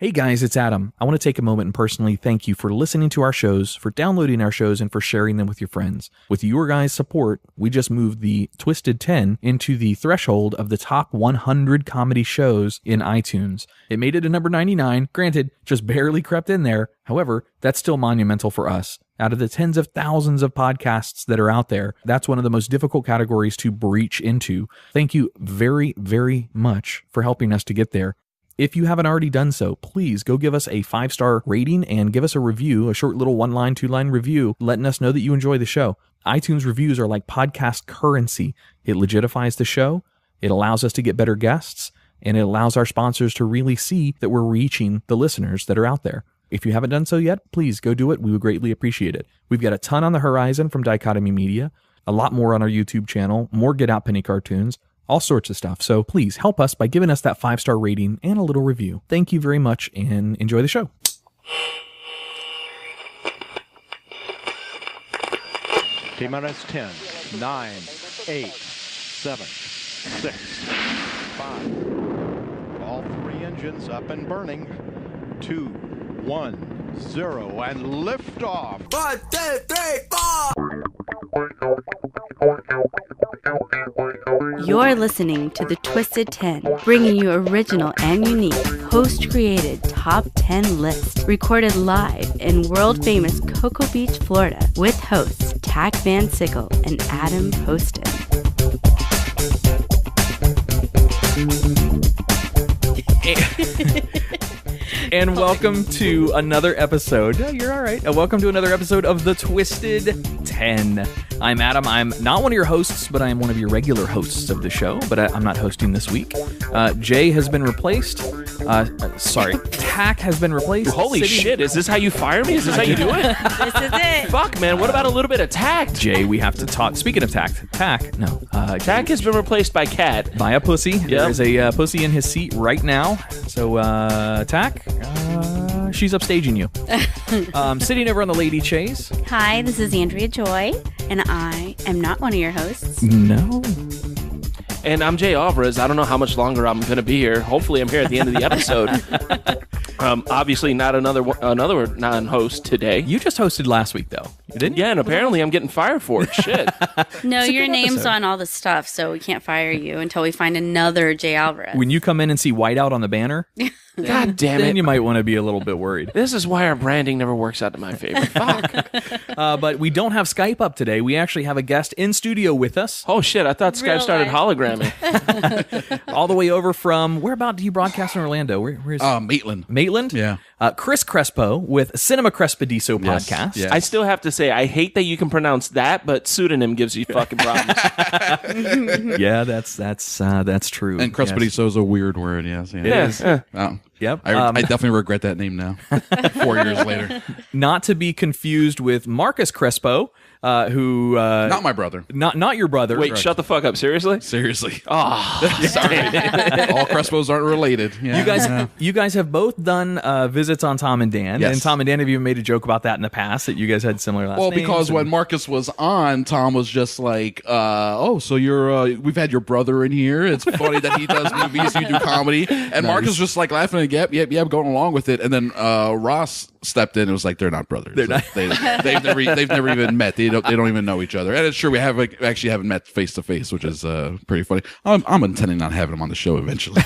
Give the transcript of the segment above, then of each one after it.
Hey guys, it's Adam. I want to take a moment and personally thank you for listening to our shows, for downloading our shows, and for sharing them with your friends. With your guys' support, we just moved the Twisted 10 into the threshold of the top 100 comedy shows in iTunes. It made it to number 99, granted, just barely crept in there. However, that's still monumental for us. Out of the tens of thousands of podcasts that are out there, that's one of the most difficult categories to breach into. Thank you very, very much for helping us to get there. If you haven't already done so, please go give us a 5-star rating and give us a review, a short little 1-line, 2-line review, letting us know that you enjoy the show. iTunes reviews are like podcast currency. It legitifies the show, it allows us to get better guests, and it allows our sponsors to really see that we're reaching the listeners that are out there. If you haven't done so yet, please go do it. We would greatly appreciate it. We've got a ton on the horizon from Dichotomy Media, a lot more on our YouTube channel, more Get Out Penny cartoons, all sorts of stuff. So please help us by giving us that 5-star rating and a little review. Thank you very much and enjoy the show. T-minus 10, 9, 8, 7, 6, 5. All 3 engines up and burning. 2, 1, 0, and lift off. 1, 2, 3, 4. You're listening to the Twisted 10, bringing you original and unique host-created top 10 lists, recorded live in world-famous Cocoa Beach, Florida, with hosts Tach Van Sickle and Adam Poston. And welcome to another episode. Oh, you're all right. Welcome to another episode of the Twisted 10. I'm Adam. I'm not one of your hosts, but I am one of your regular hosts of the show. But I'm not hosting this week. Jay has been replaced. Tach has been replaced. Holy shit, is this how you fire me? Is this how you do it? This is it. Fuck, man, what about a little bit of tact? Jay, we have to talk. Speaking of tact, Tach Tack has been replaced by Cat. by a pussy. Yep. There's a pussy in his seat right now. So, Tach, she's upstaging you. Sitting over on the lady chaise. Hi, this is Andrea Joy, and I am not one of your hosts. No. And I'm Jay Alvarez. I don't know how much longer I'm going to be here. Hopefully I'm here at the end of the episode. Obviously not another non-host today. You just hosted last week, though. You didn't? Yeah, and apparently I'm getting fired for it. Shit. No, your good name's episode. on all the stuff, so we can't fire you until we find another Jay Alvarez. When you come in and see whiteout on the banner, God damn then it. you might want to be a little bit worried. This is why our branding never works out to my favor. Fuck. But we don't have Skype up today. We actually have a guest in studio with us, Oh shit, I thought Real Skype started life. hologramming. all the way over from, where about do you broadcast in Orlando? Where's Maitland. Maitland? Yeah. Chris Crespo with Cinema Crespodiso Yes, Podcast. yes. I still have to say, I hate that you can pronounce that, but pseudonym gives you fucking problems. Yeah, that's true. And Crespodiso is a weird word, yes. Yeah. Yes. Yep. I definitely regret that name now, 4 years later. Not to be confused with Marcus Crespo, who Not my brother. not your brother. Wait, shut the fuck up. Seriously? Seriously. Oh, sorry. All Crespos aren't related. Yeah. You guys have both done visits on Tom and Dan, Yes. and Tom and Dan have even made a joke about that in the past, that you guys had similar last Well, names. because and- when Marcus was on, Tom was just like, so you're, we've had your brother in here. It's funny that he does movies, you do comedy. And Marcus was just like laughing and yep, going along with it. And then Ross stepped in and was like, they're not brothers. They're not. They've never even met. They don't even know each other. And it's true, we actually haven't met face to face, which is pretty funny. I'm intending on having him on the show eventually.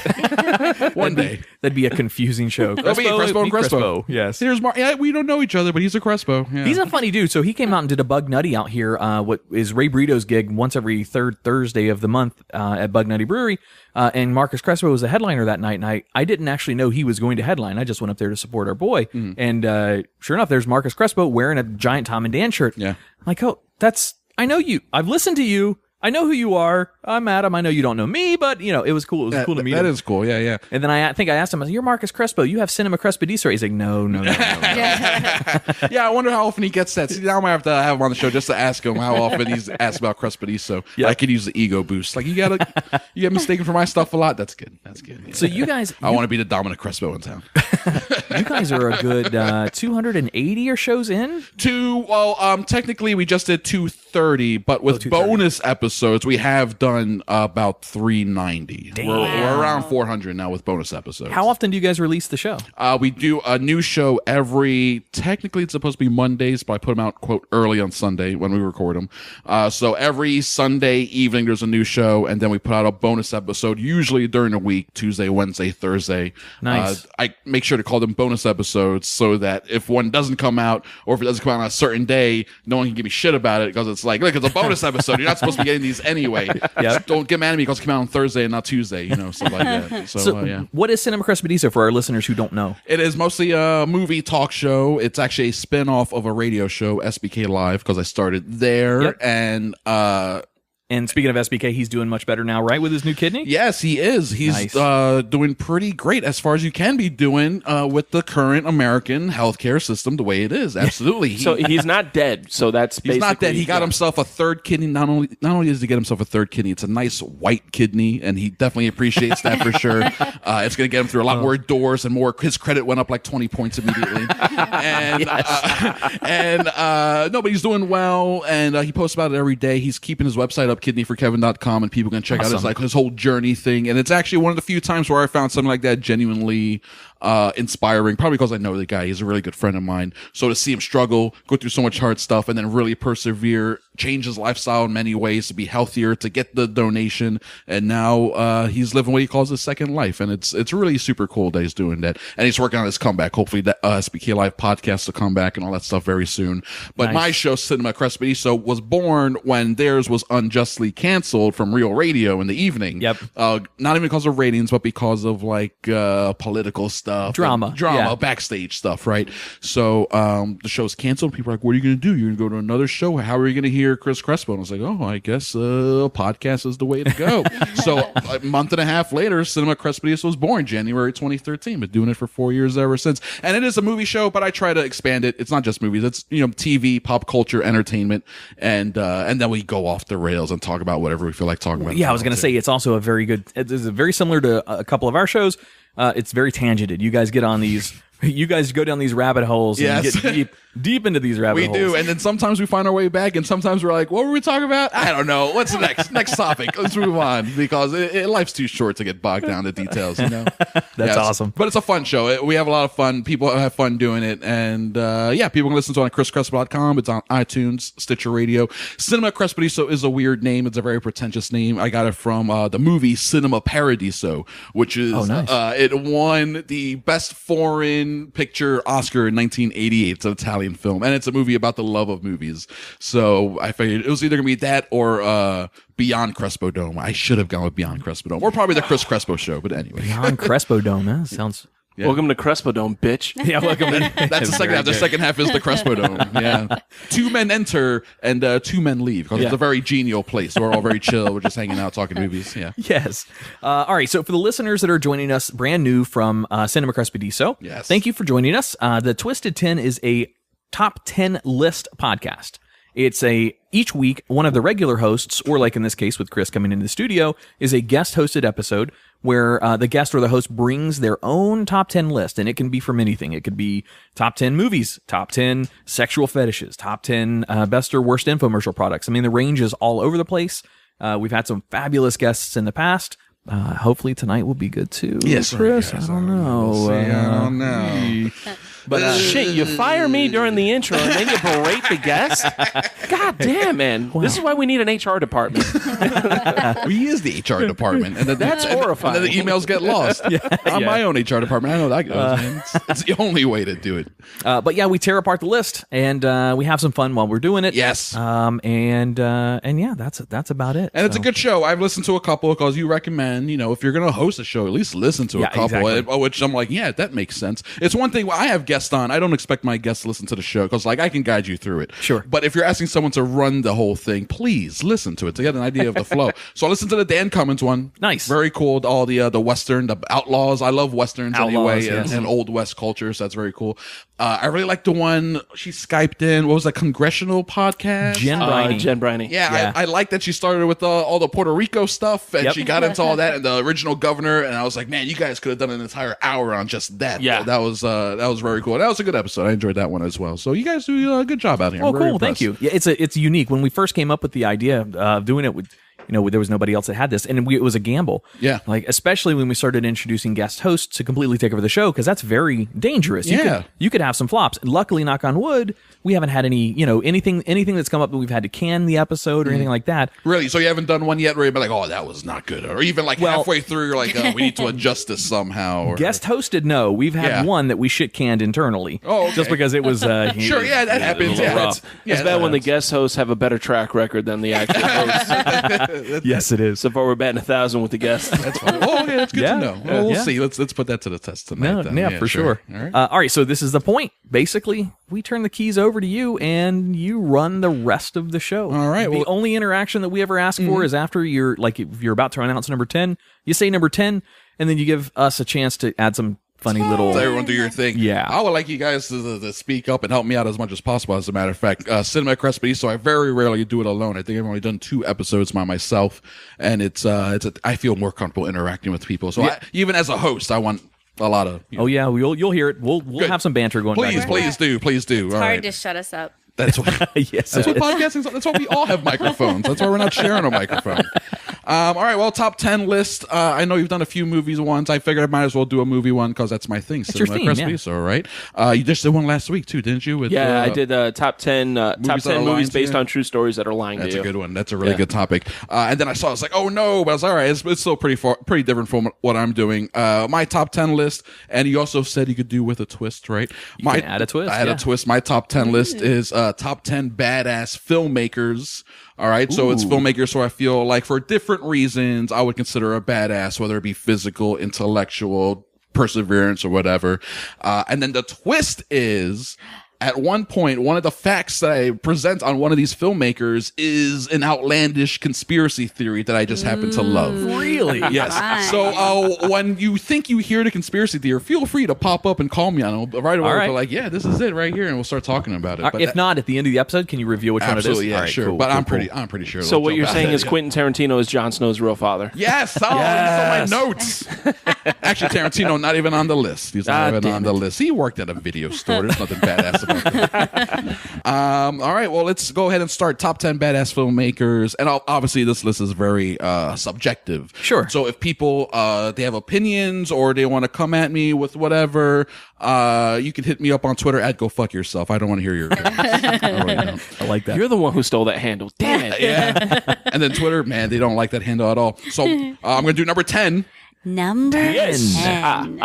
One day. That'd be a confusing show. That'll be Crespo and be Crespo. Yes. Here's Mark. Yeah, we don't know each other, but he's a Crespo. Yeah. He's a funny dude. So he came out and did a Bug Nutty out here, what is Ray Brito's gig once every third Thursday of the month at Bug Nutty Brewery. And Marcus Crespo was the headliner that night, and I didn't actually know he was going to headline. I just went up there to support our boy. And sure enough, there's Marcus Crespo wearing a giant Tom and Dan shirt. Yeah. I'm like, oh, I know you. I've listened to you. I know who you are. I'm Adam. I know you don't know me, but, it was cool. It was cool to meet him. That is cool. Yeah, yeah. And then I think I asked him, I said, you're Marcus Crespo. You have Cinema Crespodiso. He's like, no. Yeah, I wonder how often he gets that. See, now I might have to have him on the show just to ask him how often he's asked about Crespodiso. Yeah. I could use the ego boost. Like, you get mistaken for my stuff a lot. That's good. That's good. Yeah. So you guys... I want to be the dominant Crespo in town. You guys are a good 280 or shows in. Technically we just did 230, but with bonus episodes we have done about 390. We're around 400 now with bonus episodes. How often do you guys release the show? We do a new show technically it's supposed to be Mondays, but I put them out, quote, early on Sunday when we record them. So every Sunday evening there's a new show, and then we put out a bonus episode, usually during the week, Tuesday, Wednesday, Thursday. Nice. I make sure to call them bonus episodes so that if one doesn't come out, or if it doesn't come out on a certain day, no one can give me shit about it, because it's like, look, it's a bonus episode. You're not supposed to be getting these anyway. Yep. Don't get mad at me because it came out on Thursday and not Tuesday, stuff like that. So yeah. What is Cinema Crespodiso for our listeners who don't know? It is mostly a movie talk show. It's actually a spin-off of a radio show, SBK Live, because I started there. Yep. And speaking of SBK, he's doing much better now, right, with his new kidney? Yes, he is. He's doing pretty great, as far as you can be doing with the current American healthcare system the way it is. Absolutely. So he's not dead. So that's he's not dead. He got himself a third kidney. Not only does he get himself a third kidney, it's a nice white kidney, and he definitely appreciates that for sure. It's going to get him through a lot more doors and more. His credit went up like 20 points immediately. No, but he's doing well, and he posts about it every day. He's keeping his website up, kidneyforkevin.com, and people can check out his whole journey thing. And it's actually one of the few times where I found something like that genuinely inspiring, probably because I know the guy. He's a really good friend of mine. So to see him struggle, go through so much hard stuff, and then really persevere, change his lifestyle in many ways to be healthier, to get the donation, and now he's living what he calls his second life. And it's really super cool that he's doing that. And he's working on his comeback. Hopefully that SBK Live podcast will come back and all that stuff very soon. But my show, Cinema Crespodiso, was born when theirs was unjustly canceled from Real Radio in the evening. Yep. Not even because of ratings, but because of like political stuff, drama, backstage stuff, right? So the show's canceled. People are like, what are you going to do? You're going to go to another show? How are you going to hear Chris Crespo? And I was like, oh, I guess a podcast is the way to go. So a month and a half later, Cinema Crespodiso was born, January 2013. Been doing it for 4 years ever since. And it is a movie show, but I try to expand it. It's not just movies. It's TV, pop culture, entertainment, and then we go off the rails and talk about whatever we feel like talking about. Yeah, I was going to say it's also a very good. It's very similar to a couple of our shows. It's very tangented. You guys get on these. You guys go down these rabbit holes and get deep into these rabbit holes. We do, and then sometimes we find our way back, and sometimes we're like, what were we talking about? I don't know. What's the next topic? Let's move on, because life's too short to get bogged down in the details, That's awesome. But it's a fun show. We have a lot of fun. People have fun doing it, and people can listen to it on ChrisCrespo.com. It's on iTunes, Stitcher Radio. Cinema Crespodiso is a weird name. It's a very pretentious name. I got it from the movie Cinema Paradiso, which is it won the best foreign picture Oscar in 1988. It's an Italian film, and it's a movie about the love of movies. So I figured it was either gonna be that or Beyond Crespo Dome. I should have gone with Beyond Crespo Dome, or probably the Chris Crespo Show. But anyway, Beyond Crespo Dome. That sounds. Yeah. Welcome to Crespo Dome, bitch. Yeah, welcome. That's the second half. The second half is the Crespo Dome. Yeah, 2 men enter and 2 men leave, because it's a very genial place. We're all very chill. We're just hanging out, talking movies. Yeah. Yes. All right. So for the listeners that are joining us brand new from Cinema Crespodiso, thank you for joining us. The Twisted 10 is a top 10 list podcast. It's each week, one of the regular hosts, or like in this case with Chris coming into the studio, is a guest hosted episode where the guest or the host brings their own top 10 list. And it can be from anything. It could be top 10 movies, top 10 sexual fetishes, top 10 best or worst infomercial products. I mean, the range is all over the place. We've had some fabulous guests in the past. Hopefully tonight will be good too. Yes, Chris. I don't know. I don't know. But shit, you fire me during the intro and then you berate the guest? God damn, man. Wow. This is why we need an HR department. He is the HR department. And that's horrifying. And then the emails get lost. I'm my own HR department. I know that goes, man. It's the only way to do it. But yeah, we tear apart the list, and we have some fun while we're doing it. Yes. And yeah, that's about it. And it's a good show. I've listened to a couple, because you recommend, if you're going to host a show, at least listen to a couple. Exactly. Which I'm like, yeah, that makes sense. It's one thing. I have guests on, I don't expect my guests to listen to the show because like I can guide you through it. Sure. But if you're asking someone to run the whole thing, please listen to it to get an idea of the flow. So I listened to the Dan Cummins one. Nice. Very cool. All the Western, the Outlaws. I love Westerns anyway, yes. and Old West culture, so that's very cool. I really like the one she Skyped in. What was that, Congressional podcast? Jen Briney. Jen Briney. Yeah. I like that she started with all the Puerto Rico stuff, and she got into all that and the original governor, and I was like, man, you guys could have done an entire hour on just that. Yeah. That was very cool. That was a good episode. I enjoyed that one as well. So you guys do a good job out here. Oh, I'm very cool. Thank impressed. you. Yeah, it's unique. When we first came up with the idea of doing it with, there was nobody else that had this, and it was a gamble. Yeah. Like, especially when we started introducing guest hosts to completely take over the show, because that's very dangerous. You could have some flops. And luckily, knock on wood, we haven't had any, anything that's come up that we've had to can the episode or anything like that. Really? So you haven't done one yet where you've been like, oh, that was not good, or even like halfway through, you're like, oh, we need to adjust this somehow. Or... Guest hosted, no. We've had one that we shit canned internally. Oh, okay. Just because it was sure, yeah, that happens. Yeah, It's bad when the guest hosts have a better track record than the actual hosts. Yes, it is. So far, we're batting 1,000 with the guests. That's fine. Oh, okay, that's good to know. Well, we'll Yeah. see. Let's put that to the test tonight. then. Yeah, for sure. All right, so this is the point. Basically, we turn the keys over to you, and you run the rest of the show. All right, The well- only interaction that we ever ask for is after if you're about to announce number 10, you say number 10, and then you give us a chance to add some funny little... Let everyone do your thing. Yeah. I would like you guys to speak up and help me out as much as possible, as a matter of fact. Cinema Crespodiso, I very rarely do it alone. I think I've only done 2 episodes by myself, and I feel more comfortable interacting with people. So even as a host, I want a lot of... Oh, yeah, you'll hear it. We'll have some banter going back and forth. Please do. It's hard to shut us up. That's what... Yes, That's what podcasting is. That's why we all have microphones. That's why we're not sharing a microphone. All right, well, top 10 list. I know you've done a few movies once. I figured I might as well do a movie one because that's my thing. That's your theme, Crespodiso, right? You just did one last week too, didn't you? With, I did top 10 movies based on true stories that are lying That's to you. a good one. That's a really good topic. And then I was like, oh no, but I was like, all right, it's still pretty different from what I'm doing. My top 10 list, and you also said you could do with a twist, right? You can add a twist. I had a twist. My top 10 list is top 10 badass filmmakers. All right, so it's filmmakers who I feel like for different reasons I would consider a badass, whether it be physical, intellectual, perseverance, or whatever. And then the twist is, at one point, one of the facts that I present on one of these filmmakers is an outlandish conspiracy theory that I just happen to love. Really? Yes. Nice. So when you think you hear the conspiracy theory, feel free to pop up and call me on it right away. All right. But like, yeah, this is it right here, and we'll start talking about it. But If not, at the end of the episode, can you reveal which absolutely, one it is? yeah, All right, sure. cool, but cool, I'm pretty sure. So they'll what jump you're out saying at is it. Quentin Tarantino is Jon Snow's real father. Yes. Oh, Yes. these are my notes. Actually, Tarantino not even on the list. He's not even on the list. He worked at a video store. There's nothing badass about that. All right, well, let's go ahead and start top 10 badass filmmakers. And obviously, this list is very subjective. Sure. So if people they have opinions or they want to come at me with whatever, you can hit me up on Twitter at Go Fuck Yourself. I don't want to hear your opinions. I really don't. I like that. You're the one who stole that handle. Damn it. Yeah. And then Twitter, man, they don't like that handle at all. So I'm going to do number 10. Number 10.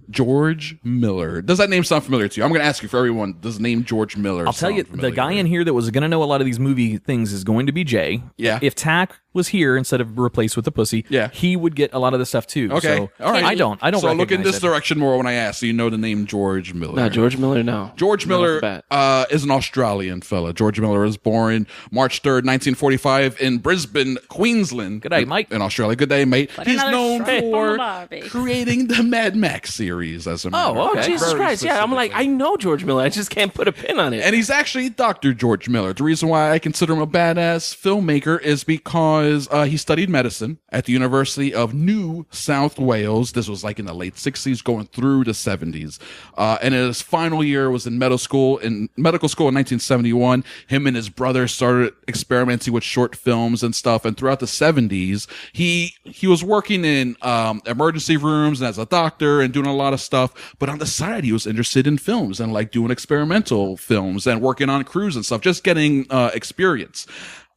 George Miller. Does that name sound familiar to you? I'm going to ask you for everyone. Does the name George Miller I'll tell you, sound the guy familiar? in here that was going to know a lot of these movie things is going to be Jay. Yeah. If Tach was here instead of replaced with the pussy, he would get a lot of the stuff too. Okay. So All right. I don't. So look in recognize this it. direction more when I ask, so you know the name George Miller. No, George Miller, no. George Right off Miller the bat. is an Australian fella. George Miller was born March 3rd, 1945 in Brisbane, Queensland. Good day, Mike. In Australia. Good day, mate. He's another known shrimp on the for barbie. creating the Mad Max series, as a matter of Oh, fact. Jesus Very Christ. Yeah, I'm like, specifically. I know George Miller. I just can't put a pin on it. And he's actually Dr. George Miller. The reason why I consider him a badass filmmaker is because he studied medicine at the University of New South Wales. This was like in the late 60s going through the 70s. And in his final year was in medical school in 1971. Him and his brother started experimenting with short films and stuff. And throughout the 70s, he was working in emergency rooms and as a doctor and doing a lot of stuff. But on the side, he was interested in films and like doing experimental films and working on crews and stuff, just getting experience.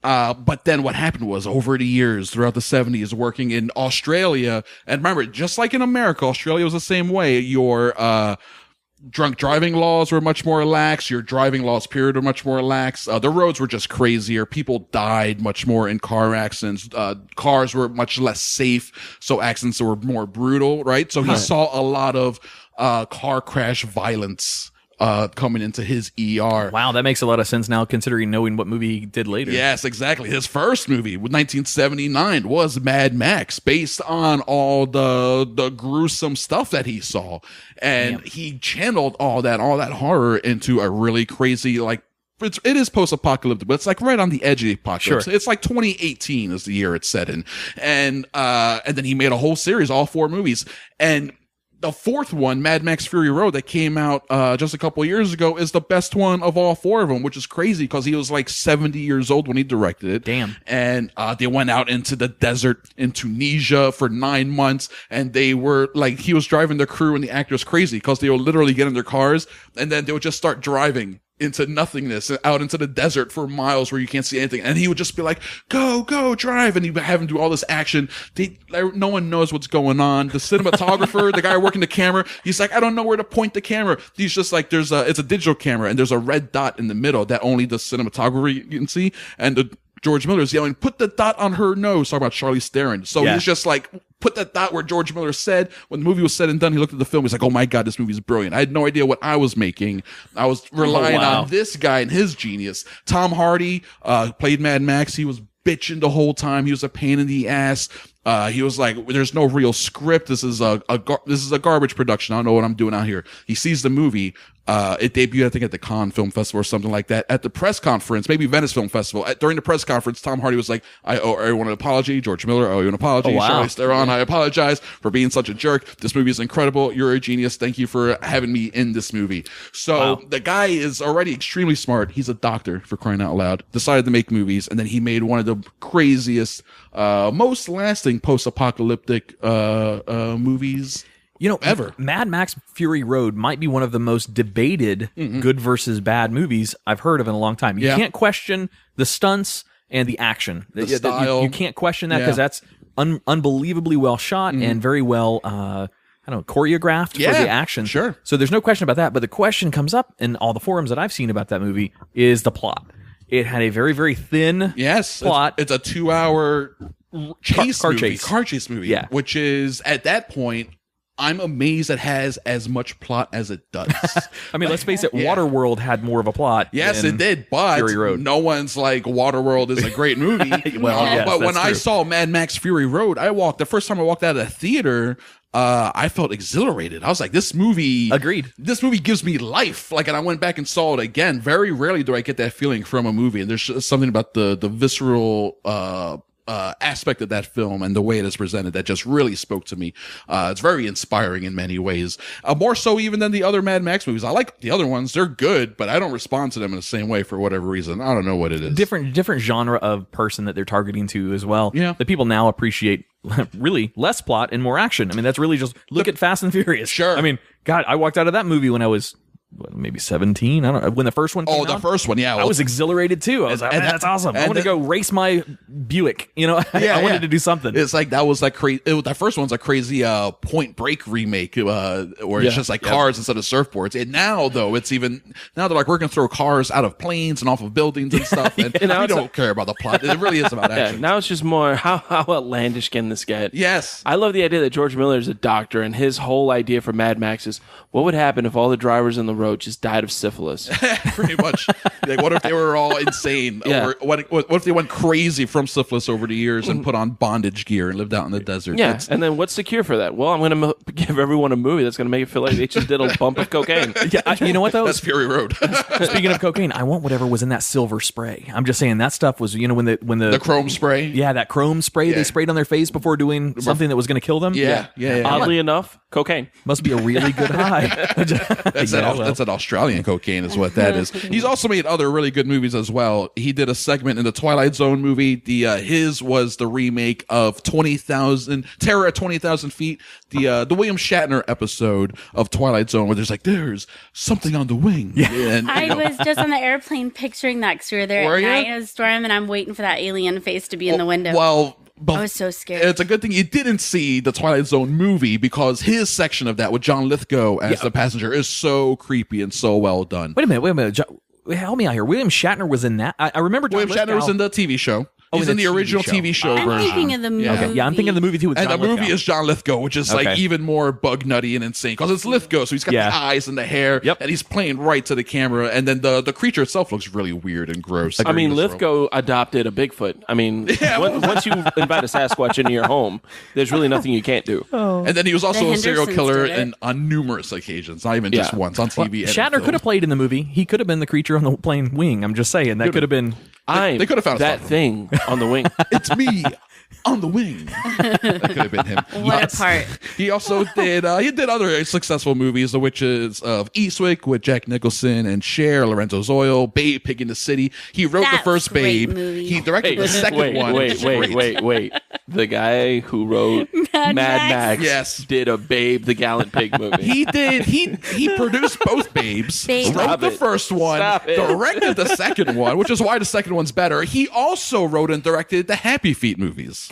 But then what happened was over the years throughout the 70s working in Australia, and remember, just like in America, Australia was the same way. Your drunk driving laws were much more lax. Your driving laws, period, were much more lax. The roads were just crazier. People died much more in car accidents. Cars were much less safe, so accidents were more brutal, right? So he saw a lot of car crash violence coming into his ER. Wow, that makes a lot of sense now, considering knowing what movie he did later. Yes, exactly. His first movie, 1979, was Mad Max, based on all the gruesome stuff that he saw, and he channeled all that horror into a really crazy, like, it is post-apocalyptic, but it's like right on the edge of the apocalypse. Sure. It's like 2018 is the year it's set in, and then he made a whole series, all 4 movies, and the 4th one, Mad Max Fury Road, that came out just a couple of years ago, is the best one of all 4 of them, which is crazy because he was like 70 years old when he directed it. Damn. And they went out into the desert in Tunisia for 9 months, and they were like, he was driving the crew and the actors crazy because they would literally get in their cars and then they would just start driving into nothingness, out into the desert for miles where you can't see anything. And he would just be like, go, drive. And he would have him do all this action. No one knows what's going on. The cinematographer, the guy working the camera, he's like, I don't know where to point the camera. He's just like, it's a digital camera and there's a red dot in the middle that only the cinematographer you can see. And George Miller is yelling, put the dot on her nose. Talking about Charlize Theron. So he's just like, put that dot where George Miller said. When the movie was said and done, he looked at the film. He's like, oh my God, this movie is brilliant. I had no idea what I was making. I was relying on this guy and his genius. Tom Hardy played Mad Max. He was bitching the whole time. He was a pain in the ass. He was like, there's no real script. This is a garbage production. I don't know what I'm doing out here. He sees the movie. It debuted, I think, at the Cannes Film Festival or something like that. At the press conference, maybe Venice Film Festival, during the press conference, Tom Hardy was like, I owe everyone an apology. George Miller, I owe you an apology. Charlize Theron, I apologize for being such a jerk. This movie is incredible. You're a genius. Thank you for having me in this movie. So the guy is already extremely smart. He's a doctor, for crying out loud. Decided to make movies, and then he made one of the craziest, most lasting post-apocalyptic movies ever. Mad Max Fury Road might be one of the most debated good versus bad movies I've heard of in a long time. You can't question the stunts and the action. The style. You can't question that because that's unbelievably well shot and very well choreographed for the action. Sure. So there's no question about that. But the question comes up in all the forums that I've seen about that movie is the plot. It had a very, very thin plot. It's a 2-hour car chase movie, which is, at that point, I'm amazed it has as much plot as it does. I mean, let's face it, Waterworld had more of a plot. Yes, it did, but Fury Road. No one's like, Waterworld is a great movie. But when I saw Mad Max Fury Road, the first time I walked out of the theater, I felt exhilarated. I was like, this movie... Agreed. This movie gives me life. Like, and I went back and saw it again. Very rarely do I get that feeling from a movie. And there's just something about the visceral... aspect of that film and the way it is presented that just really spoke to me. It's very inspiring in many ways, more so even than the other Mad Max movies. I like the other ones; they're good, but I don't respond to them in the same way for whatever reason. I don't know what it is. Different genre of person that they're targeting to as well. Yeah, that people now appreciate really less plot and more action. I mean, that's really just look at Fast and Furious. Sure. I mean, God, I walked out of that movie when I was maybe 17. I don't know, when the first one came out. The first one, yeah. I was exhilarated too. I was like, man, that's awesome. I want to go race my Buick. I wanted to do something. It's like, that was like crazy. That first one's a crazy Point Break remake where it's just like cars instead of surfboards. And now, though, now they're like, we're going to throw cars out of planes and off of buildings and stuff. And we don't care about the plot. It really is about action. Now it's just more, how outlandish can this get? Yes. I love the idea that George Miller is a doctor, and his whole idea for Mad Max is, what would happen if all the drivers on the road just died of syphilis? Pretty much. Like, what if they were all insane? Or what if they went crazy from syphilis over the years and put on bondage gear and lived out in the desert? Yeah, and then what's the cure for that? Well, I'm going to give everyone a movie that's going to make it feel like they just did a bump of cocaine. You know what, though? That's Fury Road. Speaking of cocaine, I want whatever was in that silver spray. I'm just saying that stuff was, when the chrome spray. Yeah, that chrome spray they sprayed on their face before doing something that was going to kill them. Yeah. Oddly enough, cocaine. Must be a really good high. That's an Australian cocaine is what that is. He's also made other really good movies as well. He did a segment in the Twilight Zone movie. His was the remake of Terror at 20,000 Feet, the William Shatner episode of Twilight Zone, where there's something on the wing. Yeah. And, I was just on the airplane picturing that because we were there at night in a storm, and I'm waiting for that alien face to be in the window. Well, I was so scared. It's a good thing you didn't see the Twilight Zone movie, because his section of that with John Lithgow as the passenger is so creepy and so well done. Wait a minute. Help me out here. William Shatner was in that. I remember William Shatner was in the TV show. He's in the original TV show I'm version. thinking of the movie. Okay, yeah, I'm thinking of the movie too. With And John the movie Lithgow. is John Lithgow, which is like even more bug nutty and insane because it's Lithgow, so he's got the eyes and the hair, and he's playing right to the camera. And then the creature itself looks really weird and gross. I mean, Lithgow adopted a Bigfoot. I mean, once you invite a Sasquatch into your home, there's really nothing you can't do. And then he was also a serial Hendersons killer did it. on numerous occasions, not even just once on TV. Shatner could have played in the movie. He could have been the creature on the plane wing. I'm just saying that could have been. They could have found that thing on the wing. It's me on the wing. That could have been him. What a part. He also did other successful movies, The Witches of Eastwick with Jack Nicholson and Cher, Lorenzo Zoil, Babe, Pig in the City. He wrote the first great Babe. movie. He directed the second one. Wait. The guy who wrote Mad Max did a Babe the Gallant Pig movie. He did. He produced both Babes. Wrote the first one, directed the second one, which is why the second one's better. He also wrote and directed the Happy Feet movies.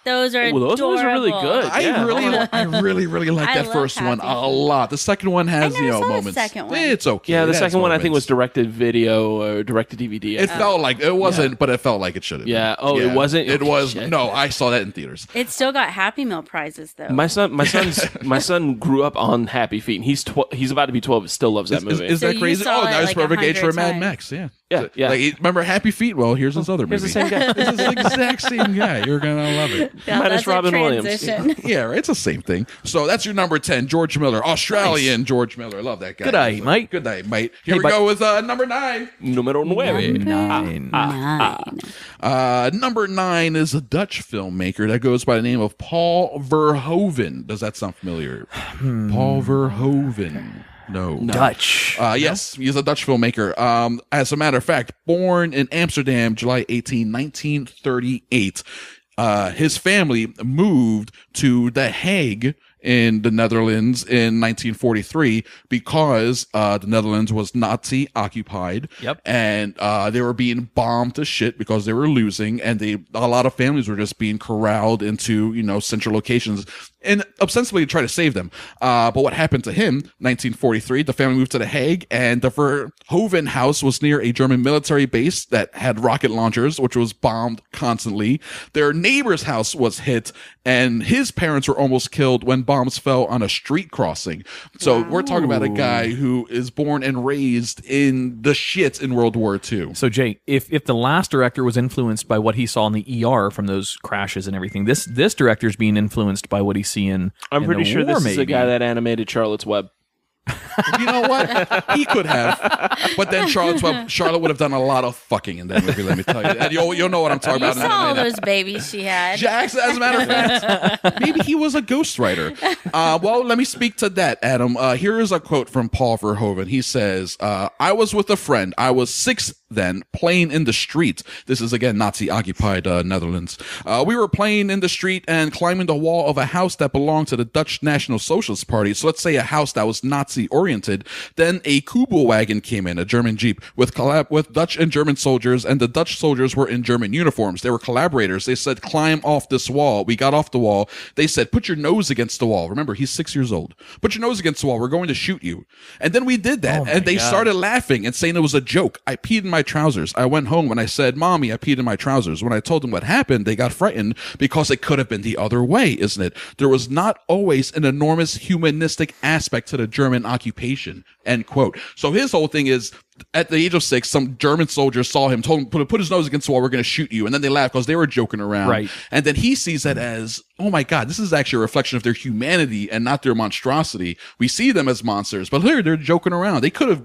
Those are adorable. Those movies are really good. I really like that first one a lot. The second one has moments. The second one. It's okay. Yeah, the It has second one I think moments. was directed video or directed DVD. It felt like it wasn't, but it felt like it should have. Yeah. Oh, it wasn't. It was. Shit. No, I saw that in theaters. It still got Happy Meal prizes though. My son grew up on Happy Feet. And he's about to be 12. Still loves that movie. Is So that you crazy? saw Oh, it that was like perfect age for 100 Mad times. Max. Yeah. Yeah. Like, remember Happy Feet? Well, here's his other movie. Here's the same guy. This is the exact same guy. You're gonna love it. Yeah, Minus that's a Robin Williams. transition. Yeah, right. It's the same thing. So that's your number 10, George Miller, Australian George Miller. Love that guy. Good night, mate. Good night, mate. Here we go with number 9. Numero 9. Number 9 is a Dutch filmmaker that goes by the name of Paul Verhoeven. Does that sound familiar? Paul Verhoeven. No. Dutch. Yes, he's a Dutch filmmaker. As a matter of fact, born in Amsterdam, July 18, 1938. His family moved to The Hague in the Netherlands in 1943 because the Netherlands was Nazi occupied. Yep. And they were being bombed to shit because they were losing, and a lot of families were just being corralled into, central locations and ostensibly to try to save them. But what happened to him, 1943, the family moved to The Hague, and the Verhoeven house was near a German military base that had rocket launchers, which was bombed constantly. Their neighbor's house was hit, and his parents were almost killed when bombs fell on a street crossing. So we're talking about a guy who is born and raised in the shit in World War II. So Jay, if the last director was influenced by what he saw in the ER from those crashes and everything, this director's being influenced by what he's seeing. I'm pretty sure this is the maybe. guy that animated Charlotte's Web. You know what? He could have. But then Charlotte would have done a lot of fucking in that movie, let me tell you. And you'll know what I'm talking You about. in a saw all minute. those babies she had. Jax, as a matter of fact, maybe he was a ghostwriter. Well, let me speak to that, Adam. Here is a quote from Paul Verhoeven. He says, I was with a friend. I was 6 then, playing in the street. This is, again, Nazi-occupied Netherlands. We were playing in the street and climbing the wall of a house that belonged to the Dutch National Socialist Party. So let's say a house that was Nazi-oriented. Then a Kubel wagon came in, a German Jeep, with Dutch and German soldiers, and the Dutch soldiers were in German uniforms. They were collaborators. They said, climb off this wall. We got off the wall. They said, put your nose against the wall. Remember, he's 6 years old. Put your nose against the wall. We're going to shoot you. And then we did that, and they started laughing and saying it was a joke. I peed in my trousers. I went home and I said, Mommy, I peed in my trousers. When I told them what happened, they got frightened because it could have been the other way, isn't it? There was not always an enormous humanistic aspect to the German occupation, end quote. So his whole thing is, at the age of 6, some German soldiers saw him, told him, put his nose against the wall, we're going to shoot you. And then they laughed because they were joking around. Right. And then he sees that as, oh my God, this is actually a reflection of their humanity and not their monstrosity. We see them as monsters, but here they're joking around. They could have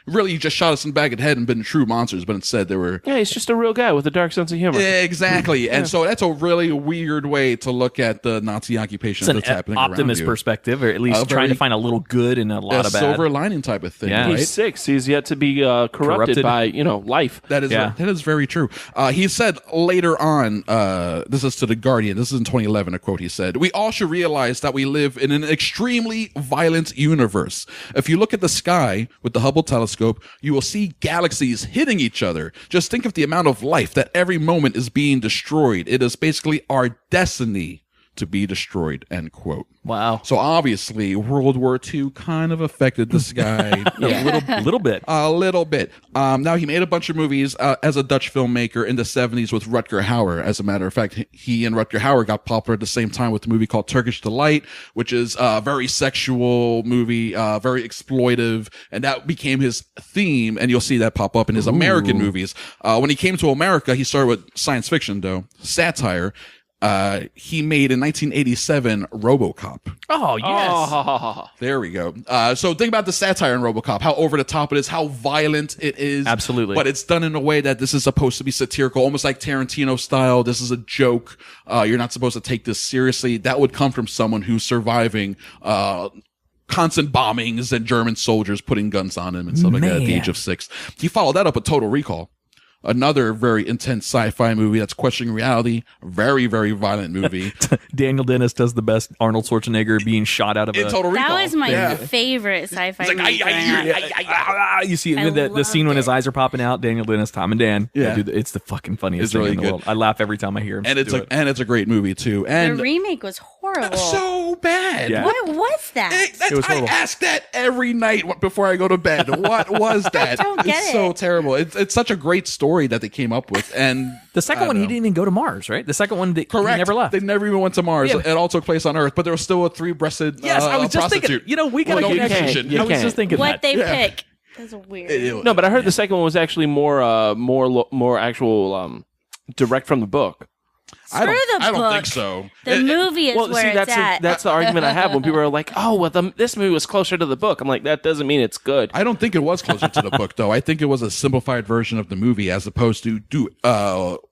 really just shot us in the back of the head and been true monsters, but instead they were... Yeah, he's just a real guy with a dark sense of humor. Exactly. And so that's a really weird way to look at the Nazi occupation It's that's an happening optimist around you. perspective, or at least trying to find a little good in a lot of bad. Silver lining type of thing, Yeah. right? He's 6. He's yet to be corrupted by, life. That is very true. He said later on, this is to The Guardian, this is in 2011, a quote he said, "We all should realize that we live in an extremely violent universe. If you look at the sky with the Hubble telescope, you will see galaxies hitting each other. Just think of the amount of life that every moment is being destroyed. It is basically our destiny to be destroyed, end quote. Wow. So obviously, World War II kind of affected this guy a little bit. A little bit. Now, he made a bunch of movies as a Dutch filmmaker in the 70s with Rutger Hauer. As a matter of fact, he and Rutger Hauer got popular at the same time with a movie called Turkish Delight, which is a very sexual movie, very exploitive, and that became his theme, and you'll see that pop up in his American movies. When he came to America, he started with science fiction, though, satire. He made in 1987 RoboCop. Oh, yes. There we go. So think about the satire in RoboCop, how over the top it is, how violent it is. Absolutely. But it's done in a way that this is supposed to be satirical, almost like Tarantino style. This is a joke. You're not supposed to take this seriously. That would come from someone who's surviving constant bombings and German soldiers putting guns on him and stuff like that at the age of 6. He followed that up with Total Recall. Another very intense sci-fi movie that's questioning reality. Very, very violent movie. Daniel Dennis does the best Arnold Schwarzenegger being shot out of in Total Recall. That was my favorite sci-fi movie. You see the scene when his eyes are popping out. Daniel Dennis, Tom and Dan. Yeah. Dude, it's the fucking funniest It's thing really in the good. world. I laugh every time I hear him. And it's a great movie too. And The remake was horrible. so bad. Yeah. What was that? It was I horrible. ask that every night before I go to bed. What was that? I don't get It's it. so terrible. It's such a great story that they came up with. And The second one, he didn't even go to Mars, right? The second one, he correct. never left. They never even went to Mars. Yeah. It all took place on Earth, but there was still a 3-breasted Yes, I was just prostitute. thinking. We got to Well, get no, you action. can't. You I was can't. just thinking What that. they Yeah. pick. That's weird. No, but I heard the second one was actually more actual direct from the book. Screw the I don't book. think so. The movie is where it's at. that's the argument I have when people are like, "Oh, well, this movie was closer to the book." I'm like, that doesn't mean it's good. I don't think it was closer to the book, though. I think it was a simplified version of the movie as opposed to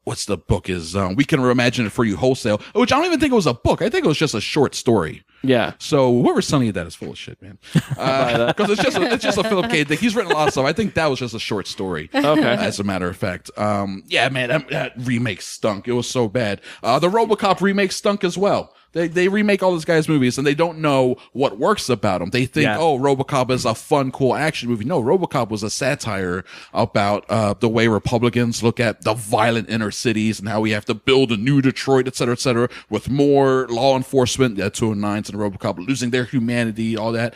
what's the book is We Can Reimagine It For You Wholesale, which I don't even think it was a book. I think it was just a short story. Yeah. So whoever's telling you that is full of shit, man. Because it's just a Philip K. Dick. He's written a lot of stuff. I think that was just a short story. Okay. As a matter of fact. Yeah, man, that remake stunk. It was so bad. The RoboCop remake stunk as well. They remake all this guy's movies and they don't know what works about them. They think, RoboCop is a fun, cool action movie. No, RoboCop was a satire about the way Republicans look at the violent inner cities and how we have to build a new Detroit, et cetera, with more law enforcement. 209s and RoboCop losing their humanity, all that.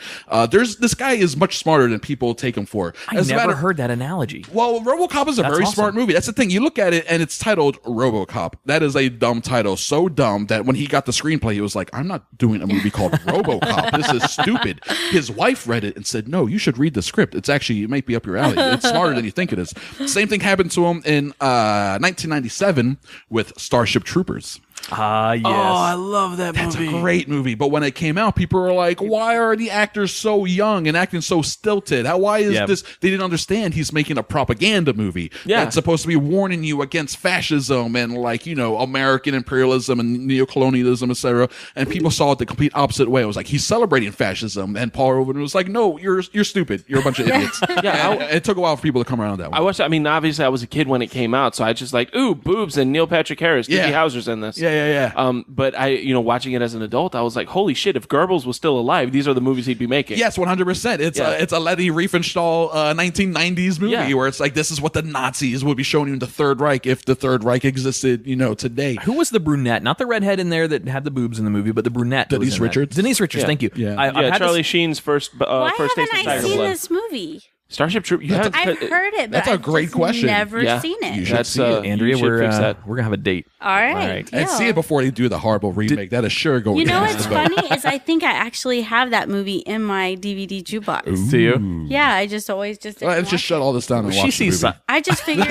This guy is much smarter than people take him for. I never heard that analogy. Well, RoboCop is a very awesome. smart movie. That's the thing. You look at it and it's titled RoboCop. That is a dumb title. So dumb that when he got the screenplay, he was like, I'm not doing a movie called RoboCop. This is stupid. His wife read it and said, no, you should read the script. It might be up your alley. It's smarter than you think it is. Same thing happened to him in 1997 with Starship Troopers. Yes. Oh, I love that That's movie. a great movie. But when it came out, people were like, why are the actors so young and acting so stilted? Why is this? They didn't understand he's making a propaganda movie. Yeah. That's supposed to be warning you against fascism and American imperialism and neocolonialism, etc. And people saw it the complete opposite way. It was like, he's celebrating fascism. And Paul Verhoeven was like, no, you're stupid. You're a bunch of idiots. And it took a while for people to come around that one. Obviously I was a kid when it came out, so I just like, ooh, boobs and Neil Patrick Harris. Dickie Hauser's in this. Yeah. But watching it as an adult, I was like, holy shit, if Goebbels was still alive, these are the movies he'd be making. Yes, 100%. It's a Letty Riefenstahl 1990s movie where it's like, this is what the Nazis would be showing you in the Third Reich if the Third Reich existed, today. Who was the brunette? Not the redhead in there that had the boobs in the movie, but the brunette. that was Denise in that. Richards? Denise Richards, thank you. Yeah. I've had Charlie this- Sheen's first Why taste of haven't I Tiger seen Blood. this movie? Starship Troopers. I've heard it, but That's a I've great just question. never Yeah. seen it. You should That's see it. Andrea, you should fix we're that. gonna have a date. All right. right. And see it before they do the horrible remake. That is sure going You know against what's the vote. funny is I think I actually have that movie in my DVD jukebox. Do you? Yeah, I just always just didn't Let's watch just shut it. all this down and She watch the sees. movie. I just figured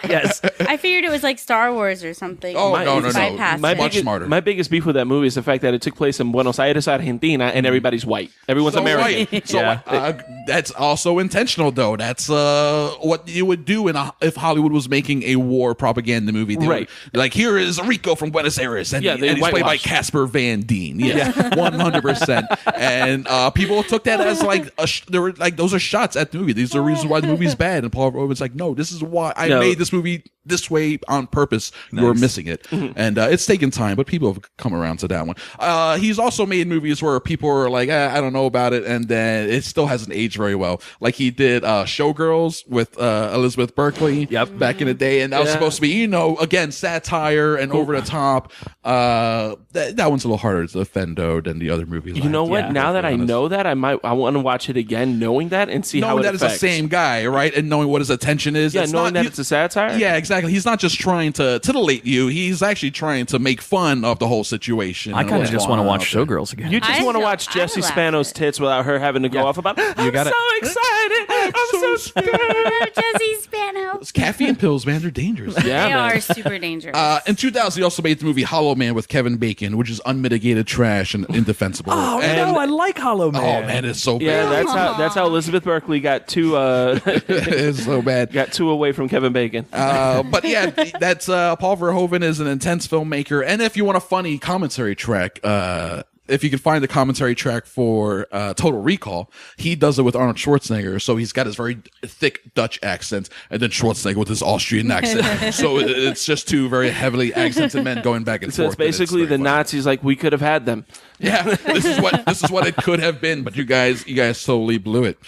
Yes. I figured it was like Star Wars or something. Oh, no. Bypassed My it. Much smarter. My biggest beef with that movie is the fact that it took place in Buenos Aires, Argentina, and everybody's white. Everyone's American. Right. So Yeah. that's also intentional, though. That's what you would do if Hollywood was making a war propaganda movie. They Right. would- like, here is Rico from Buenos Aires, and, Yeah, and they he's played by whitewashed. Casper Van Dien. Yeah, 100%. And people took that as like there were like, those are shots at the movie. These are reasons why the movie's bad. And Paul Verhoeven's like, no, this is why I made this movie this way on purpose. You're missing it. And it's taken time, but people have come around to that one. He's also made movies where people are like, I don't know about it, and then it still hasn't aged very well. Like he did Showgirls with Elizabeth Berkley back in the day, and that was supposed to be, again, satire and over the top. That one's a little harder to defend though than the other movies. You know what? Now that I know that, I want to watch it again, knowing that and see how it affects. Knowing that it's the same guy, right? And knowing what his attention is. Yeah, knowing that it's a satire. Yeah, exactly. He's not just trying to titillate you. He's actually trying to make fun of the whole situation. I kind of just want to watch Showgirls again. You just want to watch Jessie Spano's tits without her having to go off about, I'm so excited. I'm so scared. Jessie Spano. Those caffeine pills, man, they're dangerous. Yeah, They man. are super dangerous. In 2000, he also made the movie Hollow Man with Kevin Bacon, which is unmitigated trash and indefensible. Oh, no, I like Hollow Man. Oh, man, it's so Yeah, bad. that's how Elizabeth Berkley got two It's so bad. got two away from Kevin Bacon. But yeah, that's Paul Verhoeven is an intense filmmaker. And if you want a funny commentary track, if you can find the commentary track for Total Recall, he does it with Arnold Schwarzenegger. So he's got his very thick Dutch accent, and then Schwarzenegger with his Austrian accent. So it's just two very heavily accented men going back and So forth. it's basically the funny. Nazis like, we could have had them. Yeah, this is what it could have been, but you guys totally blew it.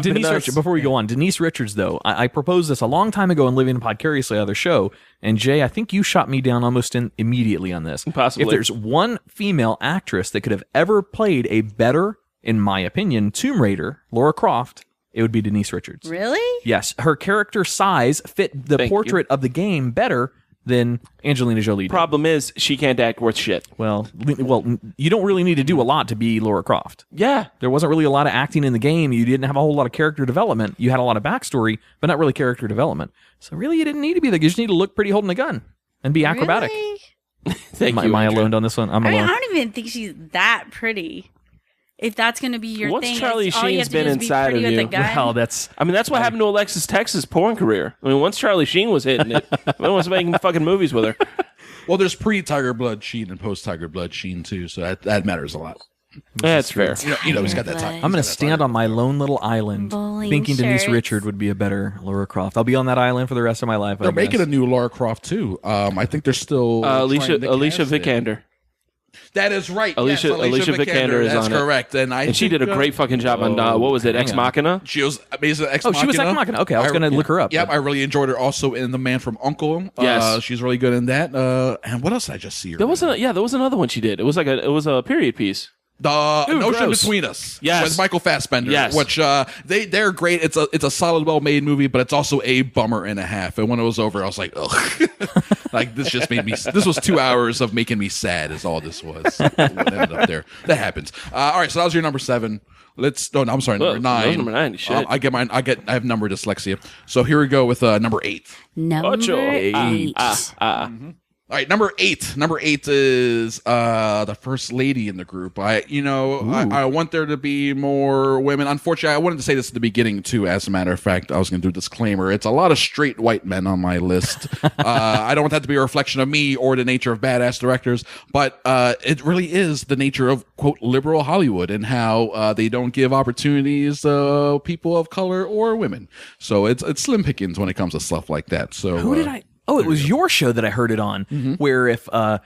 Denise Richards, before we go on, Denise Richards, though, I proposed this a long time ago in Living Podcariously, other show, and Jay, I think you shot me down almost immediately on this. Possibly. If there's one female actress that could have ever played a better, in my opinion, Tomb Raider, Lara Croft, it would be Denise Richards. Really? Yes, her character size fit the portrait of the game better than Angelina Jolie did. Problem is, she can't act worth shit. Well, you don't really need to do a lot to be Lara Croft. Yeah. There wasn't really a lot of acting in the game. You didn't have a whole lot of character development. You had a lot of backstory, but not really character development. So really, you didn't need to be there. You just need to look pretty holding a gun and be acrobatic. Really? Thank you. Am I Andrea. alone on this one? I'm I alone. don't even think she's that pretty. If that's going to be your Once thing, Charlie it's all you Sheen's have to do been is be inside pretty of with you. a gun. Well, that's I mean, that's what happened to Alexis Texas' porn career. I mean, once Charlie Sheen was hitting it, no one was making fucking movies with her. Well, there's pre-Tiger Blood Sheen and post-Tiger Blood Sheen too, so that matters a lot. That's fair. You know, he's got that time. I'm going to stand on my lone little island Bowling thinking Denise shirts. Richard would be a better Lara Croft. I'll be on that island for the rest of my life. They're making a new Lara Croft too. I think they're still Alicia cast it. Vikander. That is right. Alicia Vikander is That's on it. correct. And she did a great fucking job on, what was it, Ex Machina? She was amazing. Ex Oh, she was Ex Machina. Okay, I was going to look her up. Yep, I really enjoyed her also in The Man from U.N.C.L.E. Yes. She's really good in that. And what else did I just see her? There was another one she did. It was a period piece. The An Ocean gross. Between Us, Yes. with Michael Fassbender, Yes. which they're great. It's a solid, well-made movie, but it's also a bummer and a half. And when it was over, I was like, ugh, like this just made me. This was 2 hours of making me sad. Is all this was. What ended up there. That happens. All right, so that was your number 7. I'm sorry, number 9. That was number 9. Shit. I get mine. I have number dyslexia. So here we go with number 8. Number Ocho. 8. All right, number 8. Number 8 is the first lady in the group. I want there to be more women. Unfortunately, I wanted to say this at the beginning too. As a matter of fact, I was going to do a disclaimer. It's a lot of straight white men on my list. I don't want that to be a reflection of me or the nature of badass directors, but it really is the nature of quote liberal Hollywood and how they don't give opportunities to people of color or women. So it's slim pickings when it comes to stuff like that. So Who did I? Oh, it was your show that I heard it on, where if a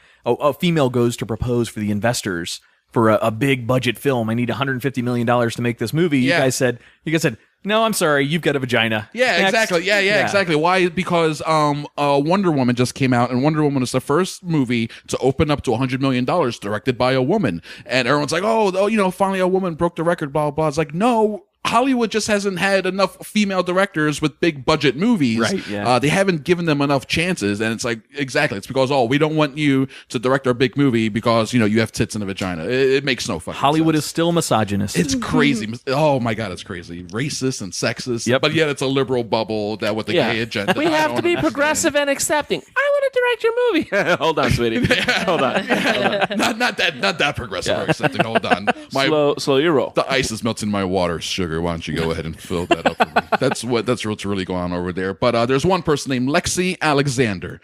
female goes to propose for the investors for a big budget film, I need $150 million to make this movie. Yeah. You guys said, no, I'm sorry, you've got a vagina. Yeah, Next. exactly. Yeah, exactly. Why? Because Wonder Woman just came out, and Wonder Woman is the first movie to open up to $100 million directed by a woman. And everyone's like, oh, finally a woman broke the record, blah, blah. It's like, no. Hollywood just hasn't had enough female directors with big budget movies. Right, yeah. They haven't given them enough chances. And it's like, exactly. It's because, we don't want you to direct our big movie because, you have tits and a vagina. It makes no fucking Hollywood sense. is still misogynist. It's crazy. Oh my God, it's crazy. Racist and sexist. Yep. But yet it's a liberal bubble that with the gay agenda. We I have don't to be understand. progressive and accepting. I want to direct your movie. Hold on, sweetie. Hold on. Not that progressive or accepting. Hold on. Slow your roll. The ice is melting my water, sugar. Why don't you go ahead and fill that up for me? That's what's really going on over there. But there's one person named Lexi Alexander.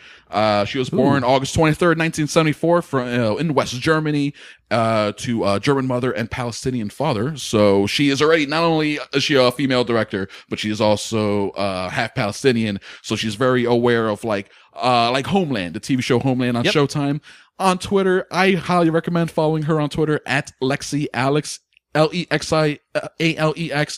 She was born August 23rd, 1974 in West Germany to a German mother and Palestinian father. So she is already, not only is she a female director, but she is also half Palestinian. So she's very aware of like Homeland, the TV show Homeland on Showtime. On Twitter, I highly recommend following her on Twitter at Lexi Alex. Alex,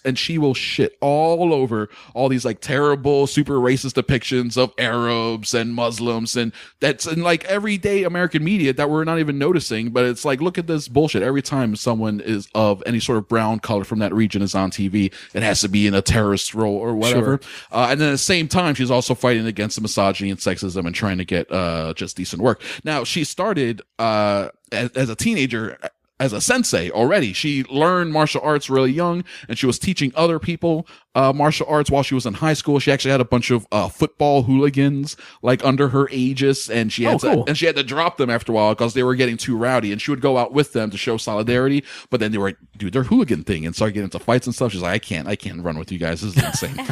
and she will shit all over all these like terrible, super racist depictions of Arabs and Muslims, and that's in like everyday American media that we're not even noticing. But it's like, look at this bullshit. Every time someone is of any sort of brown color from that region is on TV, it has to be in a terrorist role or whatever. Sure. And then at the same time, she's also fighting against the misogyny and sexism and trying to get just decent work. Now, she started as a teenager as a sensei already. She learned martial arts really young, and she was teaching other people martial arts while she was in high school. She actually had a bunch of football hooligans like under her aegis, and she had to drop them after a while because they were getting too rowdy. And she would go out with them to show solidarity, but then they were do their hooligan thing and start getting into fights and stuff. She's like, I can't run with you guys. This is insane.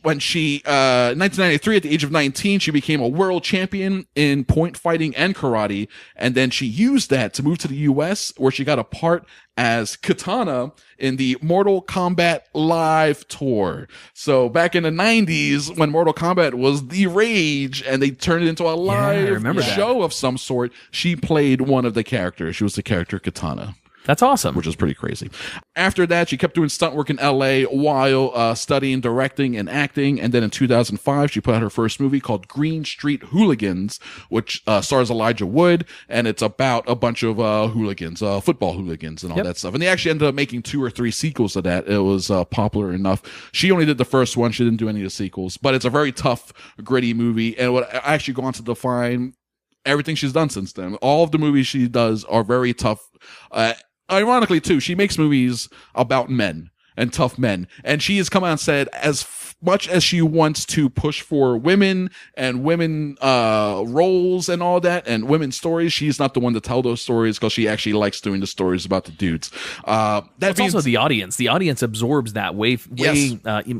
When she 1993, at the age of 19, she became a world champion in point fighting and karate, and then she used that to move to the U.S., where she got a part as Katana in the Mortal Kombat Live tour. So back in the 90s, when Mortal Kombat was the rage and they turned it into a live show of some sort, she played one of the characters. She was the character Katana. That's awesome. Which is pretty crazy. After that, she kept doing stunt work in LA while studying directing and acting. And then in 2005, she put out her first movie called Green Street Hooligans, which stars Elijah Wood. And it's about a bunch of hooligans, football hooligans and all that stuff. And they actually ended up making 2 or 3 sequels to that. It was popular enough. She only did the first one. She didn't do any of the sequels. But it's a very tough, gritty movie. And what I actually go on to define everything she's done since then. All of the movies she does are very tough. Ironically, too, she makes movies about men and tough men. And she has come out and said, as much as she wants to push for women and women roles and all that and women's stories, she's not the one to tell those stories because she actually likes doing the stories about the dudes. That's also the audience. The audience absorbs that way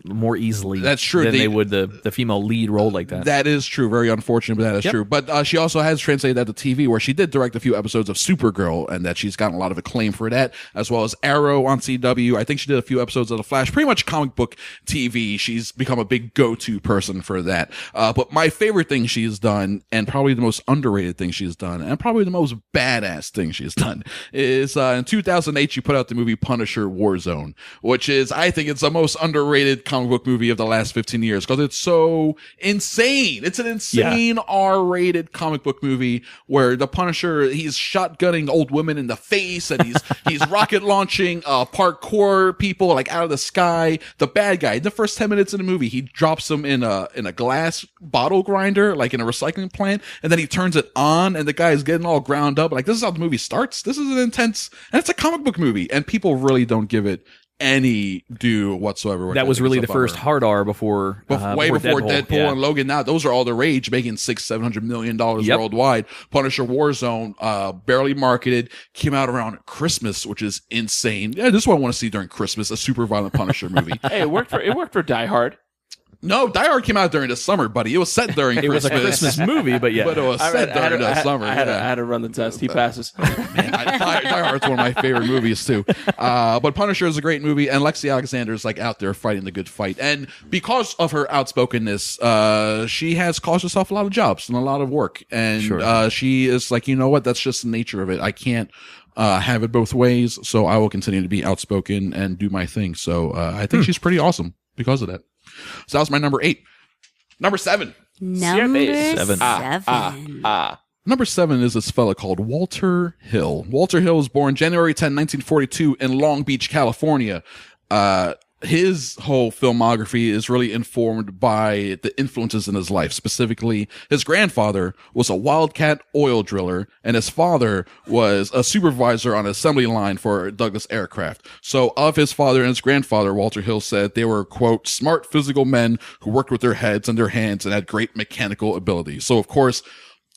more easily. That's true. Than they would the female lead role like that. That is true. Very unfortunate, but that is true. But she also has translated that to TV, where she did direct a few episodes of Supergirl, and that she's gotten a lot of acclaim for that, as well as Arrow on CW. I think she did a few episodes of The Flash. Pretty much comic book TV. She's become a big go-to person for that. But my favorite thing she's done, and probably the most underrated thing she's done, and probably the most badass thing she's done, is in 2008 she put out the movie Punisher Warzone, which is, I think it's the most underrated comic book movie of the last 15 years because it's so insane. It's an insane R-rated comic book movie where the Punisher, he's shotgunning old women in the face, and he's rocket launching parkour people like out of the sky. The bad guy, in the first 10 minutes of the movie, he drops them in a glass bottle grinder, like in a recycling plant, and then he turns it on, and the guy is getting all ground up. Like, this is how the movie starts. This is an intense, and it's a comic book movie, and people really don't give it any due whatsoever. That was really the first hard R before way before Deadpool and Logan. Now those are all the rage, making $600-700 million worldwide. Punisher Warzone, barely marketed, came out around Christmas, which is insane. Yeah, this is what I want to see during Christmas, a super violent Punisher movie. Hey, it worked for Die Hard. No, Die Hard came out during the summer, buddy. It was set during Christmas. It was a Christmas movie, but But it was set during the summer. I had to run the test. He passes. Man, Die Hard's one of my favorite movies, too. But Punisher is a great movie, and Lexi Alexander is like out there fighting the good fight. And because of her outspokenness, she has caused herself a lot of jobs and a lot of work. And she is like, you know what? That's just the nature of it. I can't have it both ways, so I will continue to be outspoken and do my thing. So I think she's pretty awesome because of that. So that was my number 8. Number 7. Number 7. Number 7 is this fella called Walter Hill. Walter Hill was born January 10, 1942 in Long Beach, California. His whole filmography is really informed by the influences in his life. Specifically, his grandfather was a wildcat oil driller, and his father was a supervisor on an assembly line for Douglas Aircraft. So of his father and his grandfather, Walter Hill said they were, quote, smart physical men who worked with their heads and their hands and had great mechanical ability. So, of course,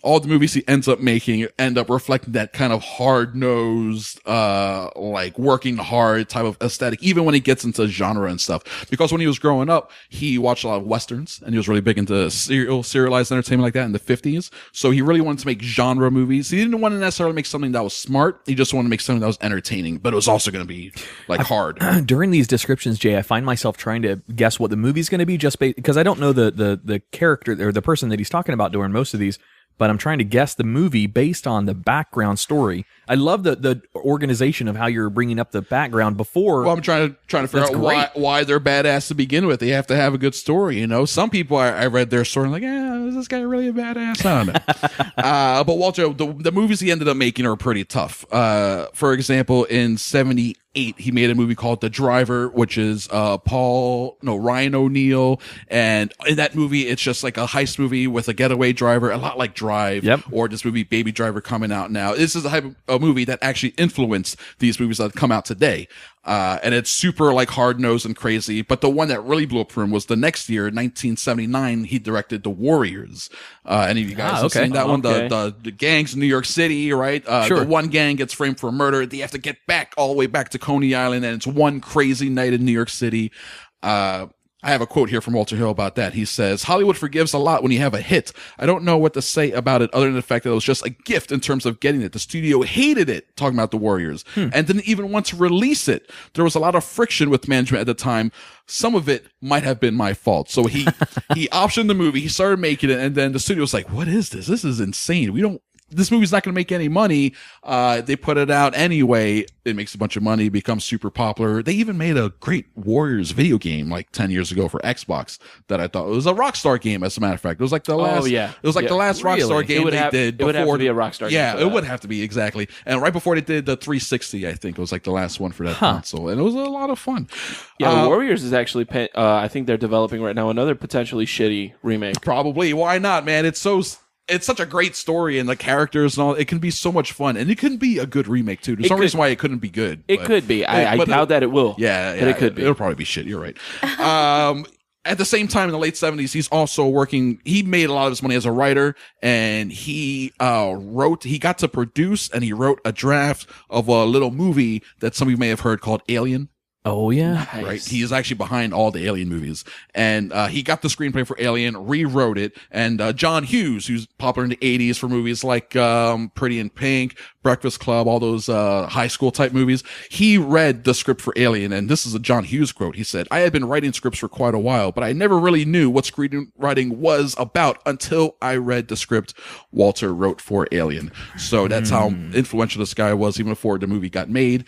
all the movies he ends up making end up reflecting that kind of hard-nosed, like working hard type of aesthetic, even when he gets into genre and stuff. Because when he was growing up, he watched a lot of Westerns, and he was really big into serialized entertainment like that in the 50s. So he really wanted to make genre movies. He didn't want to necessarily make something that was smart. He just wanted to make something that was entertaining, but it was also going to be like hard. During these descriptions, Jay, I find myself trying to guess what the movie's going to be just because I don't know the character or the person that he's talking about during most of these. but I'm trying to guess the movie based on the background story. I love the organization of how you're bringing up the background before. Well, I'm trying to figure out why they're badass to begin with. They have to have a good story, you know. Some people I read their story and like, is this guy really a badass? I don't know. But Walter, the movies he ended up making are pretty tough. For example, in '78, he made a movie called The Driver, which is Ryan O'Neal, and in that movie, it's just like a heist movie with a getaway driver, a lot like Drive, or this movie Baby Driver coming out now. This is a type of movie that actually influenced these movies that come out today. And it's super like hard-nosed and crazy. But the one that really blew up for him was the next year, 1979, he directed The Warriors. Any of you guys have seen that one? The gangs in New York City, right? The one gang gets framed for murder. They have to get back all the way back to Coney Island, and it's one crazy night in New York City. I have a quote here from Walter Hill about that. He says, "Hollywood forgives a lot when you have a hit. I don't know what to say about it other than the fact that it was just a gift in terms of getting it. The studio hated it," talking about The Warriors, and didn't even want to release it. There was a lot of friction with management at the time. Some of it might have been my fault. So he optioned the movie. He started making it, and then the studio was like, "What is this? This is insane. This movie's not going to make any money." They put it out anyway. It makes a bunch of money, becomes super popular. They even made a great Warriors video game like 10 years ago for Xbox that I thought it was a Rockstar game, as a matter of fact. It was like the last, it was like the last Rockstar game they did. It would have to be a Rockstar game. Yeah, it would have to be, exactly. And right before they did the 360, I think it was like the last one for that console. And it was a lot of fun. Yeah, Warriors is actually, I think they're developing right now another potentially shitty remake. Probably. Why not, man? It's such a great story, and the characters and all. It can be so much fun, and it can be a good remake too. There's no reason why it couldn't be good. It could be. I doubt that it will. Yeah, but it could be. It'll probably be shit. You're right. At the same time, in the late 70s, he's also working. He made a lot of his money as a writer, and he got to produce, and he wrote a draft of a little movie that some of you may have heard called Alien. Oh, yeah. Nice. Right. He is actually behind all the Alien movies. And he got the screenplay for Alien, rewrote it. And John Hughes, who's popular in the 80s for movies like Pretty in Pink, Breakfast Club, all those high school type movies, he read the script for Alien. And this is a John Hughes quote. He said, "I had been writing scripts for quite a while, but I never really knew what screenwriting was about until I read the script Walter wrote for Alien." So that's how influential this guy was even before the movie got made.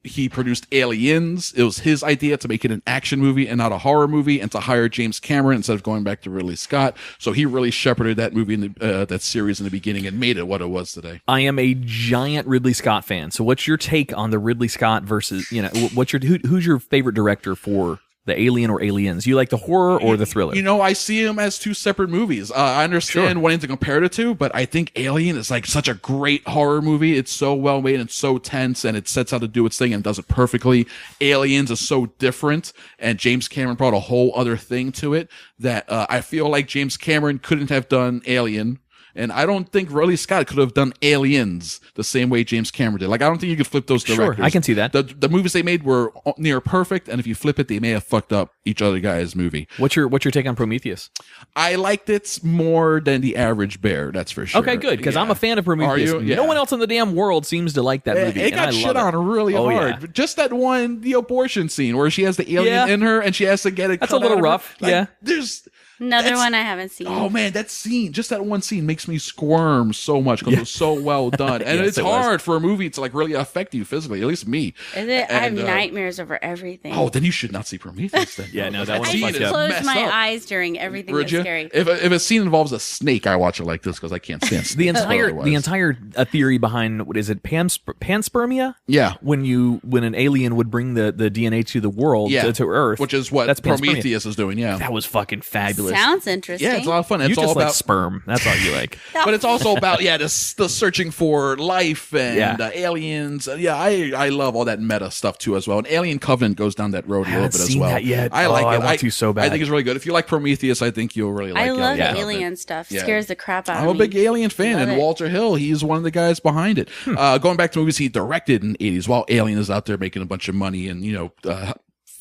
He produced Aliens. It was his idea to make it an action movie and not a horror movie, and to hire James Cameron instead of going back to Ridley Scott. So he really shepherded that movie, that series in the beginning, and made it what it was today. I am a giant Ridley Scott fan. So what's your take on the Ridley Scott versus, who's your favorite director for the Alien or Aliens? You like the horror or the thriller? I see them as two separate movies. I understand wanting to compare the two, but I think Alien is like such a great horror movie. It's so well made and so tense, and it sets out to do its thing and does it perfectly. Aliens is so different, and James Cameron brought a whole other thing to it that I feel like James Cameron couldn't have done Alien. And I don't think Ridley Scott could have done Aliens the same way James Cameron did. Like, I don't think you could flip those directors. Sure, I can see that. The movies they made were near perfect, and if you flip it, they may have fucked up each other guy's movie. What's your take on Prometheus? I liked it more than the average bear, that's for sure. Okay, good, because I'm a fan of Prometheus. Are you? Yeah. No one else in the damn world seems to like that movie. It got shit on really hard. Yeah. Just that one, the abortion scene where she has the alien in her, and she has to get it. That's a little rough. There's another one I haven't seen. Oh man, that scene, just that one scene makes me squirm so much because it was so well done. And it's hard for a movie to like really affect you physically, at least me. Is it? I have nightmares over everything. Oh, then you should not see Prometheus then. Yeah, no, that one I was just close my eyes during everything that's scary. If a scene involves a snake, I watch it like this because I can't stand snakes. The entire theory behind, what is it, panspermia? Yeah. When an alien would bring the DNA to the world, to Earth. Which is what Prometheus is doing, That was fucking fabulous. Sounds interesting. Yeah, it's a lot of fun. It's all about like sperm. That's all you like. But it's also about the searching for life and aliens. I love all that meta stuff too as well. And Alien Covenant goes down that road a little bit as well. That yet. I like it. I want to so bad. I think it's really good. If you like Prometheus, I think you'll really like it. I love alien stuff. Scares the crap out of me. I'm a big Alien fan, and Walter Hill, he's one of the guys behind it. Going back to movies he directed in the 80s while Alien is out there making a bunch of money and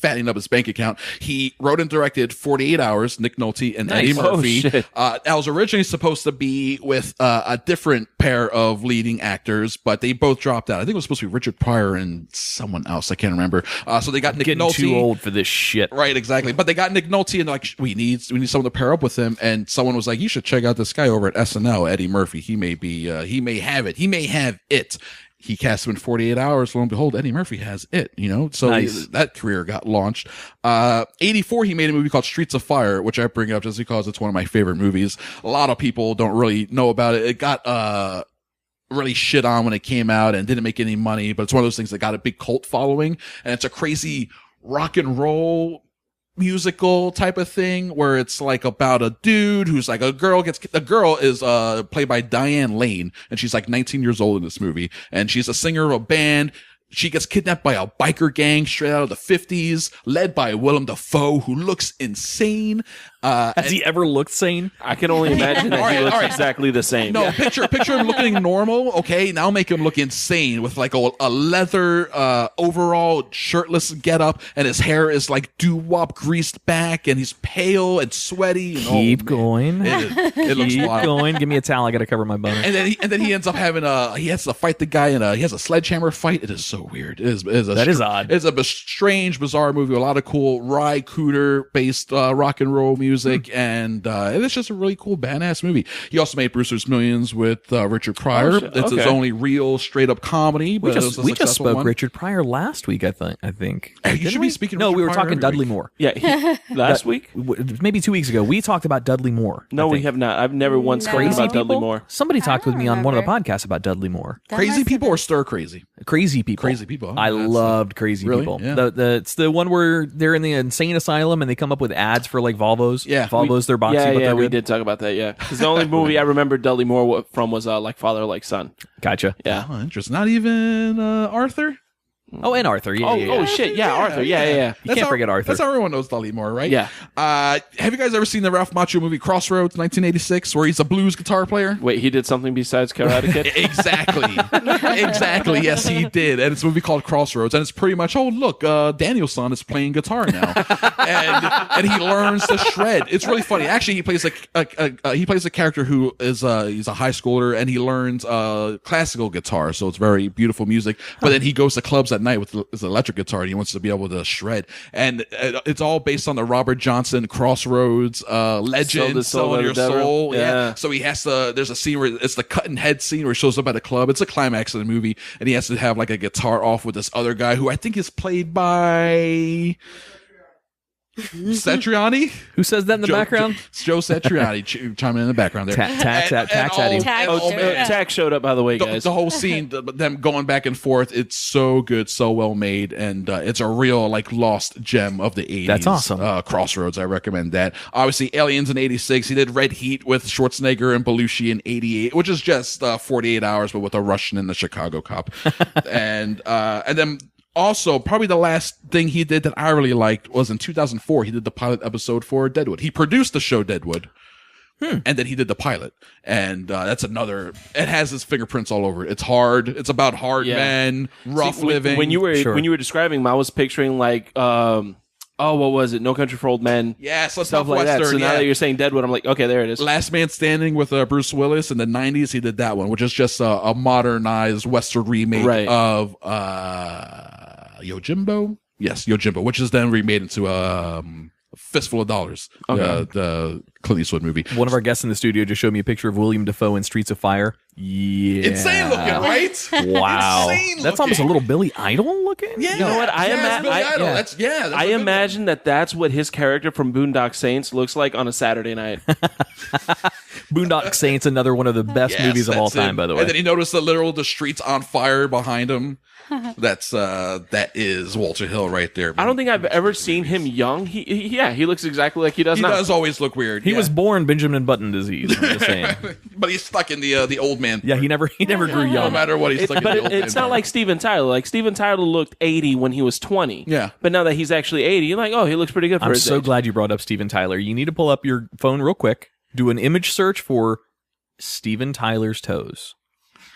fattening up his bank account. He wrote and directed 48 Hours, Nick Nolte and Eddie Murphy. That was originally supposed to be with a different pair of leading actors, but they both dropped out. I think it was supposed to be Richard Pryor and someone else. I can't remember. So they got Nick Nolte. Too old for this shit. Right, exactly. But they got Nick Nolte, and they're like, we need someone to pair up with him. And someone was like, you should check out this guy over at SNL, Eddie Murphy. He may have it. He may have it. He cast him in 48 Hours. Lo and behold, Eddie Murphy has it, So nice. That career got launched. 84, he made a movie called Streets of Fire, which I bring up just because it's one of my favorite movies. A lot of people don't really know about it. It got really shit on when it came out and didn't make any money, but it's one of those things that got a big cult following, and it's a crazy rock and roll musical type of thing where it's like about a dude who's like, the girl is played by Diane Lane, and she's like 19 years old in this movie, and she's a singer of a band. She gets kidnapped by a biker gang straight out of the 50s, led by Willem Dafoe, who looks insane. Has he ever looked sane? I can only imagine that he looks exactly the same. No, picture him looking normal. Okay, now make him look insane with like a leather overall shirtless getup, and his hair is like doo-wop greased back, and he's pale and sweaty. And, Keep going. It looks Keep wild. going. Give me a towel. I got to cover my boner. And then he ends up having he has to fight the guy, and he has a sledgehammer fight. It is so weird. That is odd. It's a strange, bizarre movie. A lot of cool Ry Cooder based rock and roll music, and it's just a really cool, badass movie. He also made Brewster's Millions with Richard Pryor. It's his only real, straight up comedy. We just spoke one. Richard Pryor last week. I think. Hey, you should be speaking. No, Richard we were Pryor talking every Dudley week. Moore. Yeah, last week. Maybe 2 weeks ago, we talked about Dudley Moore. No, we have not. I've never once spoken Crazy about Dudley Moore. Somebody talked with me on one of the remember. podcasts about Dudley Moore. Crazy people or stir crazy? Crazy people. Crazy people. I loved Crazy Really? People. Yeah. It's the one where they're in the insane asylum and they come up with ads for like Volvos. Yeah. Volvos, they're boxy, but they're we good. did talk about that. Yeah, because the only movie I remember Dudley Moore from was Like Father, Like Son. Gotcha. Yeah. Oh, interesting. Not even Arthur. Oh, and Arthur. Yeah, yeah. Oh shit! Yeah, Arthur. Yeah. You can't forget Arthur. That's how everyone knows Dudley Moore, right? Yeah. Have you guys ever seen the Ralph Macchio movie Crossroads, 1986, where he's a blues guitar player? Wait, he did something besides Karate Kid? Exactly. Yes, he did. And it's a movie called Crossroads, and it's pretty much, oh look, Danielson is playing guitar now, and he learns to shred. It's really funny. Actually, he plays a character who is he's a high schooler, and he learns classical guitar, so it's very beautiful music. But then he goes to clubs at night with his electric guitar, and he wants to be able to shred. And it's all based on the Robert Johnson Crossroads legend, Selling Your Soul. Yeah. So he has to. There's a scene where it's the cutting head scene where he shows up at a club. It's a climax of the movie, and he has to have like a guitar off with this other guy who I think is played by Satriani. Who says that in the background? Joe Satriani chiming in the background there. Tach showed up, by the way, guys. The whole scene, them going back and forth, it's so good, so well made, and it's a real like lost gem of the 80s. That's awesome. Crossroads, I recommend that. Obviously, Aliens in 86. He did Red Heat with Schwarzenegger and Belushi in 88, which is just 48 Hours, but with a Russian and the Chicago cop. and then also, probably the last thing he did that I really liked was in 2004. He did the pilot episode for Deadwood. He produced the show Deadwood, and then he did the pilot. And that's another. It has his fingerprints all over it. It's hard. It's about hard men, rough living. When you were describing him, I was picturing like, what was it? No Country for Old Men. Yeah, so stuff like that. So now that you're saying Deadwood, I'm like, okay, there it is. Last Man Standing with Bruce Willis in the 90s. He did that one, which is just a modernized Western remake of Yojimbo. Yes, Yojimbo, which is then remade into Fistful of Dollars, the Clint Eastwood movie. One of our guests in the studio just showed me a picture of William Dafoe in Streets of Fire. Yeah. Insane looking, right? Wow. Insane That's almost a little Billy Idol looking? Yeah. You know what? I imagine that's what his character from Boondock Saints looks like on a Saturday night. Boondock Saints, another one of the best movies of all time, by the way. And then he noticed the streets on fire behind him. That is Walter Hill right there. I don't think I've ever seen him young. He looks exactly like he does now. He does always look weird. He was born Benjamin Button disease. I'm just saying. But he's stuck in the old man. Yeah, he never grew young. No matter what, he's stuck in the old man. But it's not like Steven Tyler. Like Steven Tyler looked 80 when he was 20. Yeah. But now that he's actually 80, you're like, oh, he looks pretty good for I'm his so age. glad you brought up Steven Tyler. You need to pull up your phone real quick, do an image search for Steven Tyler's toes.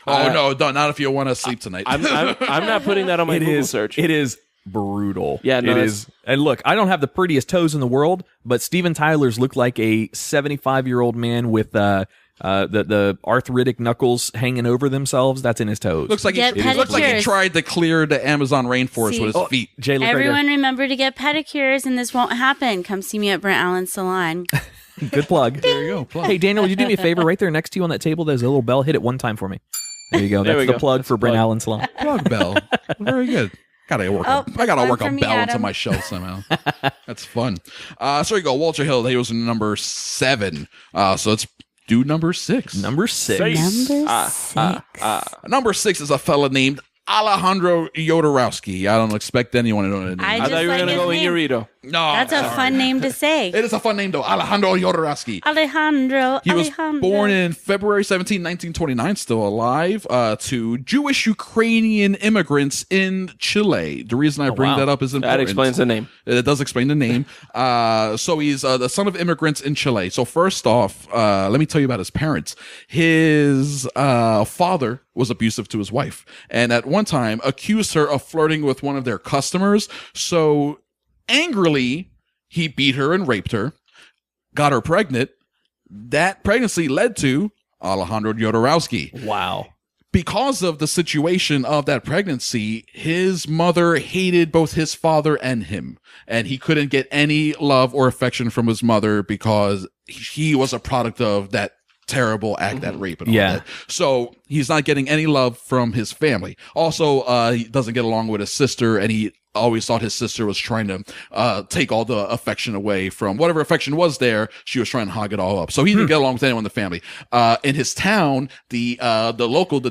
Oh no, not if you want to sleep tonight. I'm not putting that on my Google search. It is brutal. Yeah, no, it is. And look, I don't have the prettiest toes in the world, but Steven Tyler's look like a 75-year-old man with the arthritic knuckles hanging over themselves. That's in his toes. Looks like he tried to clear the Amazon rainforest with his feet. Jay, everyone remember to get pedicures, and this won't happen. Come see me at Brent Allen's salon. Good plug. There you go. Plug. Hey, Daniel, would you do me a favor? Right there next to you on that table, there's a little bell. Hit it one time for me. There you go. That's the plug for Brent Allen's salon. Plug bell. Very good. I gotta work a bell into my show somehow. That's fun. So there you go. Walter Hill. He was number 7. So let's do number 6. Number 6. Number 6 is a fella named Alejandro Jodorowsky. I don't expect anyone to know that name. I thought you were going to go Inarito. No, that's a fun name to say. It is a fun name, though. Alejandro Jodorowsky. He was born in February 17, 1929, still alive, to Jewish Ukrainian immigrants in Chile. The reason I bring that up is important. That explains the name. It does explain the name. So he's the son of immigrants in Chile. So first off, let me tell you about his parents. His father was abusive to his wife, and at one time accused her of flirting with one of their customers. So angrily, he beat her and raped her, got her pregnant. That pregnancy led to Alejandro Jodorowsky. Wow. Because of the situation of that pregnancy, his mother hated both his father and him, and he couldn't get any love or affection from his mother because he was a product of that terrible act, that rape and all that. So he's not getting any love from his family. Also, he doesn't get along with his sister, and he always thought his sister was trying to take all the affection away from whatever affection was there. She was trying to hog it all up. So he didn't get along with anyone in the family. In his town, the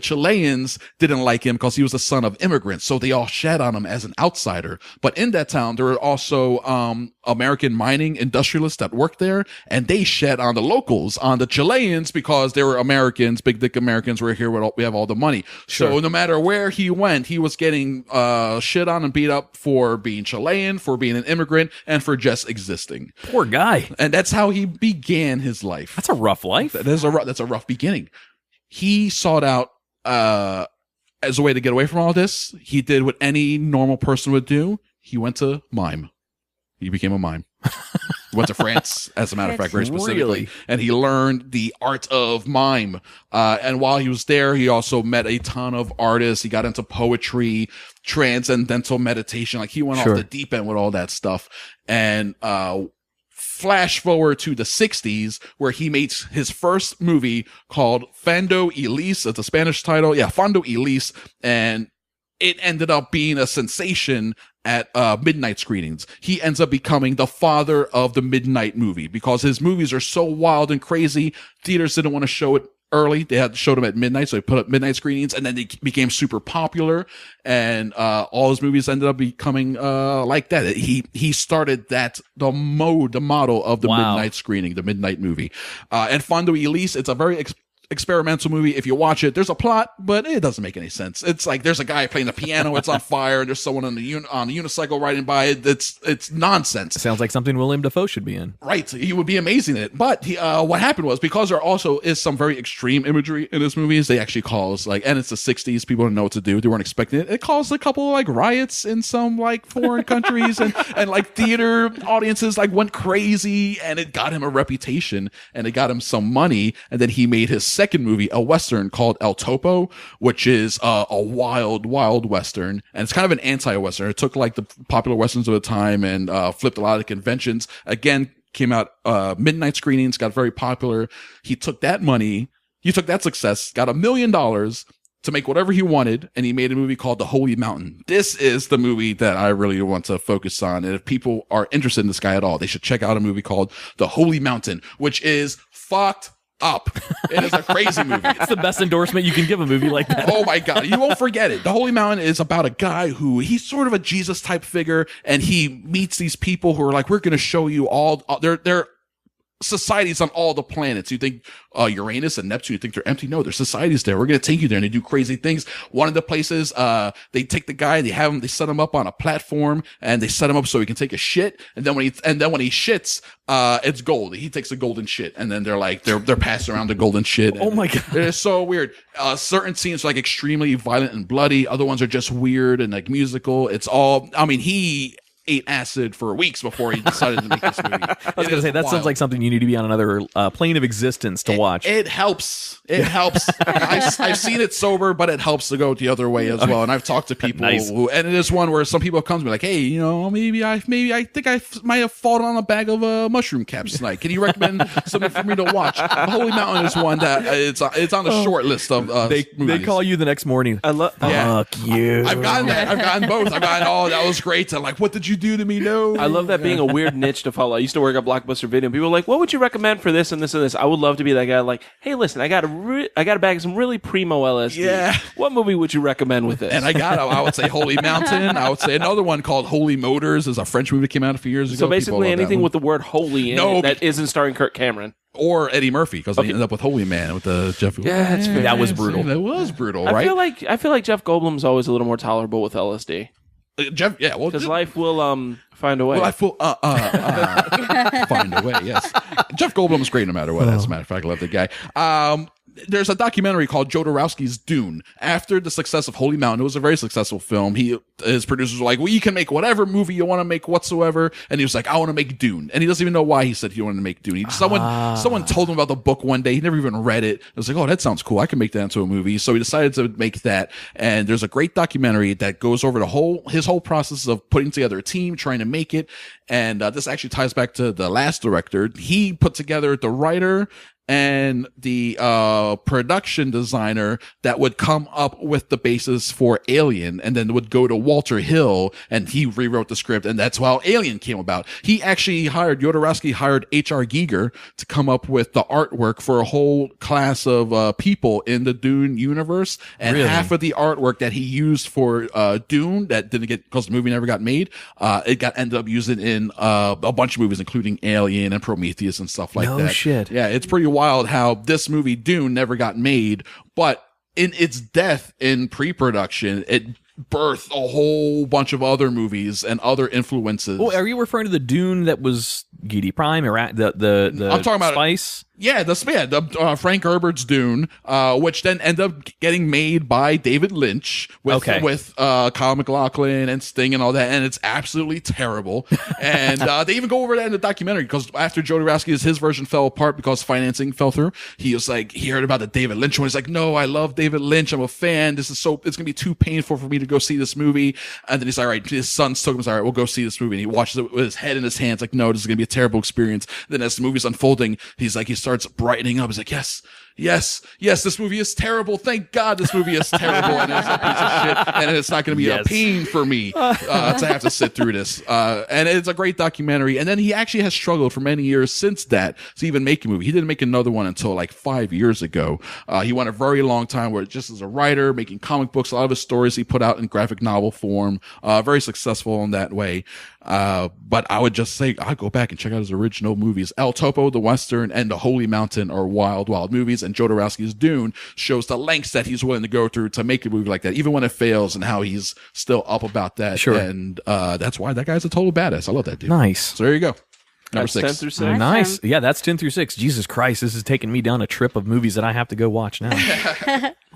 Chileans didn't like him because he was the son of immigrants. So they all shat on him as an outsider. But in that town, there were also American mining industrialists that worked there, and they shat on the locals, on the Chileans, because they were Americans, big dick Americans. We're here, we have all the money. Sure. So no matter where he went, he was getting shit on and beat up for being Chilean, for being an immigrant, and for just existing. Poor guy. And that's how he began his life. That's a rough life. That's a rough beginning. He sought out, as a way to get away from all this, he did what any normal person would do. He went to mime. He became a mime. Went to France, as a matter of fact, very specifically. Really? And he learned the art of mime. And while he was there, he also met a ton of artists. He got into poetry, transcendental meditation. Like, he went off the deep end with all that stuff. And flash forward to the 60s, where he makes his first movie called Fondo y Lis. It's a Spanish title. Yeah, Fondo y Lis. And it ended up being a sensation at midnight screenings. He ends up becoming the father of the midnight movie because his movies are so wild and crazy. Theaters didn't want to show it early. They had to show them at midnight, so they put up midnight screenings, and then they became super popular, and all his movies ended up becoming like that. He started the model of the midnight screening, the midnight movie. And Fondo y Lis, it's a very experimental movie. If you watch it, there's a plot, but it doesn't make any sense. It's like there's a guy playing the piano, it's on fire, and there's someone on the unicycle riding by it. It's nonsense. It sounds like something William Dafoe should be in. Right, he would be amazing in it. But what happened was, because there also is some very extreme imagery in his movies, they actually caused, like, and it's the 60s, people didn't know what to do, they weren't expecting it. It caused a couple of like riots in some like foreign countries, and like theater audiences like went crazy, and it got him a reputation and it got him some money. And then he made his second movie, a Western called El Topo, which is a wild Western. And it's kind of an anti-Western. It took like the popular Westerns of the time and flipped a lot of conventions. Again, came out midnight screenings, got very popular. He took that money, he took that success, got $1 million to make whatever he wanted, and he made a movie called The Holy Mountain. This is the movie that I really want to focus on. And if people are interested in this guy at all, they should check out a movie called The Holy Mountain, which is fucked up. It is a crazy movie. It's the best endorsement you can give a movie like that. Oh my God, you won't forget it. The Holy Mountain is about a guy who, he's sort of a Jesus type figure, and he meets these people who are like, we're going to show you all, they're societies on all the planets. You think Uranus and Neptune, you think they're empty? No, there's societies there. We're going to take you there, and they do crazy things. One of the places, they take the guy, they set him up on a platform, and they set him up so he can take a shit. And then when he shits, it's gold. He takes a golden shit, and then they're passing around the golden shit. Oh my God. It's so weird. Certain scenes are like extremely violent and bloody. Other ones are just weird and like musical. It's all, I mean, he ate acid for weeks before he decided to make this movie. I was going to say, that sounds like something you need to be on another plane of existence to watch. It helps. It helps. I've seen it sober, but it helps to go the other way as well. And I've talked to people who, and it is one where some people come to me like, hey, you know, maybe I think I might have fallen on a bag of mushroom caps tonight. Can you recommend something for me to watch? Holy Mountain is one that it's on the short list of they call you the next morning. I love. Fuck you. I've gotten that. I've gotten both. I've gotten, oh, that was great. To like, what did you do to me? No. I love that being a weird niche to follow. I used to work at Blockbuster Video, and people were like, what would you recommend for this and this and this? I would love to be that guy. Like, hey, listen, I got a bag of some really primo LSD. Yeah. What movie would you recommend with this? And I would say Holy Mountain. I would say another one called Holy Motors is a French movie that came out a few years ago. So basically anything with the word holy in it that isn't starring Kirk Cameron. Or Eddie Murphy, because they ended up with Holy Man with the Jeff. Yeah, that's fair. That was brutal. That was brutal, right? I feel like Jeff Goldblum's always a little more tolerable with LSD. Jeff, yeah, well, because life will find a way. Well, life will find a way. Yes, Jeff Goldblum's great no matter what. As a matter of fact, I love the guy. There's a documentary called Jodorowsky's Dune. After the success of Holy Mountain, it was a very successful film. His producers were like, well, you can make whatever movie you want to make whatsoever. And he was like, I want to make Dune. And he doesn't even know why he said he wanted to make Dune. Someone told him about the book one day. He never even read it. It was like, oh, that sounds cool. I can make that into a movie. So he decided to make that. And there's a great documentary that goes over his whole process of putting together a team, trying to make it. And this actually ties back to the last director. He put together the writer and the production designer that would come up with the basis for Alien, and then would go to Walter Hill, and he rewrote the script, and that's how Alien came about. Jodorowsky hired H.R. Giger to come up with the artwork for a whole class of people in the Dune universe, and half of the artwork that he used for Dune that didn't get, because the movie never got made, ended up using in a bunch of movies, including Alien and Prometheus and stuff like that. No shit. Yeah, it's pretty wild how this movie Dune never got made, but in its death in pre-production, it birthed a whole bunch of other movies and other influences. Oh, are you referring to the Dune that was Gidi Prime or the I'm talking about Spice? Yeah, the Frank Herbert's Dune, which then ended up getting made by David Lynch with Kyle MacLachlan and Sting and all that, and it's absolutely terrible. And they even go over that in the documentary, because after Jodorowsky's his version fell apart because financing fell through, he was like, he heard about the David Lynch one. He's like, no, I love David Lynch. I'm a fan. It's gonna be too painful for me to go see this movie. And then he's like, all right, his son took him, he's like, all right, we'll go see this movie. And he watches it with his head in his hands, like, no, this is gonna be a terrible experience. Then as the movie's unfolding, he starts brightening up. He's like, yes, this movie is terrible. Thank God this movie is terrible, and it's a piece of shit, and it's not going to be a pain for me to have to sit through this. And it's a great documentary. And then he actually has struggled for many years since that to even make a movie. He didn't make another one until like 5 years ago. He went a very long time where just as a writer, making comic books, a lot of his stories he put out in graphic novel form, very successful in that way. But I would just say, I'd go back and check out his original movies. El Topo, the Western, and The Holy Mountain are wild, wild movies. And Jodorowsky's Dune shows the lengths that he's willing to go through to make a movie like that, even when it fails, and how he's still up about that. Sure. And that's why that guy's a total badass. I love that dude. Nice. So there you go. Number That's 6. 10 through 6. Nice. Yeah, that's 10 through 6. Jesus Christ, this is taking me down a trip of movies that I have to go watch now.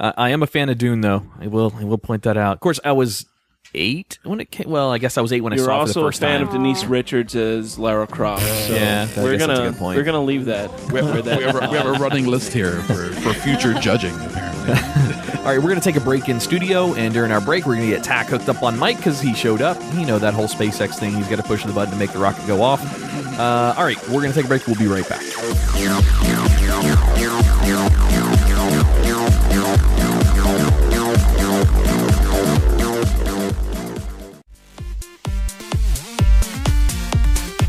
I am a fan of Dune, though. I will point that out. Of course, I was 8 when it came. Well, I guess I was 8 when I saw it for the first time. You're also a fan of Denise Richards as Lara Croft. So yeah, we're gonna leave that. We have a running list here for future judging, apparently. All right, we're going to take a break in studio, and during our break, we're going to get Tach hooked up on Mike because he showed up. You know, that whole SpaceX thing. He's got to push the button to make the rocket go off. All right, we're going to take a break. We'll be right back.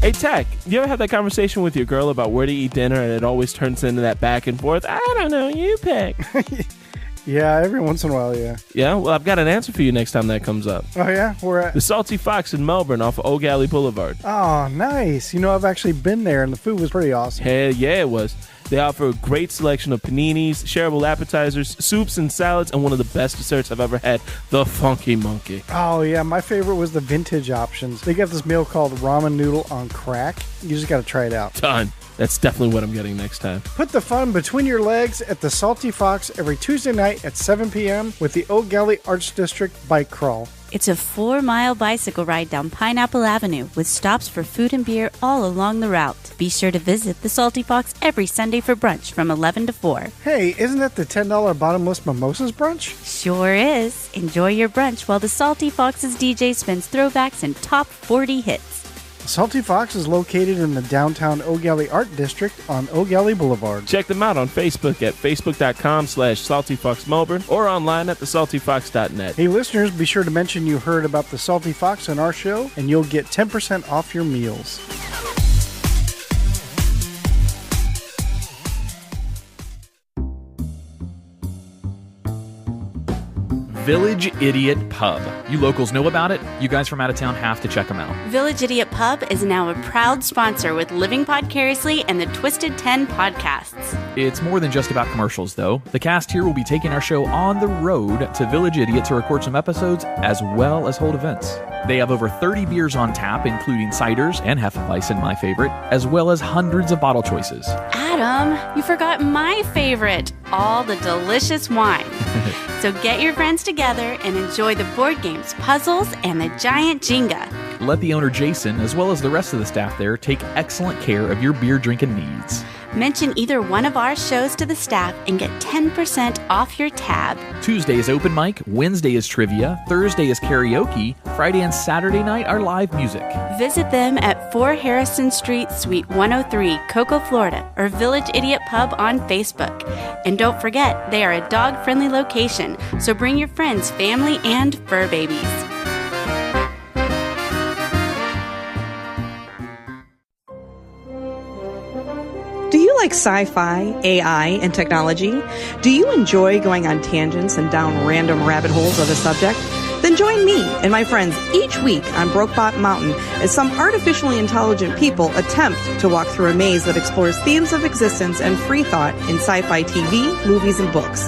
Hey, Tach, you ever have that conversation with your girl about where to eat dinner, and it always turns into that back and forth? I don't know, you pick. Yeah, every once in a while, yeah. Yeah, well, I've got an answer for you next time that comes up. Oh, yeah? Where at? The Salty Fox in Melbourne off of Oak Alley Boulevard. Oh, nice. You know, I've actually been there, and the food was pretty awesome. Hell yeah, it was. They offer a great selection of paninis, shareable appetizers, soups and salads, and one of the best desserts I've ever had, the Funky Monkey. Oh, yeah. My favorite was the vintage options. They got this meal called ramen noodle on crack. You just got to try it out. Done. That's definitely what I'm getting next time. Put the fun between your legs at the Salty Fox every Tuesday night at 7 p.m. with the Oak Alley Arts District Bike Crawl. It's a 4-mile bicycle ride down Pineapple Avenue with stops for food and beer all along the route. Be sure to visit the Salty Fox every Sunday for brunch from 11 to 4. Hey, isn't that the $10 bottomless mimosas brunch? Sure is. Enjoy your brunch while the Salty Fox's DJ spins throwbacks and top 40 hits. Salty Fox is located in the downtown Oak Alley Art District on Oak Alley Boulevard. Check them out on Facebook at facebook.com/saltyfoxmelbourne or online at thesaltyfox.net. Hey listeners, be sure to mention you heard about the Salty Fox on our show and you'll get 10% off your meals. Village Idiot Pub. You locals know about it. You guys from out of town have to check them out. Village Idiot Pub is now a proud sponsor with Living Podcariously and the Twisted 10 podcasts. It's more than just about commercials, though. The cast here will be taking our show on the road to Village Idiot to record some episodes as well as hold events. They have over 30 beers on tap, including ciders and Hefeweizen, my favorite, as well as hundreds of bottle choices. Adam, you forgot my favorite, all the delicious wine. So get your friends together and enjoy the board games, puzzles, and the giant Jenga. Let the owner, Jason, as well as the rest of the staff there, take excellent care of your beer drinking needs. Mention either one of our shows to the staff and get 10% off your tab. Tuesday is open mic, Wednesday is trivia, Thursday is karaoke, Friday and Saturday night are live music. Visit them at 4 Harrison Street, Suite 103, Cocoa, Florida, or Village Idiot Pub on Facebook. And don't forget, they are a dog-friendly location, so bring your friends, family, and fur babies. Do you like sci-fi, AI, and technology? Do you enjoy going on tangents and down random rabbit holes of a subject? Then join me and my friends each week on Brokebot Mountain as some artificially intelligent people attempt to walk through a maze that explores themes of existence and free thought in sci-fi TV, movies, and books.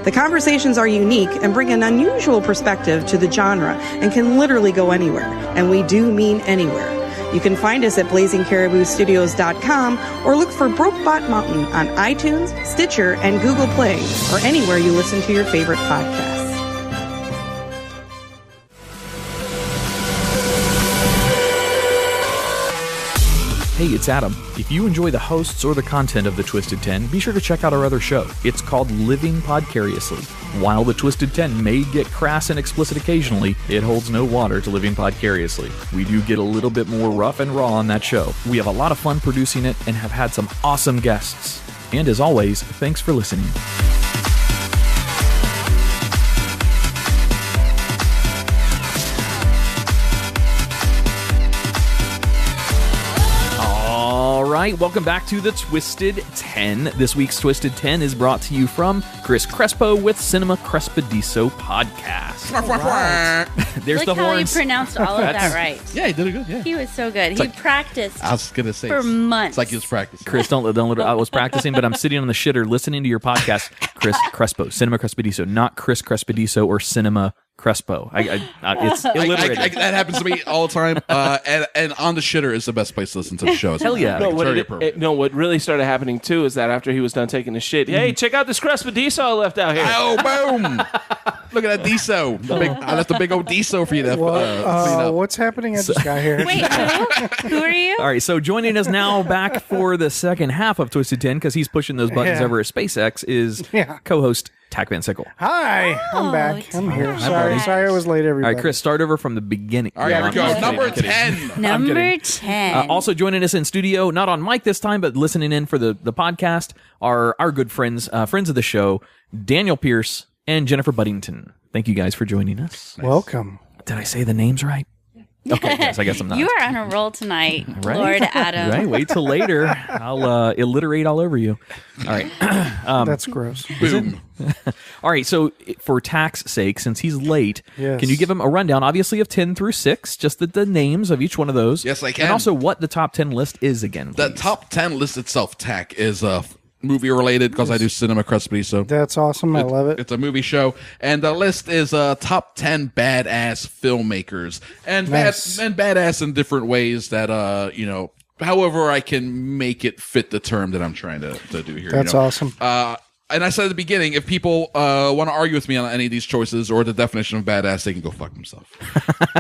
The conversations are unique and bring an unusual perspective to the genre and can literally go anywhere. And we do mean anywhere. You can find us at blazingcariboustudios.com or look for Brokebot Mountain on iTunes, Stitcher, and Google Play, or anywhere you listen to your favorite podcasts. Hey, it's Adam. If you enjoy the hosts or the content of the Twisted 10, be sure to check out our other show. It's called Living Podcariously. While the Twisted 10 may get crass and explicit occasionally, it holds no water to Living Podcariously. We do get a little bit more rough and raw on that show. We have a lot of fun producing it and have had some awesome guests. And as always, thanks for listening. All right, welcome back to the Twisted 10. This week's Twisted 10 is brought to you from Chris Crespo with Cinema Crespodiso Podcast. There's Look the how horns. he pronounced all of that right. Yeah, he did it good. Yeah. He was so good. He practiced I was gonna say for months. It's like he was practicing. Chris, don't I was practicing, but I'm sitting on the shitter listening to your podcast. Chris Crespo, Cinema Crespodiso, not Chris Crespodiso or Cinema Crespo. It's illiterate. That happens to me all the time. And on the shitter is the best place to listen to the show. Hell yeah. No, It's very what really started happening too is that after he was done taking the shit, hey, check out this Crespodiso I left out here. Oh, boom! Look at that Diso. I left a big old Diso for you to clean up. What's happening? I just got here. Wait, who are you? All right, so joining us now back for the second half of Twisted 10, because he's pushing those buttons Yeah. over at SpaceX, is Yeah. co-host Tach Van Sickle. Hi, I'm back. I'm here. Sorry I was late, All everybody. right, Chris, start over from the beginning. All right, here we go. I'm Number kidding. 10. Number 10. Also joining us in studio, not on mic this time, but listening in for the podcast, are our good friends, friends of the show, Daniel Pierce and Jennifer Buddington. Thank you guys for joining us. Welcome. Did I say the names right? Okay, yes, I guess I'm not. You are on a roll tonight, Right? Lord Adam. Right, wait till later. I'll alliterate all over you. All right. That's gross. Boom. All right, so for Tach's sake, since he's late, Yes. can you give him a rundown, obviously, of 10 through 6, just the names of each one of those? Yes, I can. And also what the top 10 list is again, The please. top 10 list itself, Tach, is movie related because I do Cinema Crespodiso. That's awesome. I love it. It's a movie show, and the list is top 10 badass filmmakers, and Nice. badass in different ways that however I can make it fit the term that I'm trying to do here. That's awesome. And I said at the beginning, if people want to argue with me on any of these choices or the definition of badass, they can go fuck themselves.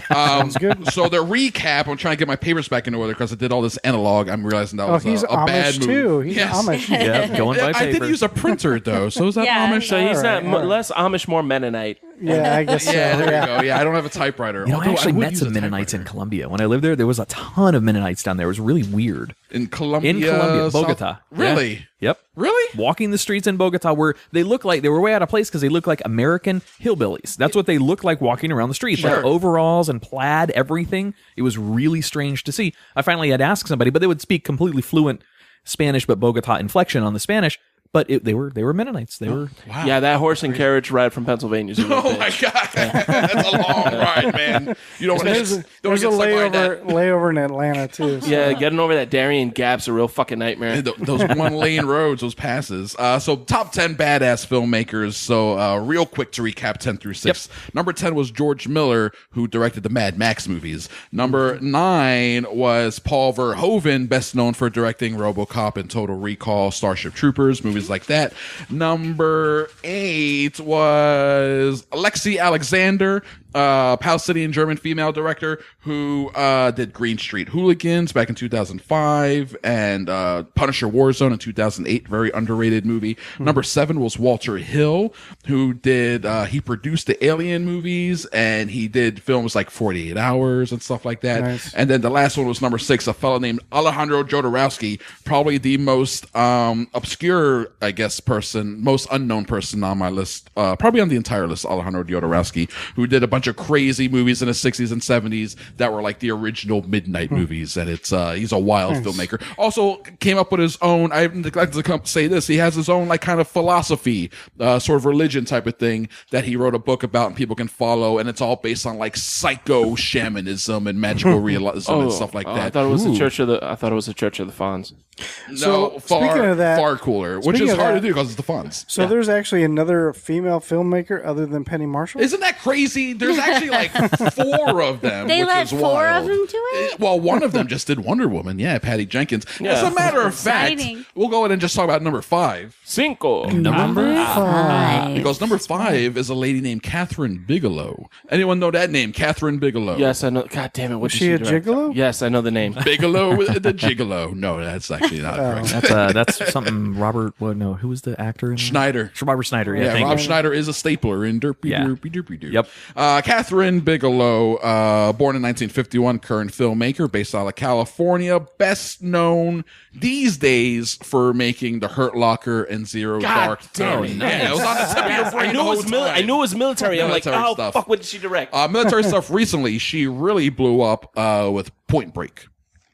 Sounds good. So the recap, I'm trying to get my papers back in order because I did all this analog. I'm realizing that was he's a bad Amish move. too. He's Yes. Amish. Yeah, going by I paper. did use a printer though, so is that Yeah. Amish? So he's All right, not less Amish, more Mennonite. Yeah, I guess so. Yeah, there we go. Yeah, I don't have a typewriter. You know, I Although actually would met use some a Mennonites in typewriter. Colombia. When I lived there was a ton of Mennonites down there. It was really weird. In Colombia. In Colombia, South- Bogota. Really? Yeah. Yep. Really? Walking the streets in Bogota where they look like they were way out of place because they look like American hillbillies. That's what they look like walking around the streets. Sure. Like overalls and plaid, everything. It was really strange to see. I finally had to ask somebody, but they would speak completely fluent Spanish, but Bogota inflection on the Spanish. But they were Mennonites. They were. Wow. Yeah, that horse and carriage ride from Pennsylvania is a real Oh bitch. my god, that's a long ride, man. You don't want There's to a, get there's a stuck like that. layover in Atlanta too. So. Yeah, getting over that Darien Gap's a real fucking nightmare. Those one-lane roads, those passes. So top 10 badass filmmakers. So real quick to recap 10 through 6. Number 10 was George Miller, who directed the Mad Max movies. Number 9 was Paul Verhoeven, best known for directing RoboCop and Total Recall, Starship Troopers, movies like that. Number 8 was Alexei Alexander, Palestinian German female director who did Green Street Hooligans back in 2005 and Punisher Warzone in 2008, very underrated movie. Number 7 was Walter Hill, who did he produced the Alien movies and he did films like 48 Hours and stuff like that. Nice. And then the last one was number 6, a fellow named Alejandro Jodorowsky, probably the most obscure, I guess, most unknown person on my list, probably on the entire list, Alejandro Jodorowsky, who did a bunch of crazy movies in the 60s and 70s that were like the original midnight movies, and it's he's a wild filmmaker. Also came up with his own, I neglected to say this, he has his own like kind of philosophy, sort of religion type of thing that he wrote a book about and people can follow, and it's all based on like psycho shamanism and magical realism and stuff like that. I thought it was the Church of the Fonz. So, No, speaking of that- far cooler, which speaking is of hard that- to do because it's the funds. So there's actually another female filmmaker other than Penny Marshall. Isn't that crazy? There's actually like 4 of them. They which let is 4 wild. of them do it? Well, one of them just did Wonder Woman. Yeah, Patty Jenkins. Yeah. As a matter of fact, Exciting. we'll go ahead and just talk about number 5. Cinco. Number 5. Because number 5 is a lady named Catherine Bigelow. Anyone know that name? Catherine Bigelow. Yes, I know. God damn it. What Was did she a direct? gigolo? Yes, I know the name. Bigelow with the gigolo. No, that's actually not correct. That's something Robert. Well, no, who was the actor? In Schneider. Robert Schneider. Yeah, Yeah, thank Rob you. Schneider is a stapler in Derpy Yeah. Derpy Derpy Derpy. Yep. Catherine Bigelow, born in 1951, current filmmaker based out of California, best known these days for making The Hurt Locker and Zero God Dark damn Thirty. it. Yeah, it was on the tip of your brain I the knew it whole was time. I knew it was military. I'm like, Military oh stuff. fuck, what did she direct? Military stuff recently, she really blew up with Point Break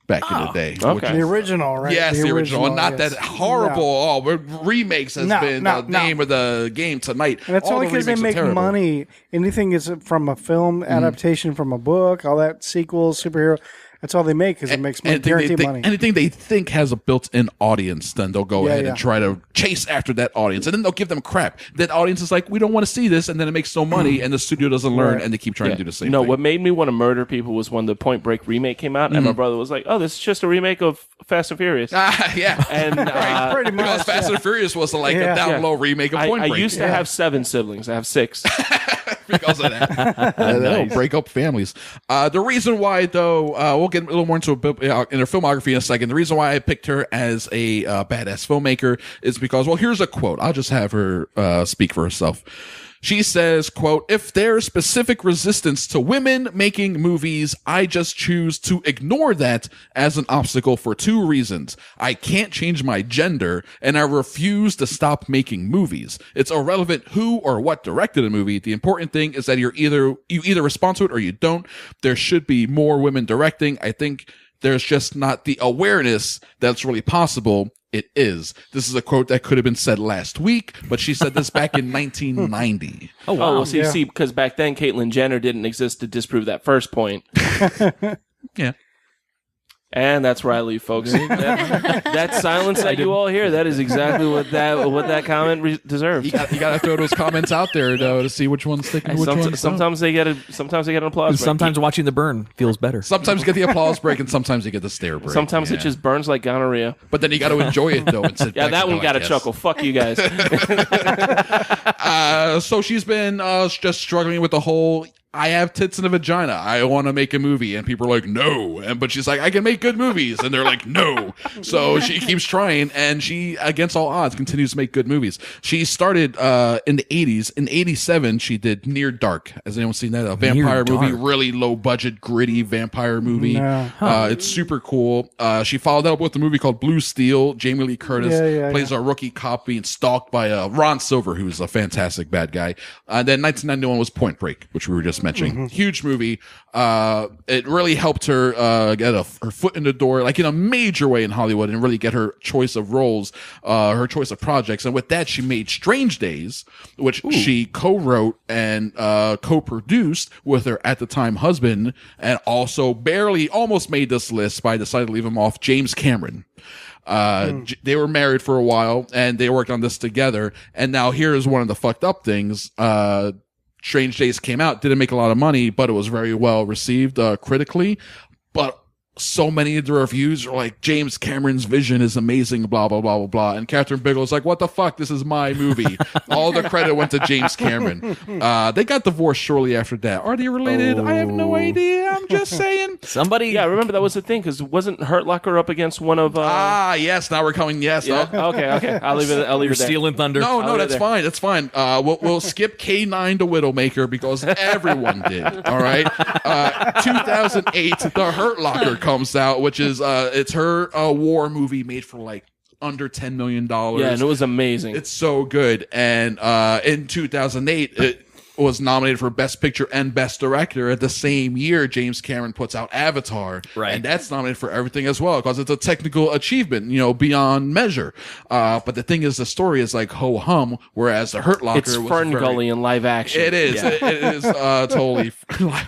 back in the day. okay. which The is- original, right? Yes, the original, and not yes. that horrible. No. Remakes has No, been no, the no. name of the game tonight. And that's All only the because they remakes are make terrible. money. Anything is from a film adaptation from a book, all that sequels, superhero. That's all they make because it makes money, guaranteed money. Anything they think has a built-in audience, then they'll go Yeah, ahead yeah. and try to chase after that audience, and then they'll give them crap. That audience is like, we don't want to see this, and then it makes no money, and the studio doesn't learn, Right. and they keep trying to do the same No, thing. what made me want to murder people was when the Point Break remake came out, and my brother was like, "Oh, this is just a remake of Fast and Furious." Yeah, And Pretty because much. Fast and Furious was like Yeah. a down-low remake of Point I Break. used to have 7 siblings. I have 6. Because of that. That'll break up families. The reason why, though, we'll get a little more into in her filmography in a second. The reason why I picked her as a badass filmmaker is because, well, here's a quote. I'll just have her speak for herself. She says, quote, "If there's specific resistance to women making movies, I just choose to ignore that as an obstacle for two reasons. I can't change my gender, and I refuse to stop making movies. It's irrelevant who or what directed a movie. The important thing is that you either respond to it or you don't. There should be more women directing. I think there's just not the awareness that's really possible. It is." This is a quote that could have been said last week, but she said this back in 1990. Oh, wow. Well, see, because back then Caitlyn Jenner didn't exist to disprove that first point. Yeah. And that's where I leave, folks. That silence that you all hear, that is exactly what that comment deserves. You got to throw those comments out there, though, to see which one's sticking and which one's sometimes they get an applause break. Sometimes watching the burn feels better. Sometimes you get the applause break, and sometimes you get the stare break. Sometimes it just burns like gonorrhea. But then you got to enjoy it, though, and sit back. That one got a chuckle. Fuck you guys. So she's been just struggling with the whole, I have tits and a vagina, I want to make a movie, and people are like, no, but she's like, I can make good movies, and they're like, no. So she keeps trying, and she, against all odds, continues to make good movies. She started in the 80s. In 87, she did Near Dark. Has anyone seen that? A vampire movie, really low budget, gritty vampire movie. No. It's super cool. She followed up with a movie called Blue Steel. Jamie Lee Curtis plays a rookie cop being stalked by Ron Silver, who's a fantastic bad guy. Then 1991 was Point Break, which we were just mentioning. Huge movie. It really helped her get her foot in the door, like in a major way in Hollywood, and really get her choice of roles, her choice of projects. And with that, she made Strange Days, which she co-wrote and co-produced with her at the time husband, and also almost made this list, but I decided to leave him off, James Cameron. They were married for a while, and they worked on this together. And now here's one of the fucked up things. Strange Days came out, didn't make a lot of money, but it was very well received critically. But so many of the reviews are like, James Cameron's vision is amazing, blah, blah, blah, blah, blah. And Catherine Bigelow's like, what the fuck? This is my movie. All the credit went to James Cameron. They got divorced shortly after that. Are they related? I have no idea. I'm just saying. Somebody. Yeah, remember that was the thing, because wasn't Hurt Locker up against one of... yes. Now we're coming. Yes. Yeah. Okay. I'll leave it You're there. stealing thunder. No, that's fine. That's fine. We'll skip K9 to Widowmaker because everyone did. All right. 2008, The Hurt Locker comes out, which is it's her war movie made for like under $10 million. Yeah, and it was amazing. It's so good. And in 2008, it was nominated for Best Picture and Best Director. At the same year, James Cameron puts out Avatar, and that's nominated for everything as well because it's a technical achievement, beyond measure. But the thing is, the story is like ho hum, whereas The Hurt Locker it's Ferngully in live action. It is. Yeah. It is totally.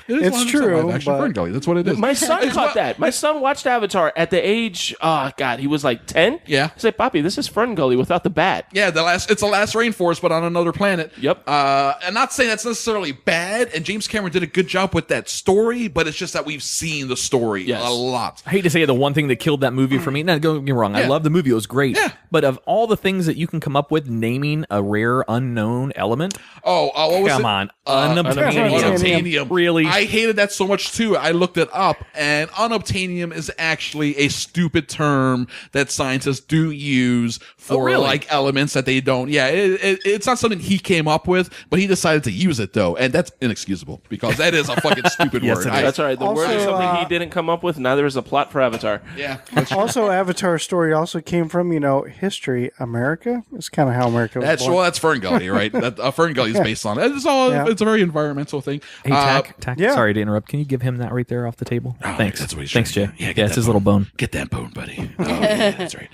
It's true. Ferngully. That's what it is. My son caught that. My son watched Avatar at the age. Oh God, he was like 10. Yeah. He said, "Papi, this is Ferngully without the bat." Yeah, it's the last rainforest, but on another planet. Yep. I'm not saying that's necessarily bad, and James Cameron did a good job with that story, but it's just that we've seen the story a lot. I hate to say the one thing that killed that movie for me. Now, don't get me wrong, I love the movie; it was great. Yeah. But of all the things that you can come up with, naming a rare unknown element. What was come it? on, unobtainium. Really? I hated that so much too. I looked it up, and unobtainium is actually a stupid term that scientists do use for like elements that they don't. Yeah, it's not something he came up with, but he decided to use it though, and that's inexcusable because that is a fucking stupid word. That's all right. The word is something he didn't come up with. Neither is a plot for Avatar. Yeah. Also, Avatar story also came from history. America. It's kind of how America was born. Well, that's Ferngully, right? Ferngully is based on it. It's all. Yeah. It's a very environmental thing. Hey, Tach. Yeah. Sorry to interrupt. Can you give him that right there off the table? Oh, thanks. That's what he's Thanks, Jay. Yeah, it's his little bone. Get that bone, buddy. Oh, yeah, that's right.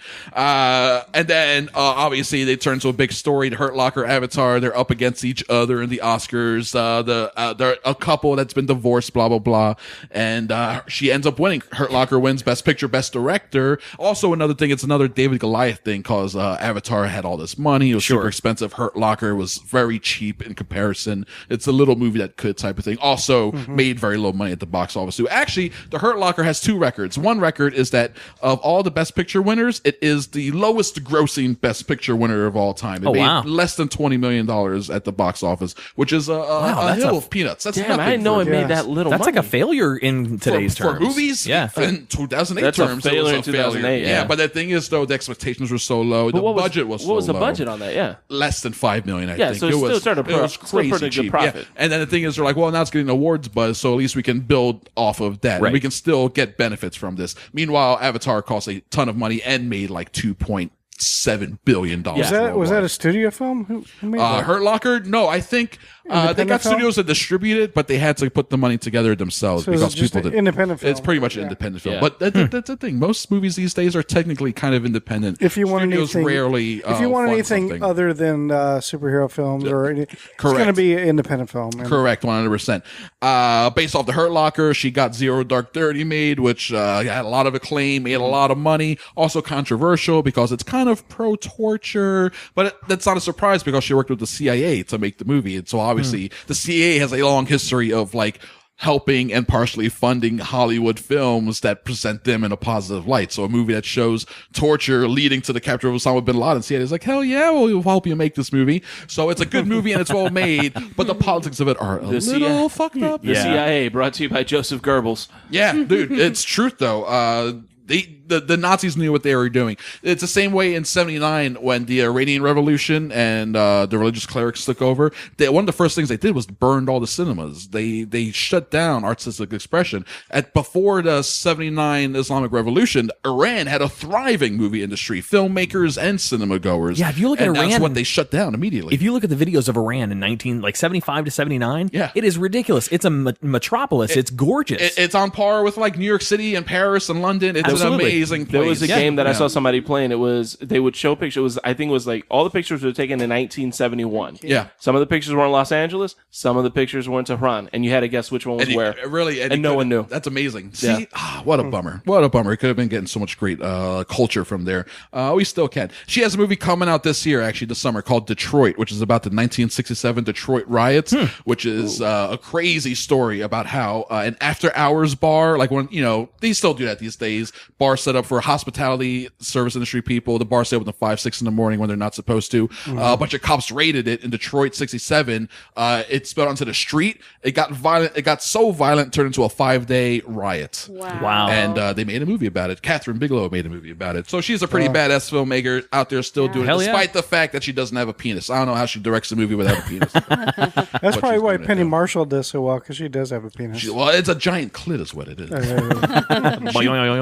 And then obviously they turn to a big story. The Hurt Locker, Avatar. They're up against each other in the Oscars. They're a couple that's been divorced. Blah blah blah. And she ends up winning. Hurt Locker wins Best Picture, Best Director. Also another thing. It's another David Goliath thing because Avatar had all this money. It was super expensive. Hurt Locker was very cheap in comparison. It's a little movie that could type of thing. Also made very low money at the box office too. Actually, The Hurt Locker has two records. One record is that of all the the Best Picture winners, it is the lowest grossing Best Picture winner of all time. It made less than $20 million at the box office, which is a hill of peanuts. That's damn, I didn't know it made that little That's money. like a failure in today's terms. For movies, yeah. in 2008 That's terms, a failure it was in 2008. Yeah, but the thing is, though, the expectations were so low. The budget was so low. What was the budget on that? Yeah. Less than $5 million, I think. Yeah, so it was crazy pretty cheap. good profit. Yeah. And then the thing is, they're like, well, now it's getting awards buzz, so at least we can build off of that. Right. And we can still get benefits from this. Meanwhile, Avatar cost a ton of money and made like $2.7 billion. Was that a studio film? Who made that? Hurt Locker? No, I think they got film? studios that distribute it, but they had to put the money together themselves So because it's just people an did. independent film. It's pretty much an independent film, Yeah. but that's the thing. Most movies these days are technically kind of independent. If you want Studios anything, rarely, if you want fund anything something. other than superhero films or anything, it's Correct. going to be an independent film. And Correct, 100%. Based off the Hurt Locker, she got Zero Dark 30 made, which had a lot of acclaim, made a lot of money. Also controversial because it's kind of pro-torture, but that's not a surprise because she worked with the CIA to make the movie. And so obviously the CIA has a long history of like helping and partially funding Hollywood films that present them in a positive light. So a movie that shows torture leading to the capture of Osama bin Laden, CIA is like, hell yeah, we'll help you make this movie. So it's a good movie and it's well made, but the politics of it are a little fucked up. The CIA, brought to you by Joseph Goebbels. Yeah, dude, it's truth though. The Nazis knew what they were doing. It's the same way in '79 when the Iranian Revolution and the religious clerics took over. One of the first things they did was burned all the cinemas. They shut down artistic expression. Before the '79 Islamic Revolution, Iran had a thriving movie industry, filmmakers and cinema goers. Yeah, if you look at and Iran, that's what they shut down immediately. If you look at the videos of Iran in 75 to 79, it is ridiculous. It's a metropolis. It's gorgeous. It's on par with like New York City and Paris and London. It's an amazing place. There was a game that I saw somebody playing. It was, they would show pictures. I think it was like all the pictures were taken in 1971. Yeah. Some of the pictures were in Los Angeles. Some of the pictures were in Tehran. And you had to guess which one was where. And no one knew. That's amazing. See, what a bummer. What a bummer. It could have been getting so much great culture from there. We still can. She has a movie coming out this year, actually, this summer, called Detroit, which is about the 1967 Detroit riots, which is a crazy story about how an after-hours bar, like when, they still do that these days, bar set up for hospitality service industry people. The bar stay open until 5, 6 in the morning when they're not supposed to. A bunch of cops raided it in Detroit, 67. It spilled onto the street. It got violent. It got so violent, turned into a 5-day riot. Wow. And they made a movie about it. Catherine Bigelow made a movie about it. So she's a pretty badass filmmaker out there still doing it, despite the fact that she doesn't have a penis. I don't know how she directs a movie without a penis. That's probably why Penny Marshall does so well, because she does have a penis. Well, it's a giant clit is what it is.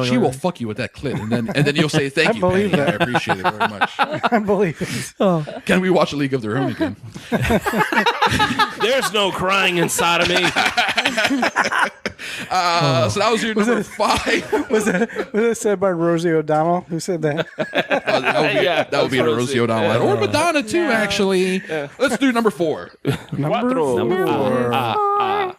She will fuck you with that clit, and then you'll say thank you, Penny. I appreciate it very much. I believe it. Can we watch A League of Their Own again? There's no crying inside of me. So that was your number 5. Was that said by Rosie O'Donnell? Who said that? That would be a Rosie O'Donnell. Or Madonna, too, actually. Let's do number 4. Number 4.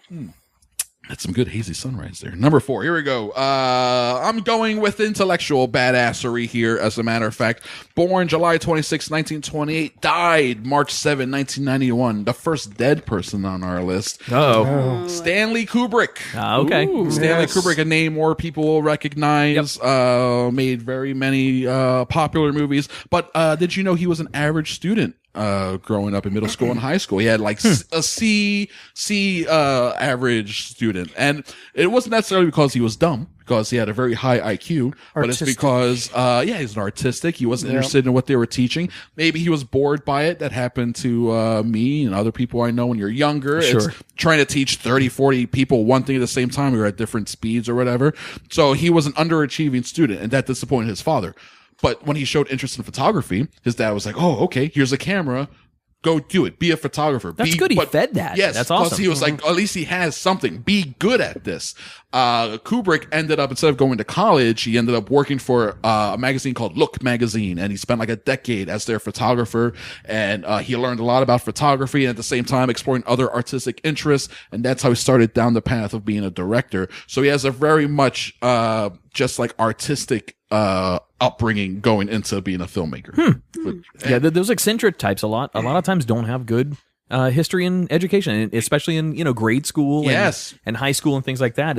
That's some good hazy sunrise there. Number 4. Here we go. I'm going with intellectual badassery here, as a matter of fact. Born July 26, 1928. Died March 7, 1991. The first dead person on our list. Stanley Kubrick. Okay. Stanley Kubrick, a name more people will recognize. Made very many popular movies. But did you know he was an average student? Growing up in middle school and high school, he had like a C average student, and it wasn't necessarily because he was dumb, because he had a very high IQ, but it's because he's an artistic. He wasn't interested in what they were teaching. Maybe he was bored by it. That happened to me and other people I know when you're younger. It's trying to teach 30, 40 people one thing at the same time. We were at different speeds or whatever. So he was an underachieving student, and that disappointed his father. But when he showed interest in photography, his dad was like, oh, okay, here's a camera. Go do it. Be a photographer. That's good. He fed that. Yes. That's awesome. Plus he was like, at least he has something. Be good at this. Kubrick ended up, instead of going to college, he ended up working for a magazine called Look Magazine. And he spent like a decade as their photographer. And he learned a lot about photography and at the same time exploring other artistic interests. And that's how he started down the path of being a director. So he has a very much just like artistic upbringing going into being a filmmaker. Those eccentric types a lot of times don't have good history and education, especially in grade school and high school and things like that.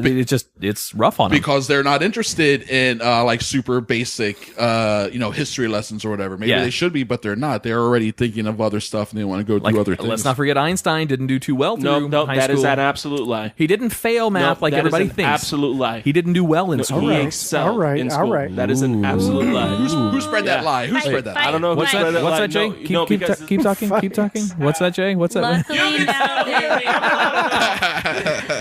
It's rough on them because they're not interested in like super basic history lessons or whatever. Maybe they should be, but they're not. They're already thinking of other stuff and they want to go do other things. Let's not forget Einstein didn't do too well through high school. That is an absolute lie. He didn't fail math like everybody thinks. Absolute lie. He didn't do well in school. He excelled in school. All right. That is an absolute lie. Who spread that lie? Who spread that lie? I don't know. What's that, Jay? Keep talking. Keep talking. What's that, Jay? What's that?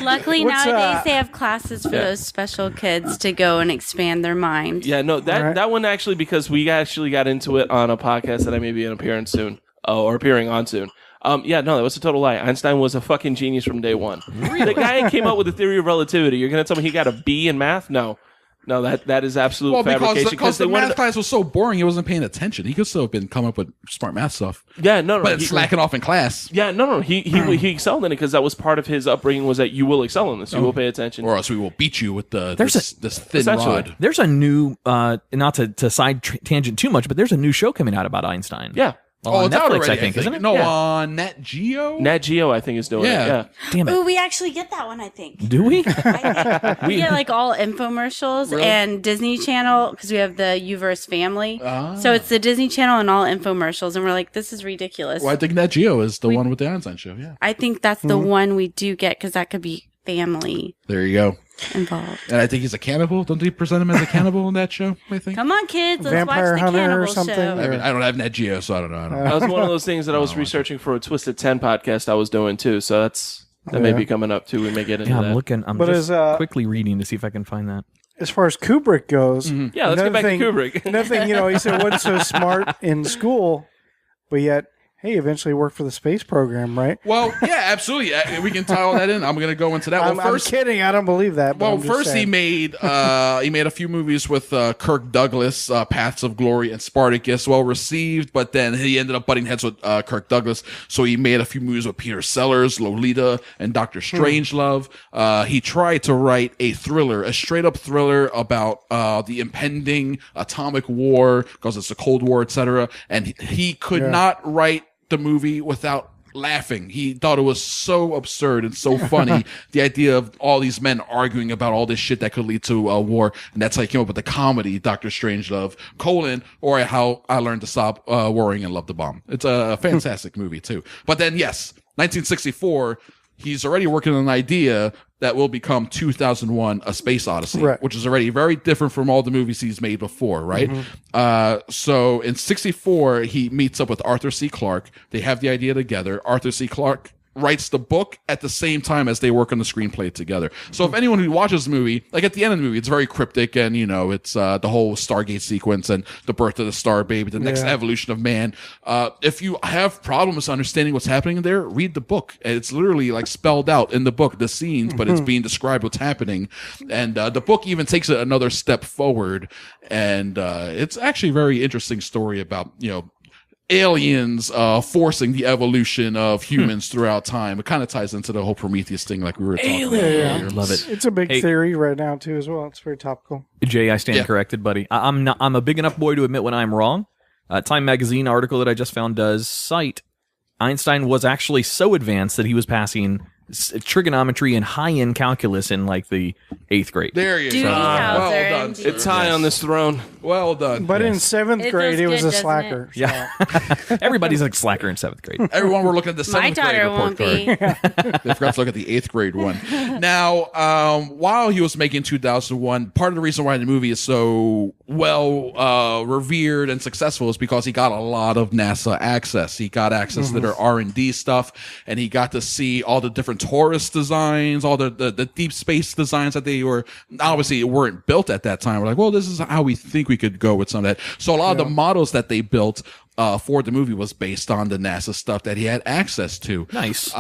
Luckily nowadays they have classes for those special kids to go and expand their mind. Yeah, no, that one actually, because we actually got into it on a podcast that I may be appearing on soon. That was a total lie. Einstein was a fucking genius from day one. Really? The guy came up with the theory of relativity. You're going to tell me he got a B in math? No, that is absolute fabrication. Because the math class was so boring, he wasn't paying attention. He could still have been coming up with smart math stuff. Yeah, no. But slacking off in class. Yeah, no. He excelled in it because that was part of his upbringing, was that you will excel in this. You will pay attention. Or else we will beat you with this thin rod. There's a new, not to side tangent too much, but there's a new show coming out about Einstein. Yeah. On it's Netflix, out already, I think, isn't it? No, on Nat Geo? Nat Geo, I think, is doing it. Yeah. Damn it. Ooh, we actually get that one, I think. Do we? We get like all infomercials and Disney Channel, because we have the Uverse family. So it's the Disney Channel and all infomercials, and we're like, this is ridiculous. Well, I think Nat Geo is the one with the Einstein show, yeah. I think that's the one we do get, because that could be family There you go. involved. And I think he's a cannibal. Don't they present him as a cannibal in that show, I think? Come on, kids. Let's Vampire watch the Hunter Cannibal or something? Show. I mean, I don't have Nat Geo, so I don't know. That was one of those things that I was researching for a Twisted 10 podcast I was doing, too. So that may be coming up, too. We may get into that. I'm But just quickly reading to see if I can find that. As far as Kubrick goes, Yeah, let's get back to Kubrick. Another thing, he said wasn't so smart in school, but yet, hey, eventually worked for the space program, right? Well, yeah, absolutely. We can tie all that in. I'm going to go into that. I'm kidding. I don't believe that. But Well, first he made a few movies with Kirk Douglas, Paths of Glory and Spartacus, well received, but then he ended up butting heads with Kirk Douglas, so he made a few movies with Peter Sellers, Lolita, and Dr. Strangelove. He tried to write a straight up thriller about the impending atomic war, because it's a Cold War, etc., and he could not write the movie without laughing. He thought it was so absurd and so funny. The idea of all these men arguing about all this shit that could lead to a war. And that's how he came up with the comedy, Dr. Strangelove, or How I Learned to Stop Worrying and Love the Bomb. It's a fantastic movie too. But then, yes, 1964, he's already working on an idea that will become 2001: A Space Odyssey, which is already very different from all the movies he's made before, right? So in 64, he meets up with Arthur C. Clarke. They have the idea together. Arthur C. Clarke writes the book at the same time as they work on the screenplay together. So if anyone who watches the movie, like at the end of the movie, it's very cryptic, and it's the whole Stargate sequence and the birth of the star baby, the next evolution of man. If you have problems understanding what's happening there, read the book. It's literally like spelled out in the book, the scenes, but it's being described what's happening. And the book even takes it another step forward. And it's actually a very interesting story about, aliens forcing the evolution of humans throughout time. It kind of ties into the whole Prometheus thing, like we were talking about earlier. Love it. It's a big theory right now too, as well. It's very topical. Jay, I stand corrected, buddy. I'm a big enough boy to admit when I'm wrong. Time magazine article that I just found does cite Einstein was actually so advanced that he was passing trigonometry and high-end calculus in like the 8th grade. There you go. Well done. It's high on this throne. Well done. But in 7th grade, it was a slacker. Yeah. Everybody's like slacker in 7th grade. Everyone were looking at the 7th My grade daughter report won't card. be. They forgot to look at the 8th grade one. Now, while he was making 2001, part of the reason why the movie is so well revered and successful is because he got a lot of NASA access. He got access to their R&D stuff, and he got to see all the different Taurus designs, all the deep space designs that they were obviously weren't built at that time. We're like, well, this is how we think we could go with some of that. So a lot of the models that they built for the movie was based on the NASA stuff that he had access to. Nice.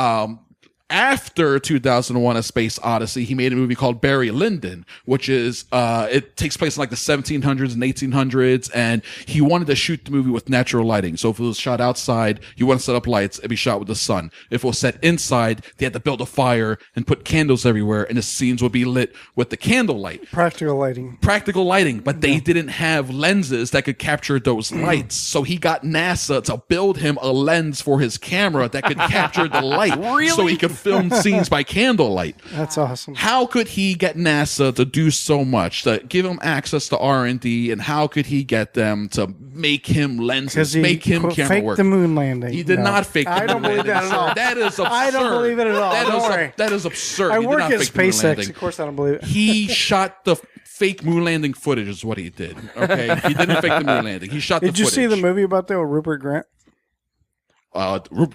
After 2001: A Space Odyssey, he made a movie called Barry Lyndon, which is it takes place in like the 1700s and 1800s, and he wanted to shoot the movie with natural lighting. So if it was shot outside, you want to set up lights, it'd be shot with the sun. If it was set inside, they had to build a fire and put candles everywhere, and the scenes would be lit with the candlelight. Practical lighting. But they didn't have lenses that could capture those lights. So he got NASA to build him a lens for his camera that could capture the light. Really? So he could film scenes by candlelight. That's awesome. How could he get NASA to do so much, to give him access to R&D, and how could he get them to make him lenses, make him camera faked work? the moon landing. He did not fake the moon landing. I don't believe that at all. That is absurd. I don't believe it at all. Don't worry. That is absurd. I He did work not at fake the moon SpaceX. landing. Of course, I don't believe it. He shot the fake moon landing footage is what he did. Okay, he didn't fake the moon landing. He shot the footage. Did you see the movie about that with Rupert Grint?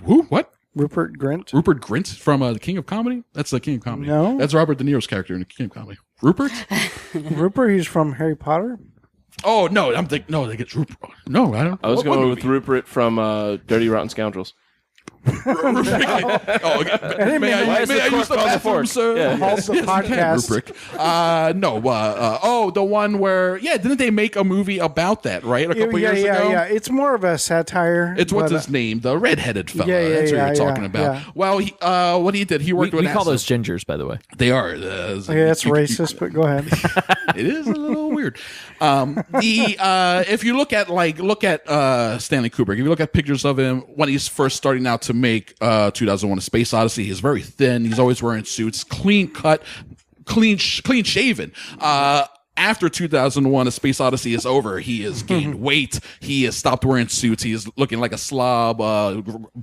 Who? What? Rupert Grint? Rupert Grint from The King of Comedy? That's The King of Comedy. No. That's Robert De Niro's character in The King of Comedy. Rupert? Rupert, he's from Harry Potter? Oh, no. I'm thinking, no, they get Rupert. No, I don't. I was what going movie? with Rupert from Dirty Rotten Scoundrels. Okay. May I use the bathroom, sir? Yeah. Halt the podcast. No. The one where, didn't they make a movie about that, right? A couple years ago? Yeah. It's more of a satire. It's what's his name? The redheaded fella. That's what you're talking about. Yeah. Well, what he did, he worked with We call NASA. those gingers, by the way. They are. That's racist, but go ahead. It is a little weird. If you look at Stanley Kubrick, if you look at pictures of him when he's first starting out to make 2001: A Space Odyssey, he's very thin. He's always wearing suits, clean cut, clean shaven. After 2001: A Space Odyssey is over, he has gained weight. He has stopped wearing suits. He is looking like a slob,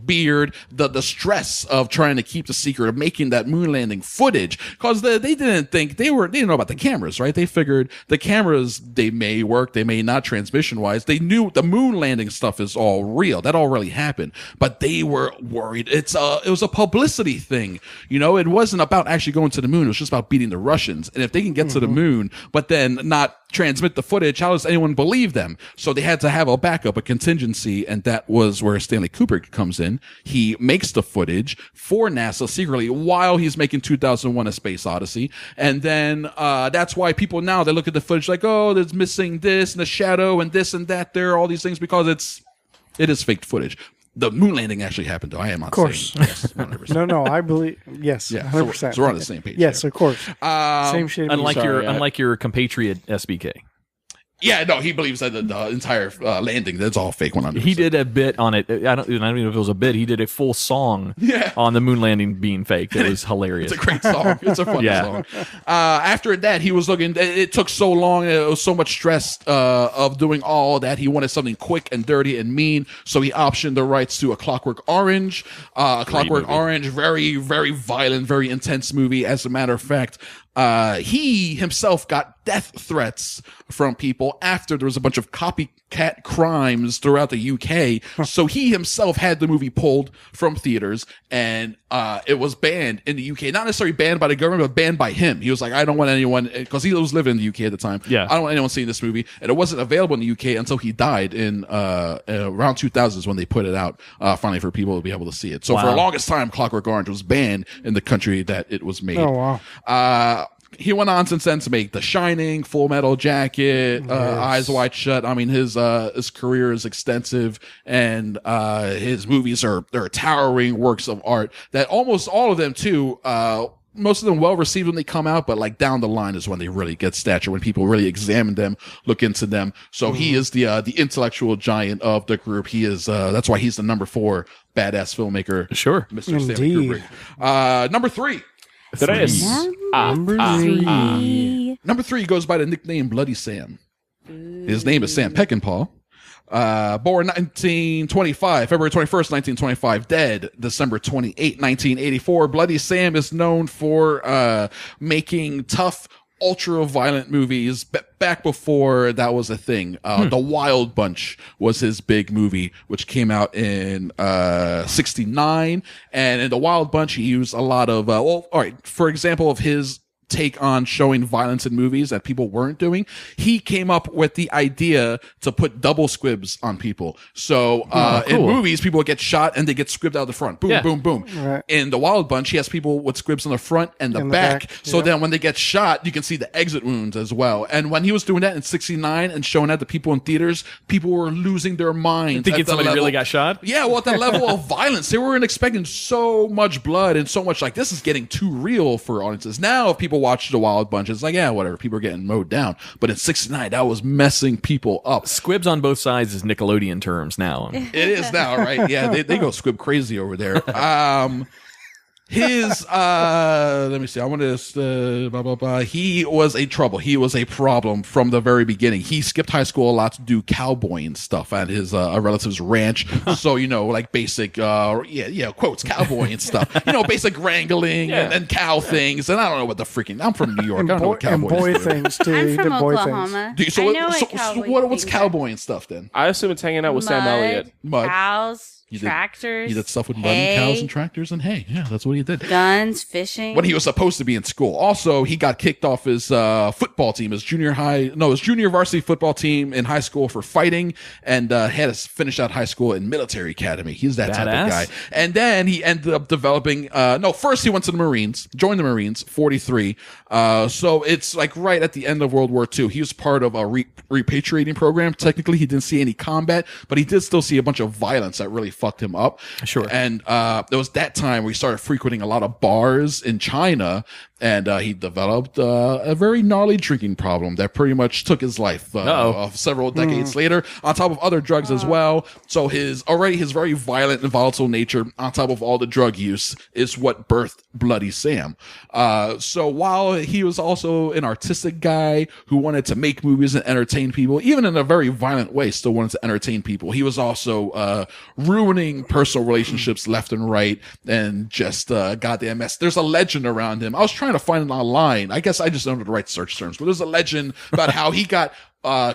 beard. The stress of trying to keep the secret of making that moon landing footage, because they didn't know about the cameras, right? They figured the cameras, they may work, they may not transmission wise. They knew the moon landing stuff is all real. That all really happened, but they were worried. It was a publicity thing, It wasn't about actually going to the moon. It was just about beating the Russians. And if they can get to the moon, but then not transmit the footage, how does anyone believe them? So they had to have a backup, a contingency, and that was where Stanley Kubrick comes in. He makes the footage for NASA secretly while he's making 2001: A Space Odyssey, and then that's why people now, they look at the footage like, oh, there's missing this and the shadow and this and that. There are all these things because it is faked footage. The moon landing actually happened, though. I am not saying yes, 100%. No, I believe yes, 100%. So we're on the same page. Yes, of course. Same shade. Unlike your compatriot SBK. Yeah, no, he believes that the entire landing, that's all fake 100%. He did a bit on it. I don't even know if it was a bit. He did a full song on the moon landing being fake. It was hilarious. It's a great song. It's a funny song. After that, he was looking, it took so long, it was so much stress of doing all that. He wanted something quick and dirty and mean, so he optioned the rights to A Clockwork Orange. Orange, very, very violent, very intense movie. As a matter of fact, he himself got death threats from people after there was a bunch of copycat crimes throughout the UK. So he himself had the movie pulled from theaters, and it was banned in the UK. Not necessarily banned by the government, but banned by him. He was like, I don't want anyone, because he was living in the UK at the time. Yeah. I don't want anyone seeing this movie. And it wasn't available in the UK until he died in around 2000s when they put it out finally for people to be able to see it. So for the longest time, Clockwork Orange was banned in the country that it was made. Oh, wow. He went on since then to make The Shining, Full Metal Jacket, Eyes Wide Shut. I mean, his career is extensive, and his movies they're towering works of art that almost all of them too, most of them well received when they come out, but like down the line is when they really get stature, when people really examine them, look into them. So he is the intellectual giant of the group. He is, that's why he's the number 4 badass filmmaker. Sure. Mr. Stanley Kubrick. Number 3. Number 3 goes by the nickname Bloody Sam. His name is Sam Peckinpah. Born 1925, February 21st, 1925, dead December 28, 1984. Bloody Sam is known for making tough, ultra-violent movies back before that was a thing. The Wild Bunch was his big movie, which came out in 69. And in The Wild Bunch, he used a lot of, for example, of his take on showing violence in movies that people weren't doing. He came up with the idea to put double squibs on people. So in movies, people would get shot and they get squibbed out the front. Boom, boom, boom. Right. In The Wild Bunch, he has people with squibs on the front and the back. So then when they get shot, you can see the exit wounds as well. And when he was doing that in 69 and showing that to people in theaters, people were losing their minds. Thinking somebody really got shot? Yeah, well, at that level of violence, they weren't expecting so much blood and so much like, this is getting too real for audiences. Now, if people watch The Wild Bunch, it's like, yeah, whatever, people are getting mowed down. But in 69, that was messing people up. Squibs on both sides is Nickelodeon terms now. It is now, right? Yeah, they go squib crazy over there. His let me see, I want to he was a trouble. He was a problem from the very beginning. He skipped high school a lot to do cowboying stuff at his relative's ranch. So, you know, like basic quotes, cowboying stuff. You know, basic wrangling and cow things. And I don't know what the freaking, I'm from New York. I don't know what cowboys boy things too. I'm from boy Oklahoma. Things. So, I know what's cowboying stuff then? I assume it's hanging out with Sam Elliott. Mud. Cows. Tractors. He did stuff with mud and cows and tractors and hay. Yeah, that's what he did. Guns, fishing. When he was supposed to be in school. Also, he got kicked off his football team, his junior varsity football team in high school for fighting, and had to finish out high school in military academy. He's that type of guy. And then he ended up developing. First he went to the Marines, joined the Marines, 43. So it's like right at the end of World War II. He was part of a repatriating program. Technically, he didn't see any combat, but he did still see a bunch of violence that really fucked him up. Sure. And there was that time where he started frequenting a lot of bars in China, and he developed a very gnarly drinking problem that pretty much took his life several decades later, on top of other drugs as well. So his very violent and volatile nature, on top of all the drug use, is what birthed Bloody Sam. So while he was also an artistic guy who wanted to make movies and entertain people, even in a very violent way, still wanted to entertain people, he was also ruining personal relationships left and right, and just goddamn mess. There's a legend around him. I was trying to find it online. I guess I just don't know the right search terms, but there's a legend about how he got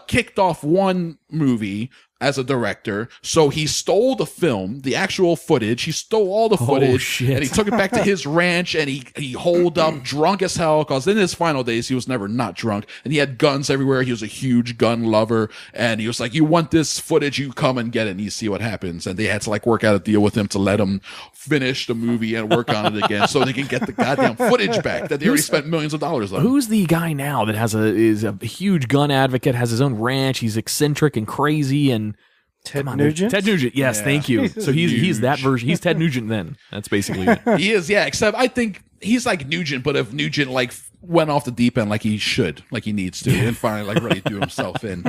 kicked off one movie as a director. So he stole the film, the actual footage. He stole all the footage and he took it back to his ranch, and he holed up drunk as hell, because in his final days, he was never not drunk, and he had guns everywhere. He was a huge gun lover, and he was like, you want this footage, you come and get it and you see what happens. And they had to like work out a deal with him to let him finish the movie and work on it again so they can get the goddamn footage back that they already spent millions of dollars on. Who's the guy now that is a huge gun advocate, has his own ranch, he's eccentric and crazy, and Ted Nugent? Ted Nugent, yes, thank you. So he's that version. He's Ted Nugent then. That's basically it. He is, yeah, except I think he's like Nugent, but if Nugent like went off the deep end like he should, like he needs to, and finally like really do himself in.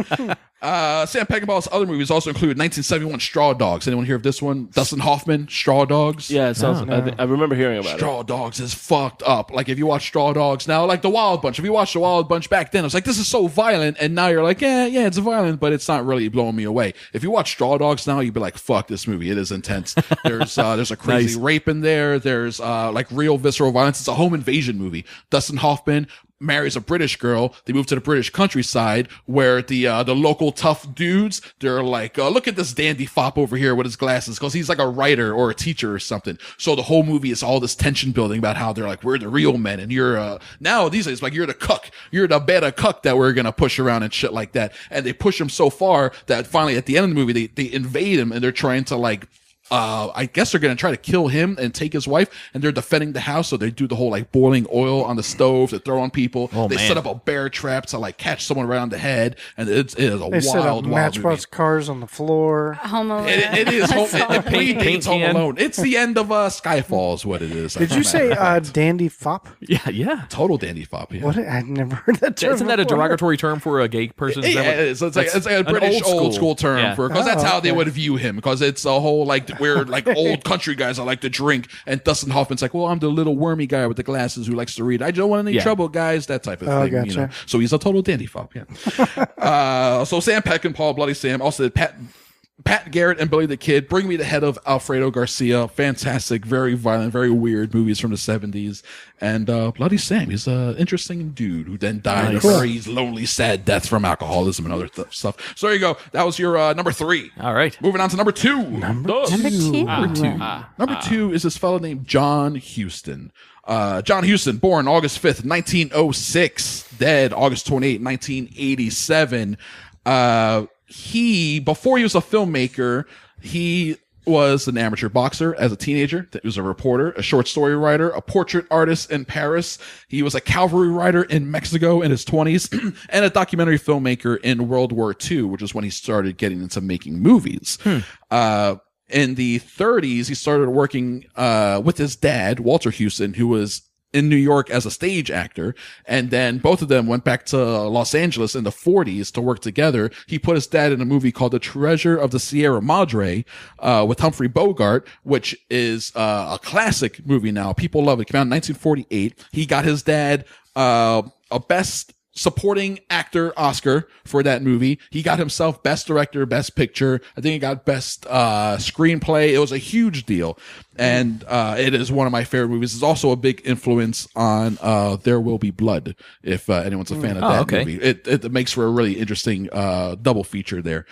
Sam Peckinpah's other movies also include 1971 Straw Dogs. Anyone hear of this one? Dustin Hoffman, Straw Dogs. Yeah, it sounds. I remember hearing about Straw Dogs is fucked up. Like if you watch Straw Dogs now, like The Wild Bunch. If you watch The Wild Bunch back then, it was like, this is so violent, and now you're like, yeah, it's violent, but it's not really blowing me away. If you watch Straw Dogs now, you'd be like, fuck this movie. It is intense. There's a crazy rape in there. There's like real visceral violence. It's a home invasion movie. Dustin Hoffman marries a British girl. They move to the British countryside where the local tough dudes, they're like, look at this dandy fop over here with his glasses, because he's like a writer or a teacher or something. So the whole movie is all this tension building about how they're like, we're the real men, and you're now these days like you're the cuck, you're the better cuck that we're gonna push around and shit like that. And they push him so far that finally at the end of the movie they invade him, and they're trying to like I guess they're going to try to kill him and take his wife, and they're defending the house. So they do the whole like boiling oil on the stove to throw on people. They set up a bear trap to like catch someone right on the head. And it is a wild Matchbox cars on the floor. Home Alone. It is Home Alone. It's the end of Skyfall is what it is. Did you say dandy fop? Yeah. Total dandy fop. Yeah. What? I've never heard that term. Isn't that a derogatory term for a gay person? It's like a British old school term for, because that's how they would view him, because it's a whole like we're like old country guys that like to drink, and Dustin Hoffman's like, well, I'm the little wormy guy with the glasses who likes to read. I don't want any trouble, guys. That type of thing. Gotcha. You know? So he's a total dandy fop. Yeah. So Sam Peckinpah, Bloody Sam, also did Pat Garrett and Billy the Kid, Bring Me the Head of Alfredo Garcia. Fantastic, very violent, very weird movies from the 70s. And Bloody Sam, he's an interesting dude who then died a very lonely, sad death from alcoholism and other stuff. So there you go. That was your number 3. All right. Moving on to number 2. Number two is this fellow named John Huston. John Huston, born August 5th, 1906, dead August 28th, 1987. Before he was a filmmaker, he was an amateur boxer as a teenager. He was a reporter, a short story writer, a portrait artist in Paris. He was a cavalry rider in Mexico in his 20s and a documentary filmmaker in World War II, which is when he started getting into making movies. In the 30s, he started working with his dad, Walter Huston, who was in New York as a stage actor, and then both of them went back to Los Angeles in the 40s to work together. He put his dad in a movie called The Treasure of the Sierra Madre with Humphrey Bogart, which is a classic movie now. People love it. It came out in 1948. He got his dad a Best Supporting Actor Oscar for that movie. He got himself Best Director, Best Picture. I think he got Best Screenplay. It was a huge deal. And it is one of my favorite movies. It's also a big influence on There Will Be Blood, if anyone's a fan of that movie. It makes for a really interesting double feature there.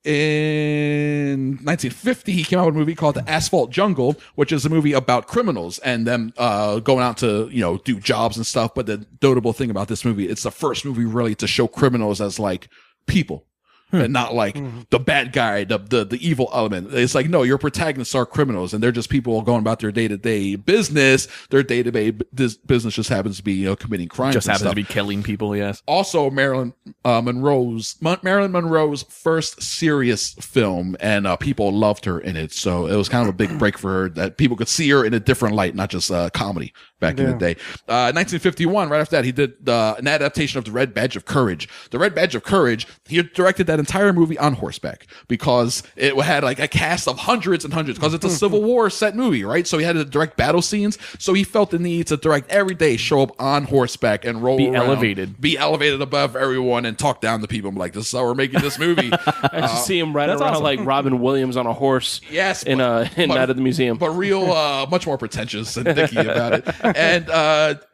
In 1950, he came out with a movie called The Asphalt Jungle, which is a movie about criminals and them going out to, do jobs and stuff. But the notable thing about this movie, it's the first movie really to show criminals as like people. And not like the bad guy, the evil element. It's like, no, your protagonists are criminals and they're just people going about their day-to-day business. Their day-to-day business just happens to be, committing crimes. Just happens to be killing people, yes. Also, Marilyn Monroe's first serious film, and people loved her in it. So it was kind of a big break for her that people could see her in a different light, not just comedy back in the day. 1951, right after that, he did an adaptation of The Red Badge of Courage. The Red Badge of Courage, he directed that entire movie on horseback because it had like a cast of hundreds and hundreds because it's a Civil War set movie, right? So he had to direct battle scenes. So he felt the need to direct every day, show up on horseback and roll around, be elevated above everyone and talk down to people. I'm like, this is how we're making this movie. I just see him riding around like Robin Williams on a horse. Yes, in Night of the Museum, but real, much more pretentious and dicky about it.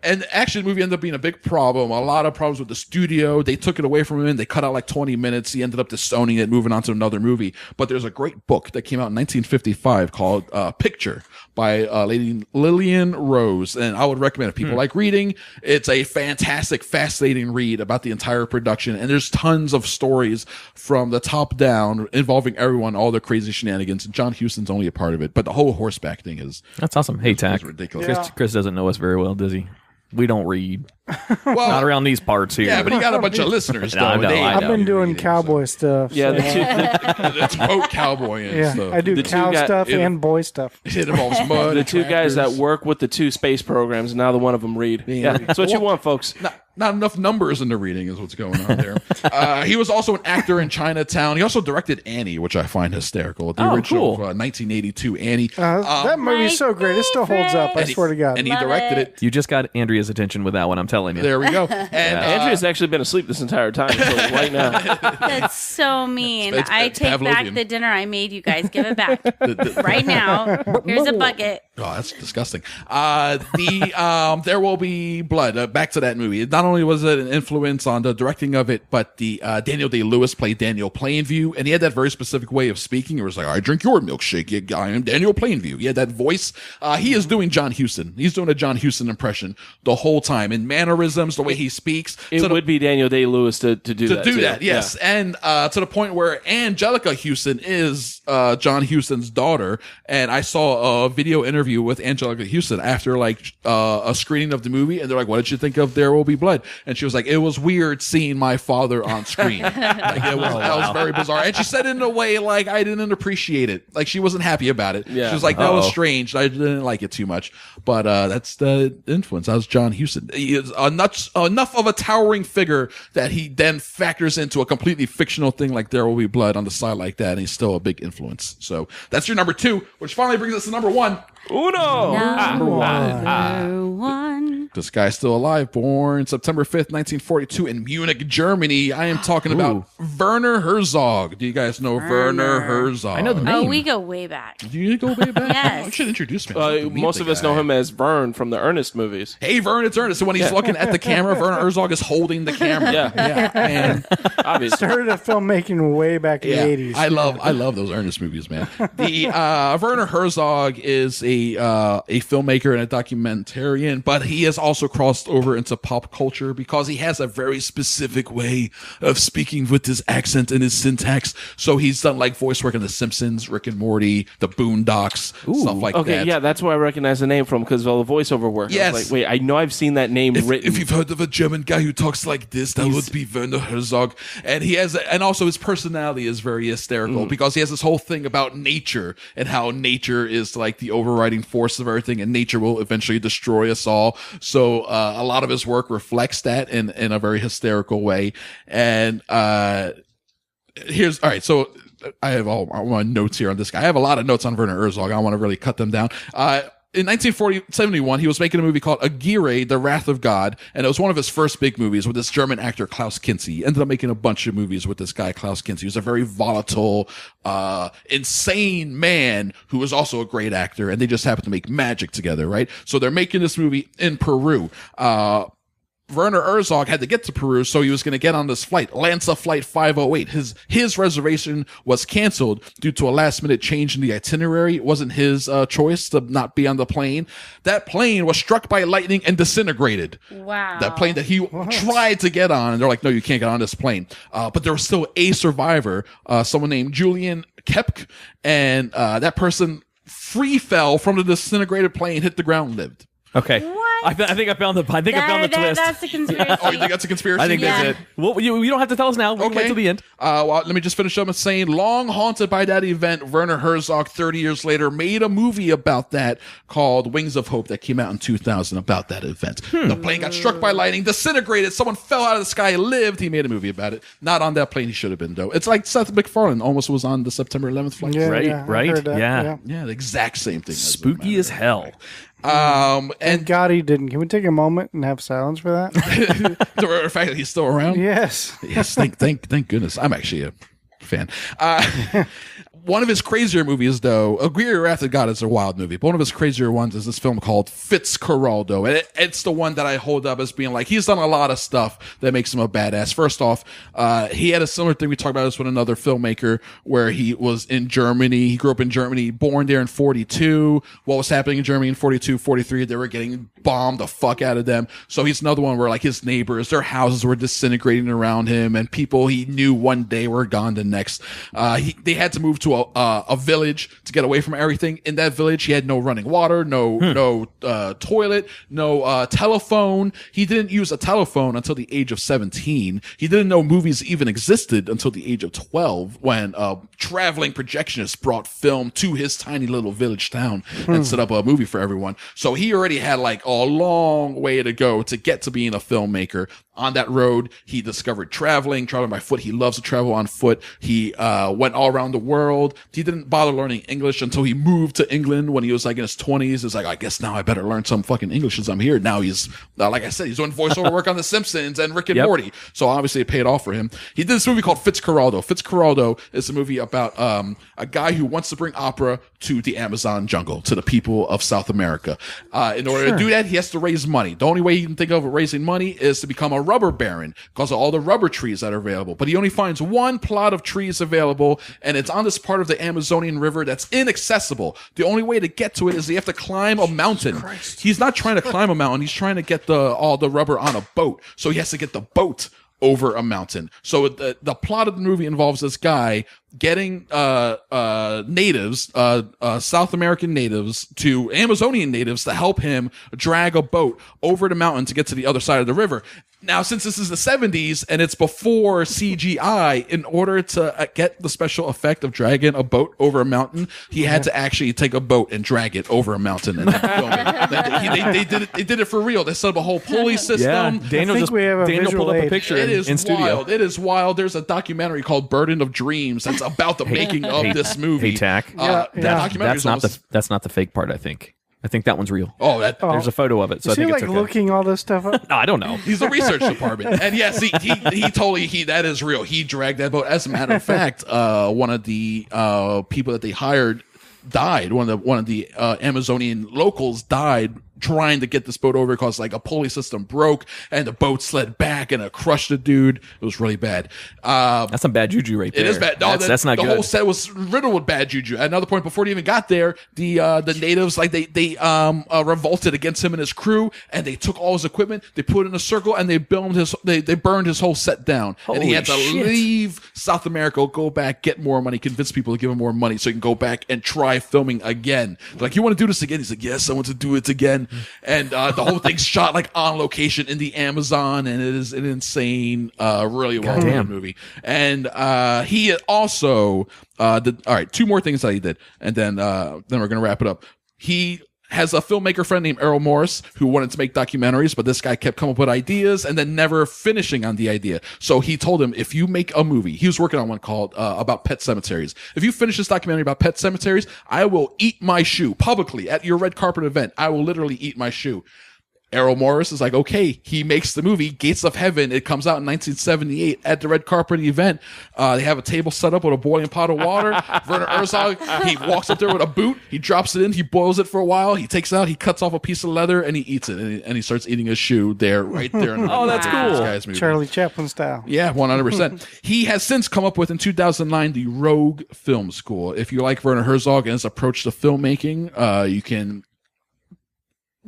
And actually, the movie ended up being a big problem. A lot of problems with the studio. They took it away from him. They cut out like 20 minutes. He ended up disowning it, moving on to another movie. But there's a great book that came out in 1955 called Picture by Lady Lillian Rose. And I would recommend if people like reading. It's a fantastic, fascinating read about the entire production. And there's tons of stories from the top down involving everyone, all the crazy shenanigans. John Huston's only a part of it. But the whole horseback thing is... That's awesome. Hey, Tach. Ridiculous. Chris doesn't know us very well, does he? We don't read. Well, not around these parts here. Yeah, but he got a bunch of listeners, though. I've been doing cowboy stuff. Yeah, it's quote cowboy and stuff. I do cow stuff and boy stuff. It involves mud. The two guys that work with the two space programs, and now the one of them read. Yeah, that's what you want, folks. Not enough numbers in the reading is what's going on there. He was also an actor in Chinatown. He also directed Annie, which I find hysterical. The original 1982 Annie. That movie's so great. It still holds up. I swear to God. And he directed it. You just got Andrea's attention with that one, I'm telling you. There we go. And Andrea's actually been asleep this entire time until right now. That's so mean. It's I take back the dinner I made you guys. Give it back. Right now. Here's a bucket. Oh, that's disgusting. There Will Be Blood. Back to that movie. Not only was it an influence on the directing of it, but the Daniel Day-Lewis played Daniel Plainview, and he had that very specific way of speaking. It was like, I drink your milkshake. I am Daniel Plainview. He had that voice. He is doing John Huston. He's doing a John Huston impression the whole time. In mannerisms, the way he speaks. It would be Daniel Day-Lewis to do that. To do that, yes. Yeah. And to the point where Angelica Huston is John Huston's daughter, and I saw a video interview with Angelica Huston after like a screening of the movie, and they're like, what did you think of There Will Be Blood? And she was like, it was weird seeing my father on screen. That was very bizarre. And she said it in a way like I didn't appreciate it. Like she wasn't happy about it. Yeah. She was like, that was strange. I didn't like it too much. But that's the influence. That was John Huston. He is enough of a towering figure that he then factors into a completely fictional thing like There Will Be Blood on the side like that, and he's still a big influence. So that's your number 2, which finally brings us to number 1. Uno! Number one. This guy's still alive, born September 5th, 1942 in Munich, Germany. I am talking about Werner Herzog. Do you guys know Werner Herzog? I know the name. Oh, we go way back. Do you go way back? Yes. You should introduce me. Most of us know him as Vern from the Ernest movies. Hey, Vern, it's Ernest. So when he's looking at the camera, Werner Herzog is holding the camera. Yeah. And Obviously. Started a filmmaking way back in the 80s. I love those Ernest movies, man. The Werner Herzog is a filmmaker and a documentarian, but he has also crossed over into pop culture because he has a very specific way of speaking with his accent and his syntax. So he's done like voice work in The Simpsons, Rick and Morty, The Boondocks, stuff like that. Okay, yeah, that's where I recognize the name from because of all the voiceover work. Yes. I was like, wait, I know I've seen that name written. If you've heard of a German guy who talks like this, that would be Werner Herzog. And he has, and also his personality is very hysterical because he has this whole thing about nature and how nature is like the overriding force of everything, and nature will eventually destroy us all. So a lot of his work reflects that in a very hysterical way. And here's all right. So I have all my notes here on this guy. I have a lot of notes on Werner Herzog. I want to really cut them down. In 1971, he was making a movie called Aguirre, The Wrath of God, and it was one of his first big movies with this German actor, Klaus Kinski. He ended up making a bunch of movies with this guy, Klaus Kinski. He was a very volatile, insane man who was also a great actor, and they just happened to make magic together, right? So they're making this movie in Peru. Werner Herzog had to get to Peru, so he was going to get on this flight, Lanza Flight 508. His reservation was canceled due to a last-minute change in the itinerary. It wasn't his choice to not be on the plane. That plane was struck by lightning and disintegrated. Wow. That plane that he tried to get on, and they're like, no, you can't get on this plane. But there was still a survivor, someone named Julian Kepke, and that person free fell from the disintegrated plane, hit the ground, lived. Okay. What? I think I found the twist. That's the conspiracy. Oh, you think that's a conspiracy? I think that's it. Well, you don't have to tell us now. We'll wait till the end. Well, let me just finish up with saying, long haunted by that event, Werner Herzog, 30 years later, made a movie about that called Wings of Hope that came out in 2000 about that event. The plane got struck by lightning, disintegrated, someone fell out of the sky, lived. He made a movie about it. Not on that plane he should have been, though. It's like Seth MacFarlane almost was on the September 11th flight. Yeah, Right, yeah, I right? heard that, Yeah. Yeah, the exact same thing. Spooky as hell. And God, he didn't. Can we take a moment and have silence for that? the fact that he's still around. Yes. Yes, thank goodness. I'm actually a fan. One of his crazier movies, though, Aguirre, Wrath of God is a wild movie, but one of his crazier ones is this film called Fitzcarraldo. And it's the one that I hold up as being like, he's done a lot of stuff that makes him a badass. First off, he had a similar thing. We talked about this with another filmmaker where he was in Germany. He grew up in Germany, born there in 42. What was happening in Germany in 42, 43? They were getting bombed the fuck out of them. So he's another one where like his neighbors, their houses were disintegrating around him, and people he knew one day were gone the next. They had to move to a village to get away from everything. In that village, he had no running water, no toilet, no telephone. He didn't use a telephone until the age of 17. He didn't know movies even existed until the age of 12 when traveling projectionists brought film to his tiny little village town and set up a movie for everyone. So he already had like a long way to go to get to being a filmmaker. On that road, he discovered traveling by foot. He loves to travel on foot. He went all around the world. He didn't bother learning English until he moved to England when he was like in his 20s. It's like, I guess now I better learn some fucking English since I'm here. Now he's, like I said, he's doing voiceover work on The Simpsons and Rick and Morty. So obviously it paid off for him. He did this movie called Fitzcarraldo. Fitzcarraldo is a movie about a guy who wants to bring opera to the Amazon jungle, to the people of South America. In order to do that, he has to raise money. The only way he can think of raising money is to become a rubber baron because of all the rubber trees that are available. But he only finds one plot of trees available, and it's on this part of the Amazonian River that's inaccessible. The only way to get to it is you have to climb a mountain. He's not trying to climb a mountain. He's trying to get all the rubber on a boat. So he has to get the boat over a mountain. So the plot of the movie involves this guy getting natives, South American natives to Amazonian natives to help him drag a boat over the mountain to get to the other side of the river. Now, since this is the 70s and it's before CGI, in order to get the special effect of dragging a boat over a mountain, he had to actually take a boat and drag it over a mountain and then film it. They did it for real. They set up a whole pulley system. Yeah, Daniel pulled up a picture in studio. It is wild. There's a documentary called Burden of Dreams that's about the making of this movie. Hey, Tach. That's That's not the fake part, I think. I think that one's real. Oh, there's a photo of it. So Is I he think like it's okay. looking all this stuff up? No, I don't know. he's the research department. And yes, he totally that is real. He dragged that boat. As a matter of fact, one of the people that they hired died. One of the Amazonian locals died trying to get this boat over because like a pulley system broke and the boat slid back and it crushed the dude. It was really bad. That's some bad juju right there. It is bad. No, that's not the good. The whole set was riddled with bad juju. At another point, before they even got there, the natives like they revolted against him and his crew, and they took all his equipment, they put it in a circle, and they burned his whole set down. And he had to leave South America, go back, get more money, convince people to give him more money so he can go back and try filming again. They're like, you want to do this again? He's like, yes, I want to do it again. And the whole thing's shot like on location in the Amazon, and it is an insane, really well done movie. And he also did. All right, two more things that he did, and then we're gonna wrap it up. He has a filmmaker friend named Errol Morris who wanted to make documentaries, but this guy kept coming up with ideas and then never finishing on the idea. So he told him, if you make a movie, he was working on one called about pet cemeteries. If you finish this documentary about pet cemeteries, I will eat my shoe publicly at your red carpet event. I will literally eat my shoe. Errol Morris is like, okay, he makes the movie Gates of Heaven. It comes out in 1978 at the red carpet event. They have a table set up with a boiling pot of water. Werner Herzog, he walks up there with a boot. He drops it in. He boils it for a while. He takes it out. He cuts off a piece of leather and he eats it. And he starts eating a shoe right there. In the Oh, that's cool. this guy's movie. Charlie Chaplin style. Yeah, 100%. He has since come up with, in 2009, the Rogue Film School. If you like Werner Herzog and his approach to filmmaking, you can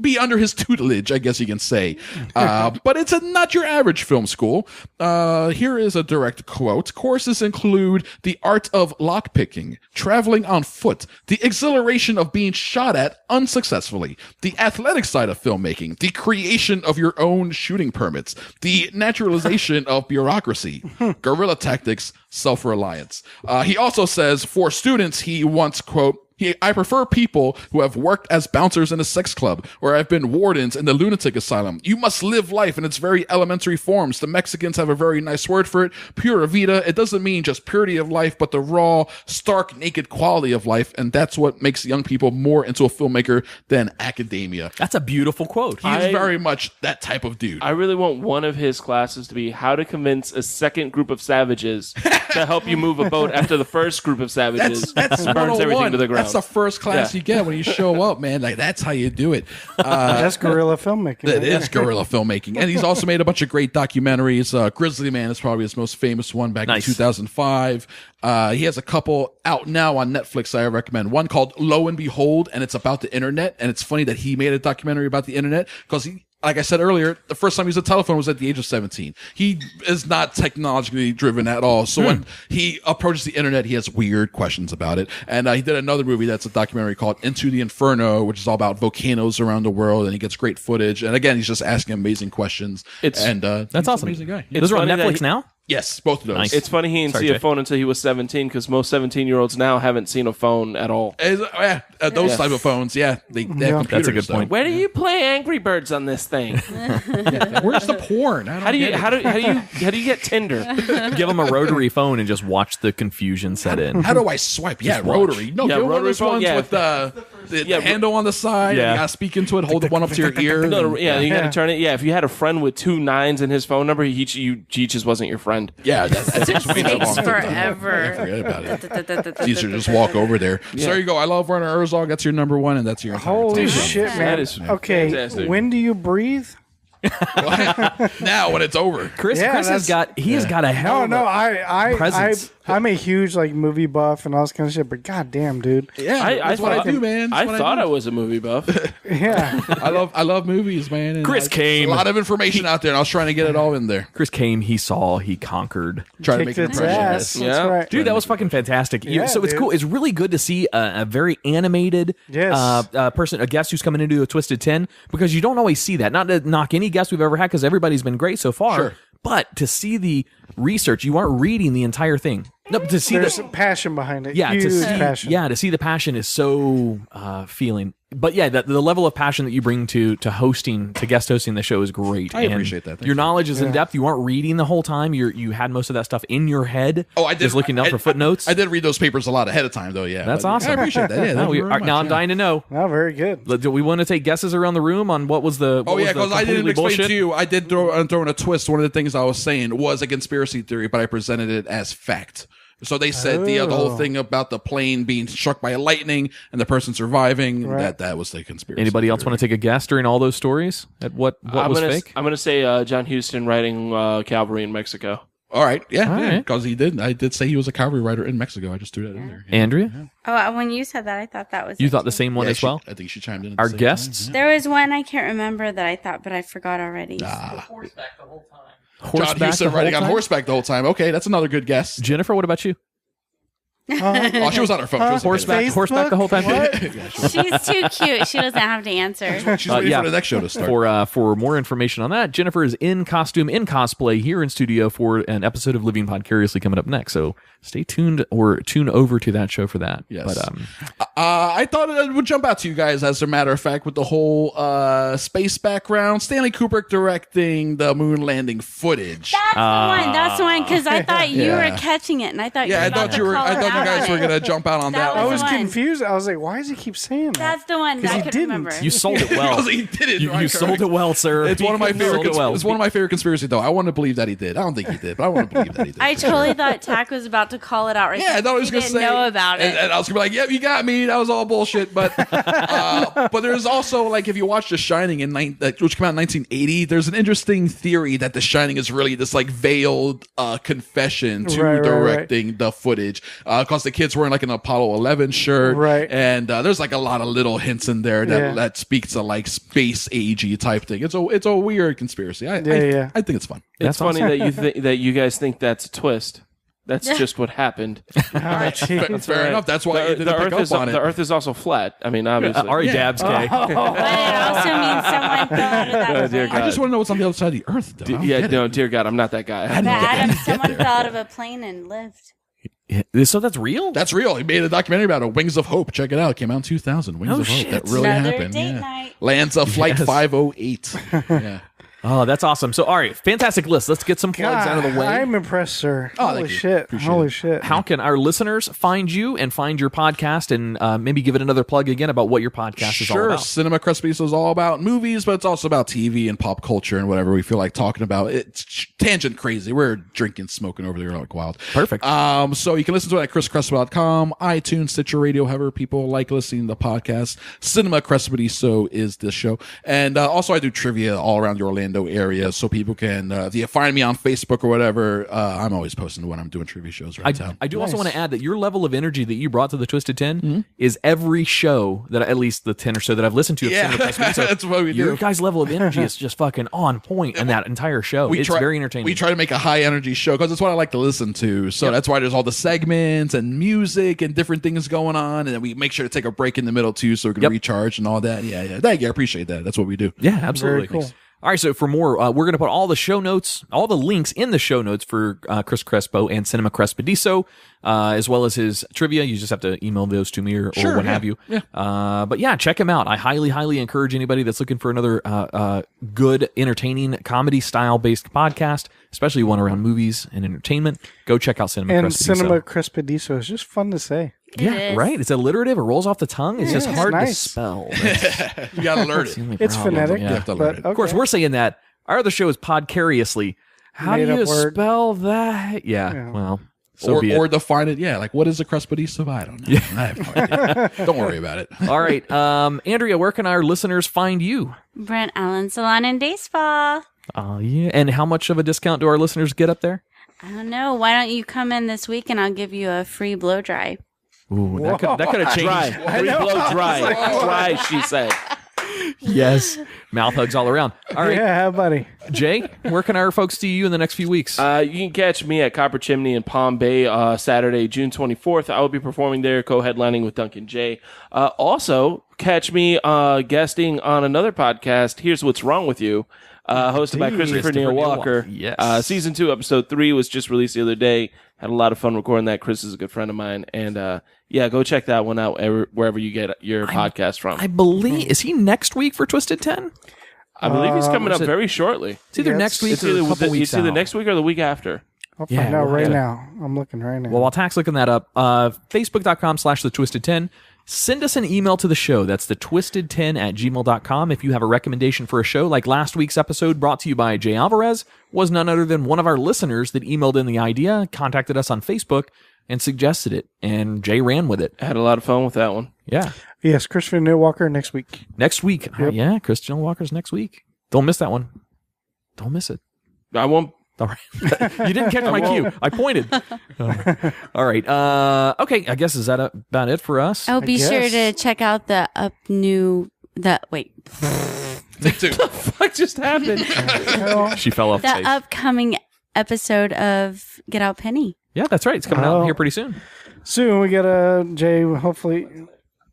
be under his tutelage, I guess you can say. But it's not your average film school. Here is a direct quote. Courses include the art of lockpicking, traveling on foot, the exhilaration of being shot at unsuccessfully, the athletic side of filmmaking, the creation of your own shooting permits, the naturalization of bureaucracy, guerrilla tactics, self-reliance. He also says for students, he wants, quote, I prefer people who have worked as bouncers in a sex club or have been wardens in the lunatic asylum. You must live life in its very elementary forms. The Mexicans have a very nice word for it, pura vida. It doesn't mean just purity of life, but the raw, stark, naked quality of life. And that's what makes young people more into a filmmaker than academia. That's a beautiful quote. He is very much that type of dude. I really want one of his classes to be how to convince a second group of savages to help you move a boat after the first group of savages that's burns everything to the ground. That's the first class you get when you show up, man. Like, that's how you do it. That's guerrilla filmmaking. It is guerrilla filmmaking. And he's also made a bunch of great documentaries. Grizzly Man is probably his most famous one back in 2005. He has a couple out now on Netflix I recommend. One called Lo and Behold, and it's about the internet. And it's funny that he made a documentary about the internet because he, like I said earlier, the first time he used a telephone was at the age of 17. He is not technologically driven at all. So when he approaches the internet, he has weird questions about it. And he did another movie that's a documentary called Into the Inferno, which is all about volcanoes around the world. And he gets great footage. And again, he's just asking amazing questions. That's awesome. Amazing guy. Those are on Netflix now? Yes, both of those. Nice. It's funny he didn't see a phone until he was 17 because most 17-year-olds now haven't seen a phone at all. Those type of phones, they have computers. That's a good point. Where do you play Angry Birds on this thing? Where's the porn? How do you get Tinder? Give them a rotary phone and just watch the confusion set in. How do I swipe? Rotary. No, Yeah, get one of rotary those phone, ones yeah. with the handle on the side. Yeah. And you gotta speak into it. Hold the one up to your ear. No, you got to turn it. Yeah, if you had a friend with 2 9s in his phone number, he just wasn't your friend. Yeah, that takes way too long. forever. Forget about it. It's easier to just walk over there. So there you go. I love Werner Herzog. That's your number one, and that's your entire Holy team. shit, man. That is okay, fantastic. when do you breathe? Now when it's over. Chris has got a hell of a presence. I'm a huge movie buff and all this kind of shit, but goddamn, dude. Yeah, that's what I do, man. That's I what thought do. I was a movie buff. Yeah. I love movies, man. And Chris came. A lot of information out there, and I was trying to get it all in there. Chris came, he saw, he conquered. Try to make Kicked an its impression. ass. Yeah. That's right. Dude, that was fucking fantastic. Yeah, so it's dude. cool. It's really good to see a very animated person, a guest who's coming into a Twisted 10, because you don't always see that. Not to knock any guest we've ever had, because everybody's been great so far. Sure. But to see the research, you aren't reading the entire thing. No, There's some passion behind it. Yeah, Huge to see, passion. yeah, to see the passion is so feeling. But yeah, the level of passion that you bring to hosting, to guest hosting the show is great. I appreciate that. Thank your you. knowledge is in depth. You aren't reading the whole time. You had most of that stuff in your head. Oh, I did. Just looking up for footnotes. I did read those papers a lot ahead of time, though. Yeah, That's awesome. I appreciate that. Yeah, now I'm dying to know. Oh, very good. Do we want to take guesses around the room on what was the? Oh yeah, because I didn't explain bullshit? to you. I did throw in a twist. One of the things I was saying was a conspiracy theory, but I presented it as fact. So they said the whole thing about the plane being struck by lightning and the person surviving, that was the conspiracy. Anybody else want to take a guess during all those stories at what was fake? I'm going to say John Huston riding cavalry in Mexico. All right, right. because he did. I did say he was a cavalry rider in Mexico. I just threw that in there. Andrea? Oh, when you said that, I thought that was You it thought the too. same one as well? I think she chimed in. At Our the same guests? time, There was one I can't remember that I thought, but I forgot already. John Horseback Huston the whole riding on time? horseback the whole time. Okay, that's another good guess. Jennifer, what about you? Oh, she was on her phone. She was Horseback the whole time? She's too cute. She doesn't have to answer. She's waiting for the next show to start. For more information on that, Jennifer is in costume, in cosplay, here in studio for an episode of Living Podcariously coming up next. So stay tuned or tune over to that show for that. Yes. But I thought it would jump out to you guys, as a matter of fact, with the whole space background. Stanley Kubrick directing the moon landing footage. That's the one, because I thought you were catching it, and I thought I thought you guys were gonna jump out on that. I was the one. confused. I was like, why does he keep saying that? That's the one that I he could didn't. remember. you sold it well. Because he did it. You sold it well, sir. It's one of my favorite. Well. It's one of my favorite conspiracies, though. I want to believe that he did. I don't think he did, but I want to believe that he did. I totally thought Tack was about to call it out right Yeah, I there. thought he was He going to didn't say know about it. and I was going to be like, "Yep, you got me. That was all bullshit." But but there's also, like, if you watch The Shining which came out in 1980, there's an interesting theory that The Shining is really this like veiled confession to directing the footage, because the kid's wearing like an Apollo 11 shirt, right? And there's like a lot of little hints in there that speaks to like space agey type thing. It's a weird conspiracy. I think it's fun. It's funny that you guys think that's a twist. That's just what happened. Fair enough. That's why you didn't pick up on it. The Earth is also flat. I mean, obviously. Ari dabs, Kay. But it also means someone thought of that. Dear plane. I just want to know what's on the other side of the Earth, though. Dear God, I'm not that guy. Adam, someone thought of a plane and lived. So that's real? That's real. He made a documentary about it, Wings of Hope. Check it out. It came out in 2000. Wings of Hope. That really Another happened. date night. Lands of Flight 508. Yeah. Oh, that's awesome. So, all right, fantastic list. Let's get some plugs out of the way. I'm impressed, sir. Oh, Holy shit. Holy shit. How can our listeners find you and find your podcast, and maybe give it another plug again about what your podcast is all about? Cinema Crespodiso is all about movies, but it's also about TV and pop culture and whatever we feel like talking about. It's tangent crazy. We're drinking, smoking over there like wild. Perfect. So you can listen to it at chriscrespo.com, iTunes, Stitcher Radio, however people like listening to the podcast. Cinema Crespodiso is this show. And also I do trivia all around the Orlando area, so people can, if you find me on Facebook or whatever, I'm always posting when I'm doing trivia shows around town. I do also want to add that your level of energy that you brought to the Twisted 10 is every show that, at least the 10 or so that I've listened to. That's what we do. Your guys' level of energy is just fucking on point in that entire show. It's very entertaining. We try to make a high energy show because it's what I like to listen to. So that's why there's all the segments and music and different things going on. And then we make sure to take a break in the middle too, so we can recharge and all that. Yeah. Thank you. I appreciate that. That's what we do. Yeah, absolutely. Very cool. All right, so for more, we're going to put all the show notes, all the links in the show notes for Chris Crespo and Cinema Crespodiso, as well as his trivia. You just have to email those to me or what have you. Yeah. But yeah, check him out. I highly, highly encourage anybody that's looking for another good, entertaining, comedy-style-based podcast, especially one around movies and entertainment. Go check out Cinema Crespodiso. And Cinema Crespodiso is just fun to say. It right. It's alliterative. It rolls off the tongue. It's just hard to nice. spell. You got to learn it. It's phonetic, You have to learn but it. okay. Of course, we're saying that. Our other show is Podcariously. How Made do you up word. spell that? Yeah. Well, so be it. Or define it. Yeah, like what is a Crespodiso? I don't know. I have no idea. Don't worry about it. All right. Andrea, where can our listeners find you? Brent Allen Salon and Day Spa. Oh, yeah. And how much of a discount do our listeners get up there? I don't know. Why don't you come in this week and I'll give you a free blow dry. Ooh, that could have changed. Dry. Free blow dry. Dry, she said. Yes. Mouth hugs all around. All right. Yeah, buddy. Jay, where can our folks see you in the next few weeks? You can catch me at Copper Chimney in Palm Bay Saturday, June 24th. I will be performing there, co-headlining with Duncan J. Also, catch me guesting on another podcast, Here's What's Wrong With You, hosted by Christopher Neil Walker. Yes. Season 2, Episode 3 was just released the other day. Had a lot of fun recording that. Chris is a good friend of mine. And go check that one out wherever you get your podcast from. I believe, is he next week for Twisted 10? I believe he's coming up very shortly. It's either next week or a couple weeks It's either out. next week or the week after. I'll find out right now. I'm looking right now. Well, while Tach's looking that up, facebook.com/thetwisted10. Send us an email to the show. That's thetwisted10@gmail.com. If you have a recommendation for a show, like last week's episode brought to you by Jay Alvarez, was none other than one of our listeners that emailed in the idea, contacted us on Facebook, and suggested it. And Jay ran with it. I had a lot of fun with that one. Yeah. Yes, Christopher Neil Walker next week. Next week. Yep. Yeah, Christian Walker's next week. Don't miss that one. Don't miss it. I won't. All right. You didn't catch my cue. I pointed. All right. Okay. I guess is that about it for us? Oh, be sure to check out the Take 2. What the fuck just happened? She fell off the stage. upcoming episode of Get Out Penny. Yeah, that's right. It's coming out here pretty soon. Soon we got Jay. Hopefully,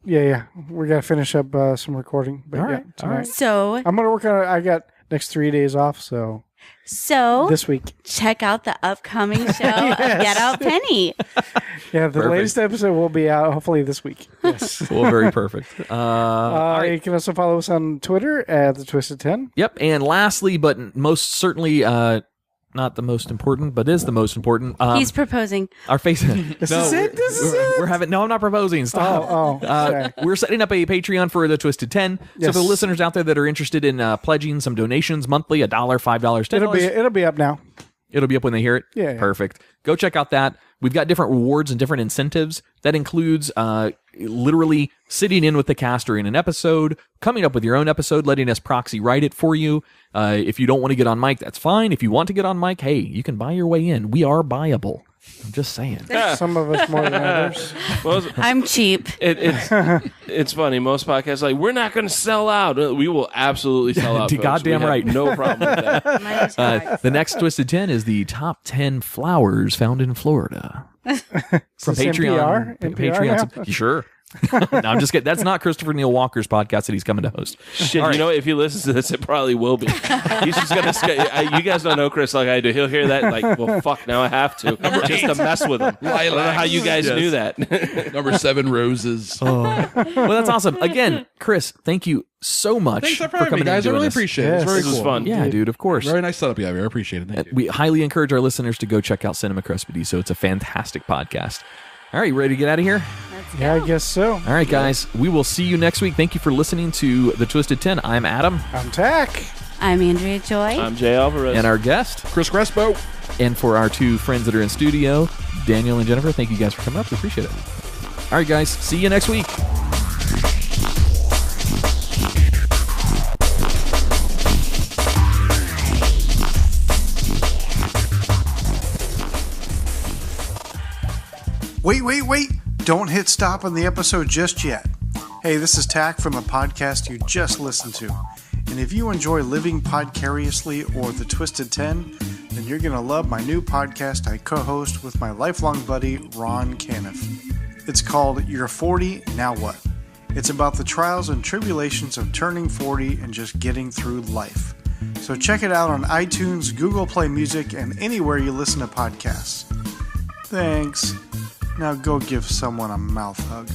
yeah. We got to finish up some recording. But All right. All right. So I'm gonna work on it. I got next 3 days off, so this week. Check out the upcoming show Get Out Penny. Yeah, the Perfect. latest episode will be out hopefully this week. Yes. Well, very perfect. All right. You can also follow us on Twitter at the Twisted 10. Yep. And lastly, but most certainly not the most important, but is the most important. He's proposing. Our face. This is it. We're having. No, I'm not proposing. Stop. Sorry. We're setting up a Patreon for the Twisted 10. So Yes. for the listeners out there that are interested in pledging some donations monthly, $1, $5, $10. It'll be up now. It'll be up when they hear it? Yeah. Perfect. Go check out that. We've got different rewards and different incentives. That includes literally sitting in with the cast during an episode, coming up with your own episode, letting us proxy write it for you. If you don't want to get on mic, that's fine. If you want to get on mic, hey, you can buy your way in. We are buyable. I'm just saying. Some of us more than others. I'm cheap. It's funny. Most podcasts are like, we're not going to sell out. We will absolutely sell out. Folks. Goddamn We have right. No problem with that. The next Twisted 10 is the top 10 flowers found in Florida. From this Patreon. NPR Patreon. now? Sure. No, I'm just kidding. That's not Christopher Neil Walker's podcast that he's coming to host. Shit, All right. you know, if he listens to this, it probably will be. He's just going to... You guys don't know Chris like I do. He'll hear that like, well, fuck, now I have to. Just to mess with him. I don't know how you guys knew that. Number 7, roses. Well, that's awesome. Again, Chris, thank you so much Thanks for for having coming me, guys. I and doing really this. appreciate it. Yes. It's very This cool. was fun. Yeah, dude, of course. Very nice setup you have here. I appreciate it. Thank you. We highly encourage our listeners to go check out Cinema Crespodiso. It's a fantastic podcast. All right, you ready to get out of here? Yeah, I guess so. All right, guys. We will see you next week. Thank you for listening to The Twisted 10. I'm Adam. I'm Tach. I'm Andrea Joy. I'm Jay Alvarez. And our guest. Chris Crespo. And for our two friends that are in studio, Daniel and Jennifer, thank you guys for coming up. We appreciate it. All right, guys. See you next week. Wait. Don't hit stop on the episode just yet. Hey, this is Tach from the podcast you just listened to. And if you enjoy living podcariously or the Twisted 10, then you're going to love my new podcast I co-host with my lifelong buddy, Ron Canniff. It's called You're 40, Now What? It's about the trials and tribulations of turning 40 and just getting through life. So check it out on iTunes, Google Play Music, and anywhere you listen to podcasts. Thanks. Now go give someone a mouth hug.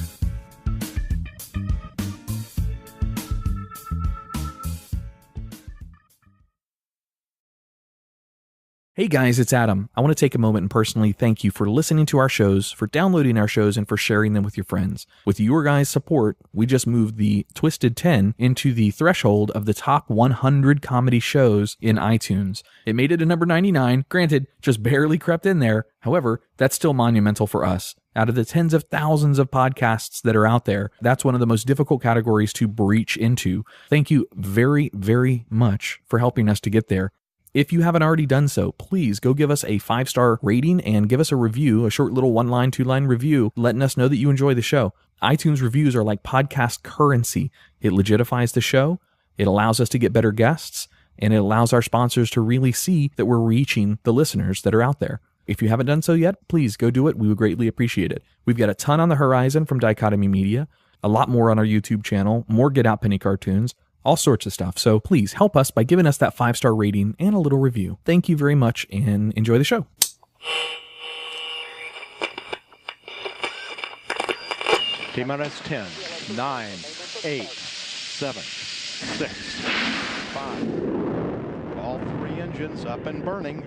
Hey guys, it's Adam. I want to take a moment and personally thank you for listening to our shows, for downloading our shows, and for sharing them with your friends. With your guys' support, we just moved the Twisted 10 into the threshold of the top 100 comedy shows in iTunes. It made it to number 99, granted, just barely crept in there. However, that's still monumental for us. Out of the tens of thousands of podcasts that are out there, that's one of the most difficult categories to breach into. Thank you very, very much for helping us to get there. If you haven't already done so, please go give us a 5-star rating and give us a review, a short little 1-line, 2-line review, letting us know that you enjoy the show. iTunes reviews are like podcast currency. It legitifies the show, it allows us to get better guests, and it allows our sponsors to really see that we're reaching the listeners that are out there. If you haven't done so yet, please go do it. We would greatly appreciate it. We've got a ton on the horizon from Dichotomy Media, a lot more on our YouTube channel, more Get Out Penny cartoons, all sorts of stuff. So please help us by giving us that 5-star rating and a little review. Thank you very much, and enjoy the show. T-minus 10, 9, 8, 7, 6, 5. All 3 engines up and burning.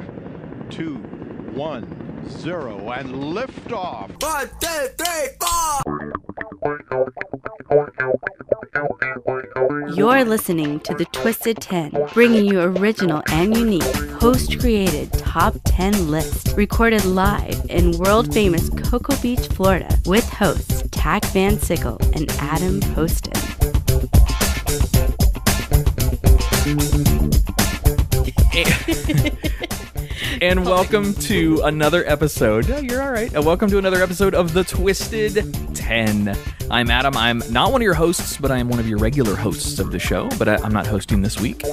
2, 1, 0, and lift off. 1, 2, 3, 4. You're listening to the Twisted 10, bringing you original and unique host-created top 10 list, recorded live in world-famous Cocoa Beach, Florida, with hosts Tach Van Sickle and Adam Poston. And welcome to another episode. Oh, you're all right. Welcome to another episode of the Twisted 10. I'm Adam. I'm not one of your hosts, but I am one of your regular hosts of the show. But I'm not hosting this week.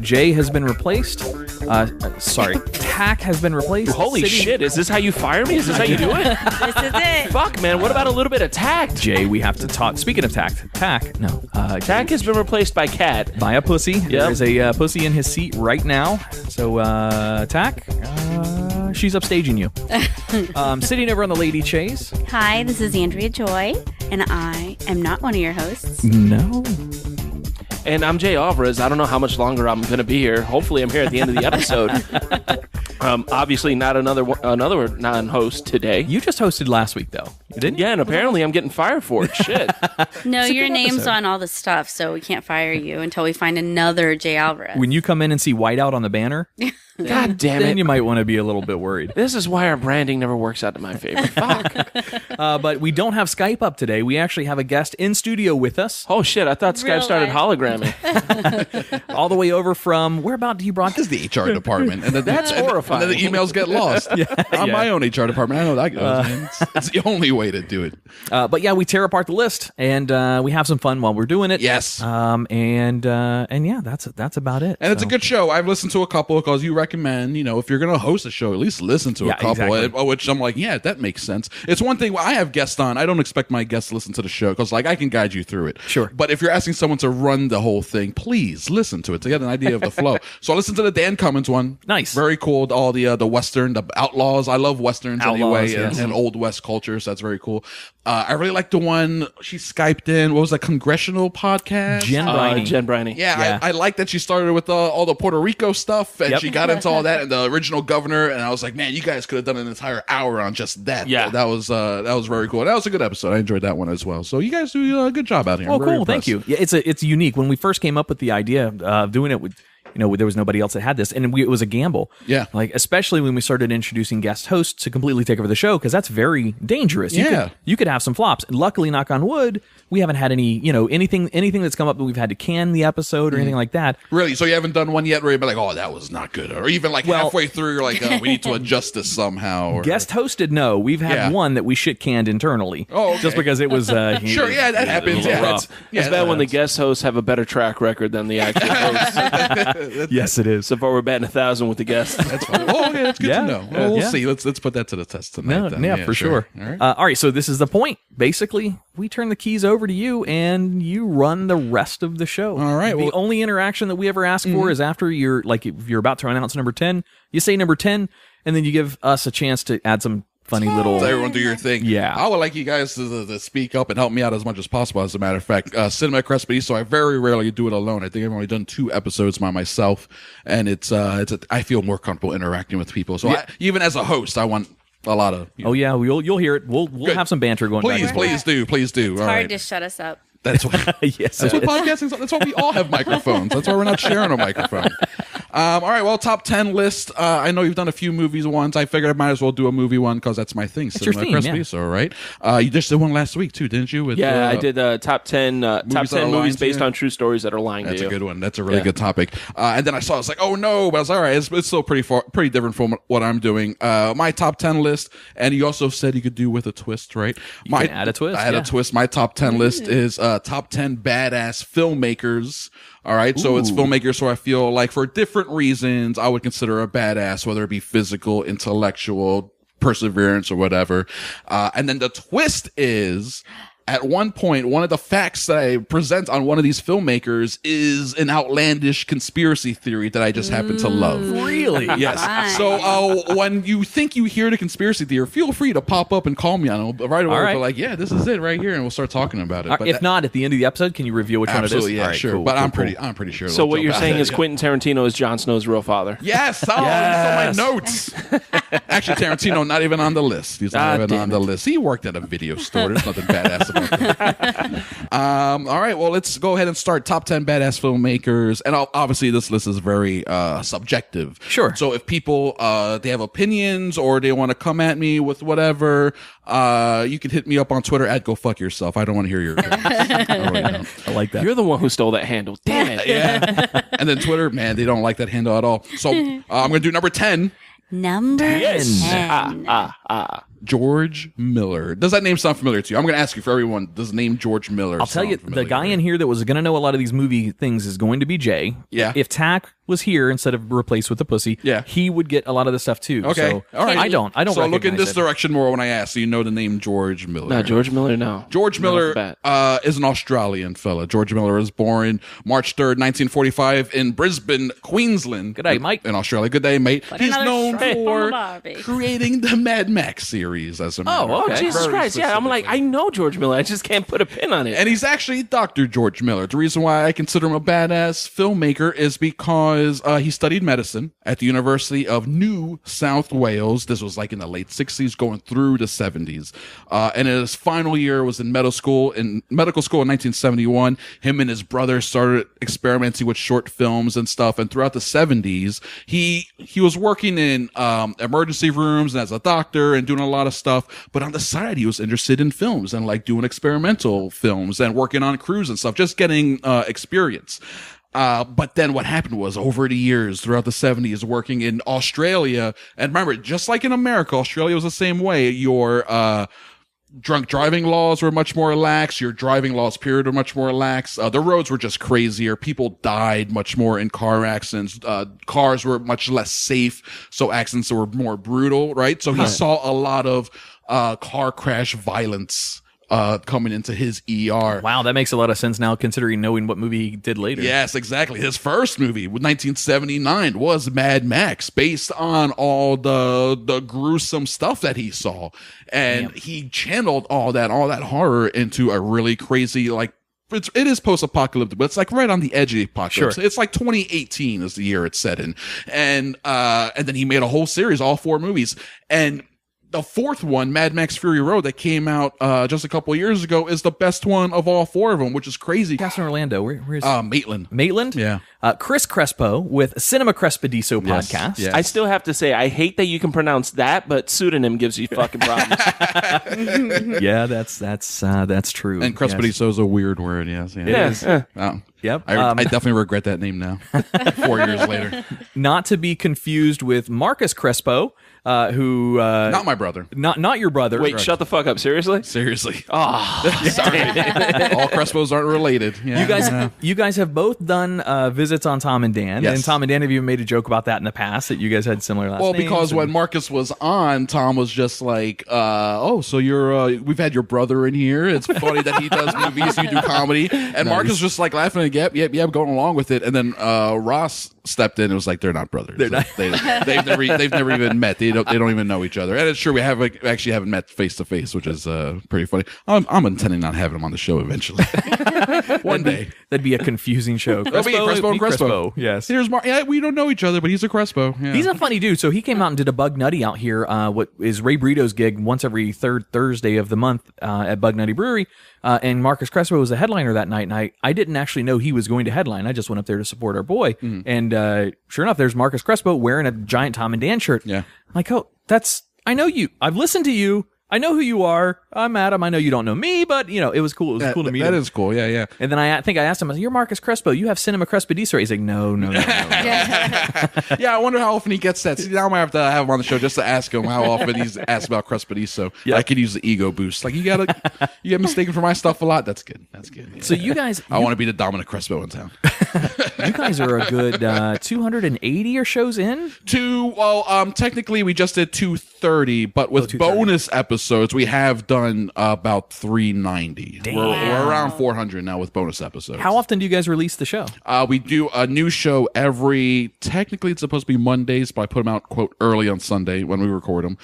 Jay has been replaced. Tach has been replaced. Holy shit, is this how you fire me? Is this how you do it? This is it. Fuck, man, what about a little bit of tact? Jay, we have to talk. Speaking of tact, Tach Tack has been replaced by Cat. by a pussy. Yep. There's a pussy in his seat right now. So, Tach, she's upstaging you. Sitting over on the lady chaise. Hi, this is Andrea Joy, and I am not one of your hosts. No. And I'm Jay Alvarez. I don't know how much longer I'm going to be here. Hopefully I'm here at the end of the episode. Obviously not another non-host today. You just hosted last week, though. You didn't? Yeah, and apparently I'm getting fired for it. Shit. No, your good name's episode. on all the stuff, so we can't fire you until we find another Jay Alvarez. When you come in and see whiteout on the banner, God damn then it. you might want to be a little bit worried. This is why our branding never works out to my favor. Fuck. But we don't have Skype up today. We actually have a guest in studio with us, Oh, shit. I thought Real Skype started life. hologramming. all the way over from, where about do you broadcast? The HR department, and then That's horrifying. And then the emails get lost. I'm my own HR department. I know how that goes. Man. It's the only way to do it. But yeah, we tear apart the list, and we have some fun while we're doing it. Yes. And yeah, that's about it. And it's a good show. I've listened to a couple because you recommend, if you're going to host a show, at least listen to a couple. Exactly. Which I'm like, yeah, that makes sense. It's one thing when I have guests on, I don't expect my guests to listen to the show because I can guide you through it. Sure. But if you're asking someone to run the whole thing, please listen to it to get an idea of the flow. So I listened to the Dan Cummins one. Nice. Very cool. All the Western, the outlaws. I love Westerns Outlaws, anyway, yes. and Old West culture. So that's very cool. I really like the one she Skyped in. What was that, Congressional podcast? Jen Briney. Jen Briney. Yeah. I like that she started with all the Puerto Rico stuff, and Yep. she got into all that and the original governor. And I was like, man, you guys could have done an entire hour on just that. Yeah. that was very cool. That was a good episode. I enjoyed that one as well. So you guys do a good job out here. Oh, I'm very cool. Thank impressed. you. Yeah, it's unique. When we first came up with the idea of doing it with, there was nobody else that had this, and it was a gamble. Yeah. Like, especially when we started introducing guest hosts to completely take over the show, because that's very dangerous. You could have some flops. And luckily, knock on wood, we haven't had any, anything that's come up that we've had to can the episode or anything like that. Really? So you haven't done one yet where you've been like, oh, that was not good, or even like halfway through, you're like, oh, we need to adjust this somehow. Or... Guest hosted, no. We've had one that we shit canned internally. Oh, okay. Just because it was Sure, yeah, that happens. Yeah, Rough. It's bad when the guest hosts have a better track record than the actual hosts. Yes, it is. So far, we're batting 1,000 with the guests. That's fine. Oh, okay, that's good Yeah. to know. Well, we'll Yeah. see. Let's put that to the test tonight. No, then. yeah, for sure. All right. So this is the point. Basically, we turn the keys over to you, and you run the rest of the show. All right, The well- only interaction that we ever ask for is after you're like, if you're about to announce number 10, you say number 10, and then you give us a chance to add some funny little. Let everyone do your thing. Yeah. I would like you guys to speak up and help me out as much as possible, as a matter of fact. Cinema Crespodiso, so I very rarely do it alone. I think I've only done 2 episodes by myself, and I feel more comfortable interacting with people. So even as a host, I want a lot of... Oh, yeah, you'll hear it. We'll have some banter going back. Please do. It's All hard right. to shut us up. That's what... Yes, That's what podcasting is. That's why we all have microphones. That's why we're not sharing a microphone. All right, well, top 10 list. I know you've done a few movies once. I figured I might as well do a movie one because that's my thing. That's your theme, yeah. So, right? You just did one last week, too, didn't you? With, Yeah, I did top 10 that are lying movies to based you? on true stories that are lying That's to a you. good one. That's a really good topic. And then I was like, oh, no. But I was like, all right, it's still pretty different from what I'm doing. My top 10 list, and you also said you could do with a twist, right? You can add a twist, I had yeah. a twist. My top 10 list is top 10 badass filmmakers. All right, so it's filmmakers who I feel like for different reasons I would consider a badass, whether it be physical, intellectual, perseverance, or whatever. And then the twist is at one point, one of the facts that I present on one of these filmmakers is an outlandish conspiracy theory that I just happen to love. Really? Yes. Fine. So when you think you hear the conspiracy theory, feel free to pop up and call me on it right away. All right. But like, yeah, this is it right here, and we'll start talking about it. But If not, at the end of the episode, can you reveal which absolutely, one it is? yeah, All right, sure. cool, But cool, I'm cool. pretty sure. So what they'll you're jump saying out. is Quentin Tarantino is Jon Snow's real father. Yes. Oh, these are my notes. Actually, Tarantino not even on the list. He's not even on the list. He worked at a video store. There's nothing badass about that. All right. Well, let's go ahead and start top 10 badass filmmakers. And obviously, this list is very subjective. Sure. So if people they have opinions or they want to come at me with whatever, you can hit me up on Twitter at @GoFuckYourself. I don't want to hear your opinions. I really don't. I like that. You're the one who stole that handle. Damn it. Yeah. And then Twitter, man, they don't like that handle at all. So I'm going to do number 10. Number 10. George Miller. Does that name sound familiar to you? I'm going to ask you for everyone. Does the name George Miller I'll tell you, sound familiar? the guy in here that was going to know a lot of these movie things is going to be Jay. Yeah. If Tach was here instead of replaced with the pussy, Yeah. he would get a lot of the stuff too. Okay. So All right. I don't So look in recognize this it. direction more when I ask, so you know the name George Miller. No, George Miller, no. George Not off Miller the bat. is an Australian fella. George Miller was born March 3rd, 1945 in Brisbane, Queensland. Good day, mate. In Australia. Good day, mate. He's another known strap on for the Barbie. creating the Mad Max series, as a matter of okay. fact. Jesus Very Christ, yeah. I'm like, I know George Miller. I just can't put a pin on it. And he's actually Dr. George Miller. The reason why I consider him a badass filmmaker is because he studied medicine at the University of New South Wales. This was like in the late 60s going through the 70s. And in his final year was in medical school in 1971. Him and his brother started experimenting with short films and stuff. And throughout the 70s, he was working in emergency rooms and as a doctor and doing a lot of stuff. But on the side, he was interested in films and like doing experimental films and working on crews and stuff, just getting experience. But then what happened was over the years throughout the 70s working in Australia, and remember, just like in America, Australia was the same way. Your drunk driving laws were much more lax. Your driving laws, period, were much more lax. The roads were just crazier. People died much more in car accidents. Cars were much less safe, so accidents were more brutal, right? So he saw a lot of car crash violence coming into his ER. Wow, that makes a lot of sense now, considering knowing what movie he did later. Yes, exactly. His first movie, 1979, was Mad Max, based on all the gruesome stuff that he saw, and he channeled all that horror into a really crazy, like, it is post-apocalyptic, but it's like right on the edge of the apocalypse. Sure. It's like 2018 is the year it's set in, and then he made a whole series, all 4 movies, and the fourth one, Mad Max Fury Road, that came out just a couple of years ago, is the best one of all 4 of them, which is crazy. Cast in Orlando. Where's Maitland? Maitland? Yeah. Chris Crespo with Cinema Crespodiso Yes, Podcast. yes. I still have to say, I hate that you can pronounce that, but pseudonym gives you fucking problems. Yeah, that's true. And Crespodiso is a weird word, yes. Yeah. It is. Yep. I definitely regret that name now, 4 years later. Not to be confused with Marcus Crespo, who Not my brother. not your brother. Wait, shut the fuck up. Seriously? Seriously. Oh, sorry. All Crespos aren't related. Yeah. You guys have both done visits on Tom and Dan, Yes. and Tom and Dan have even made a joke about that in the past, that you guys had similar last Well, names. because and- when Marcus was on, Tom was just like, "Oh, so you're we've had your brother in here. It's funny that he does movies, you do comedy." And Marcus was just like laughing and yep, going along with it. And then Ross stepped in and was like, "They're not brothers. They've never even met. They don't even know each other." And it's true, we actually haven't met face to face, which is pretty funny. I'm intending on having him on the show eventually, one day. that'd be a confusing show. It'll be Crespo and Crespo. Yes. Here's Mark. Yeah, we don't know each other, but he's a Crespo. Yeah. He's a funny dude. So he came out and did a Bug Nutty out here, what is Ray Brito's gig once every third Thursday of the month at Bug Nutty Brewery. And Marcus Crespo was the headliner that night, and I didn't actually know he was going to headline. I just went up there to support our boy. And sure enough, there's Marcus Crespo wearing a giant Tom and Dan shirt. Yeah. I'm like, oh, I know you. I've listened to you. I know who you are. I'm Adam. I know you don't know me, but it was cool. It was cool to meet him. That is cool. Yeah, yeah. And then I think I asked him, I said, "You're Marcus Crespo. You have Cinema Crespodiso." He's like, No. Yeah, I wonder how often he gets that. See, now I might have to have him on the show just to ask him how often he's asked about Crespodiso. Yeah. I could use the ego boost. Like, you get mistaken for my stuff a lot. That's good. That's good. Yeah. So you guys, I want to be the dominant Crespo in town. You guys are a good 280 or shows in? Technically we just did 230, but with bonus episodes, we have done about 390. Damn. We're around 400 now with bonus episodes. How often do you guys release the show? We do a new show technically it's supposed to be Mondays, but I put them out, quote, early on Sunday when we record them.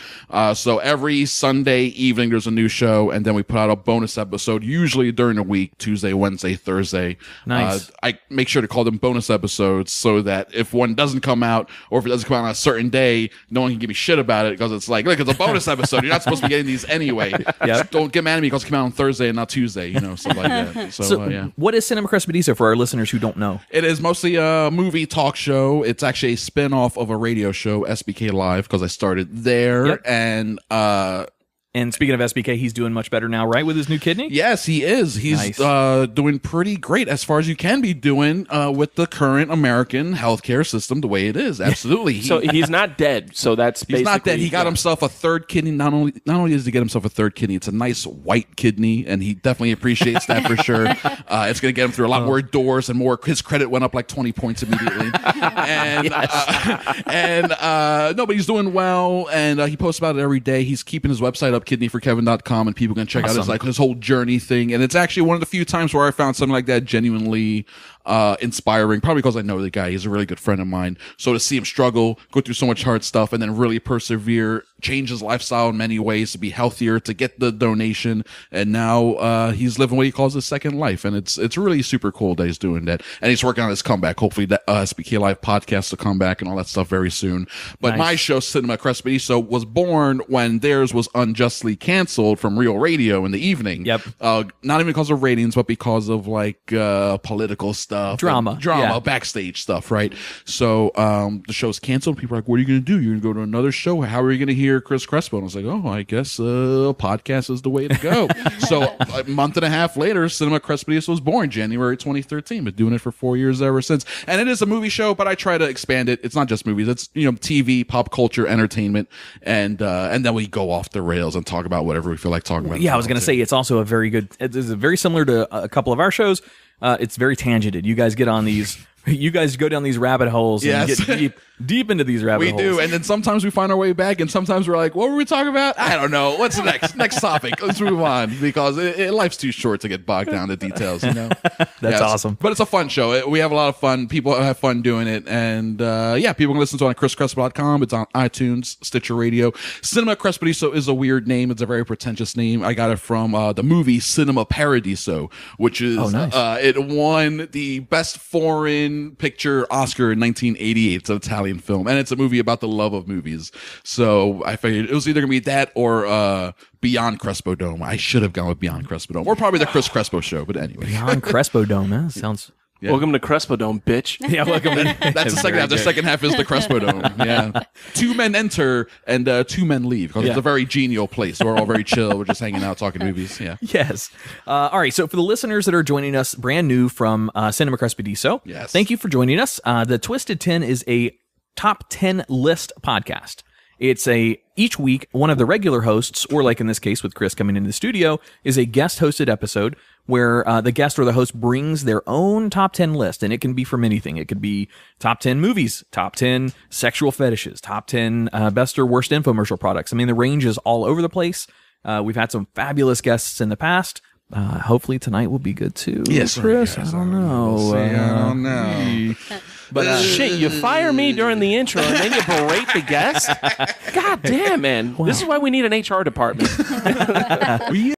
So every Sunday evening there's a new show, and then we put out a bonus episode, usually during the week, Tuesday, Wednesday, Thursday. Nice. I make sure to call them bonus episodes so that if one doesn't come out, or if it doesn't come out on a certain day, no one can give me shit about it, because it's like, look, it's a bonus episode. You're not supposed to be getting these anyway. Just don't get mad at me because it came out on Thursday and not Tuesday, stuff like that. So yeah. What is Cinema Crespodiso for our listeners who don't know? It is mostly a movie talk show. It's actually a spin-off of a radio show, SBK Live, because I started there. Yep. And speaking of SBK, he's doing much better now, right, with his new kidney? Yes, he is. He's doing pretty great, as far as you can be doing with the current American healthcare system the way it is. Absolutely. So he's not dead. So that's basically... He's not dead. He got himself a third kidney. Not only does he get himself a third kidney, it's a nice white kidney, and he definitely appreciates that for sure. It's going to get him through a lot more doors and more. His credit went up like 20 points immediately. And but he's doing well, and he posts about it every day. He's keeping his website up, kidneyforkevin.com, and people can check out his whole journey thing. And it's actually one of the few times where I found something like that genuinely inspiring, probably because I know the guy. He's a really good friend of mine. So to see him struggle, go through so much hard stuff, and then really persevere, change his lifestyle in many ways to be healthier, to get the donation, and now he's living what he calls his second life. And it's really super cool that he's doing that. And he's working on his comeback. Hopefully that SBK Live podcast will come back and all that stuff very soon. But my show, Cinema Crespodiso, was born when theirs was unjustly canceled from Real Radio in the evening. Yep. Not even because of ratings, but because of political stuff. Drama, backstage stuff, right? So the show's canceled. People are like, what are you going to do? You're going to go to another show? How are you going to hear Chris Crespo? And I was like, I guess a podcast is the way to go. So a month and a half later, Cinema Crespodiso was born, January 2013. Been doing it for 4 years ever since. And it is a movie show, but I try to expand it. It's not just movies. It's TV, pop culture, entertainment, and then we go off the rails and talk about whatever we feel like talking about. Yeah, I was going to say, it's also it's very similar to a couple of our shows. It's very tangented. You guys get on these. You guys go down these rabbit holes and get deep into these rabbit holes. We do, and then sometimes we find our way back, and sometimes we're like, what were we talking about? I don't know. What's the next topic? Let's move on, because life's too short to get bogged down in the details, That's awesome. But it's a fun show. We have a lot of fun. People have fun doing it, and people can listen to it on chriscrespo.com. It's on iTunes, Stitcher Radio. Cinema Crespodiso is a weird name. It's a very pretentious name. I got it from the movie Cinema Paradiso, which is it won the best foreign picture Oscar in 1988. It's an Italian film, and it's a movie about the love of movies. So I figured it was either gonna be that or Beyond Crespo Dome. I should have gone with Beyond Crespo Dome, or probably the Chris Crespo Show. But anyway, Beyond Crespo Dome. Sounds. Yeah. Welcome to Crespo Dome, bitch. Yeah, welcome. That's the second half. The second half is the Crespo Dome. Yeah, 2 men enter and 2 men leave, because it's a very genial place. We're all very chill. We're just hanging out, talking movies. Yeah. Yes. All right. So for the listeners that are joining us brand new from Cinema Crespodiso, thank you for joining us. The Twisted 10 is a top 10 list podcast. It's each week, one of the regular hosts, or like in this case with Chris coming into the studio, is a guest hosted episode where the guest or the host brings their own top 10 list. And it can be from anything. It could be top 10 movies, top 10 sexual fetishes, top 10 best or worst infomercial products. I mean, the range is all over the place. We've had some fabulous guests in the past. Hopefully tonight will be good too. Yes, Chris. I don't know. I don't know. But shit, you fire me during the intro and then you berate the guest? God damn, man. Wow. This is why we need an HR department.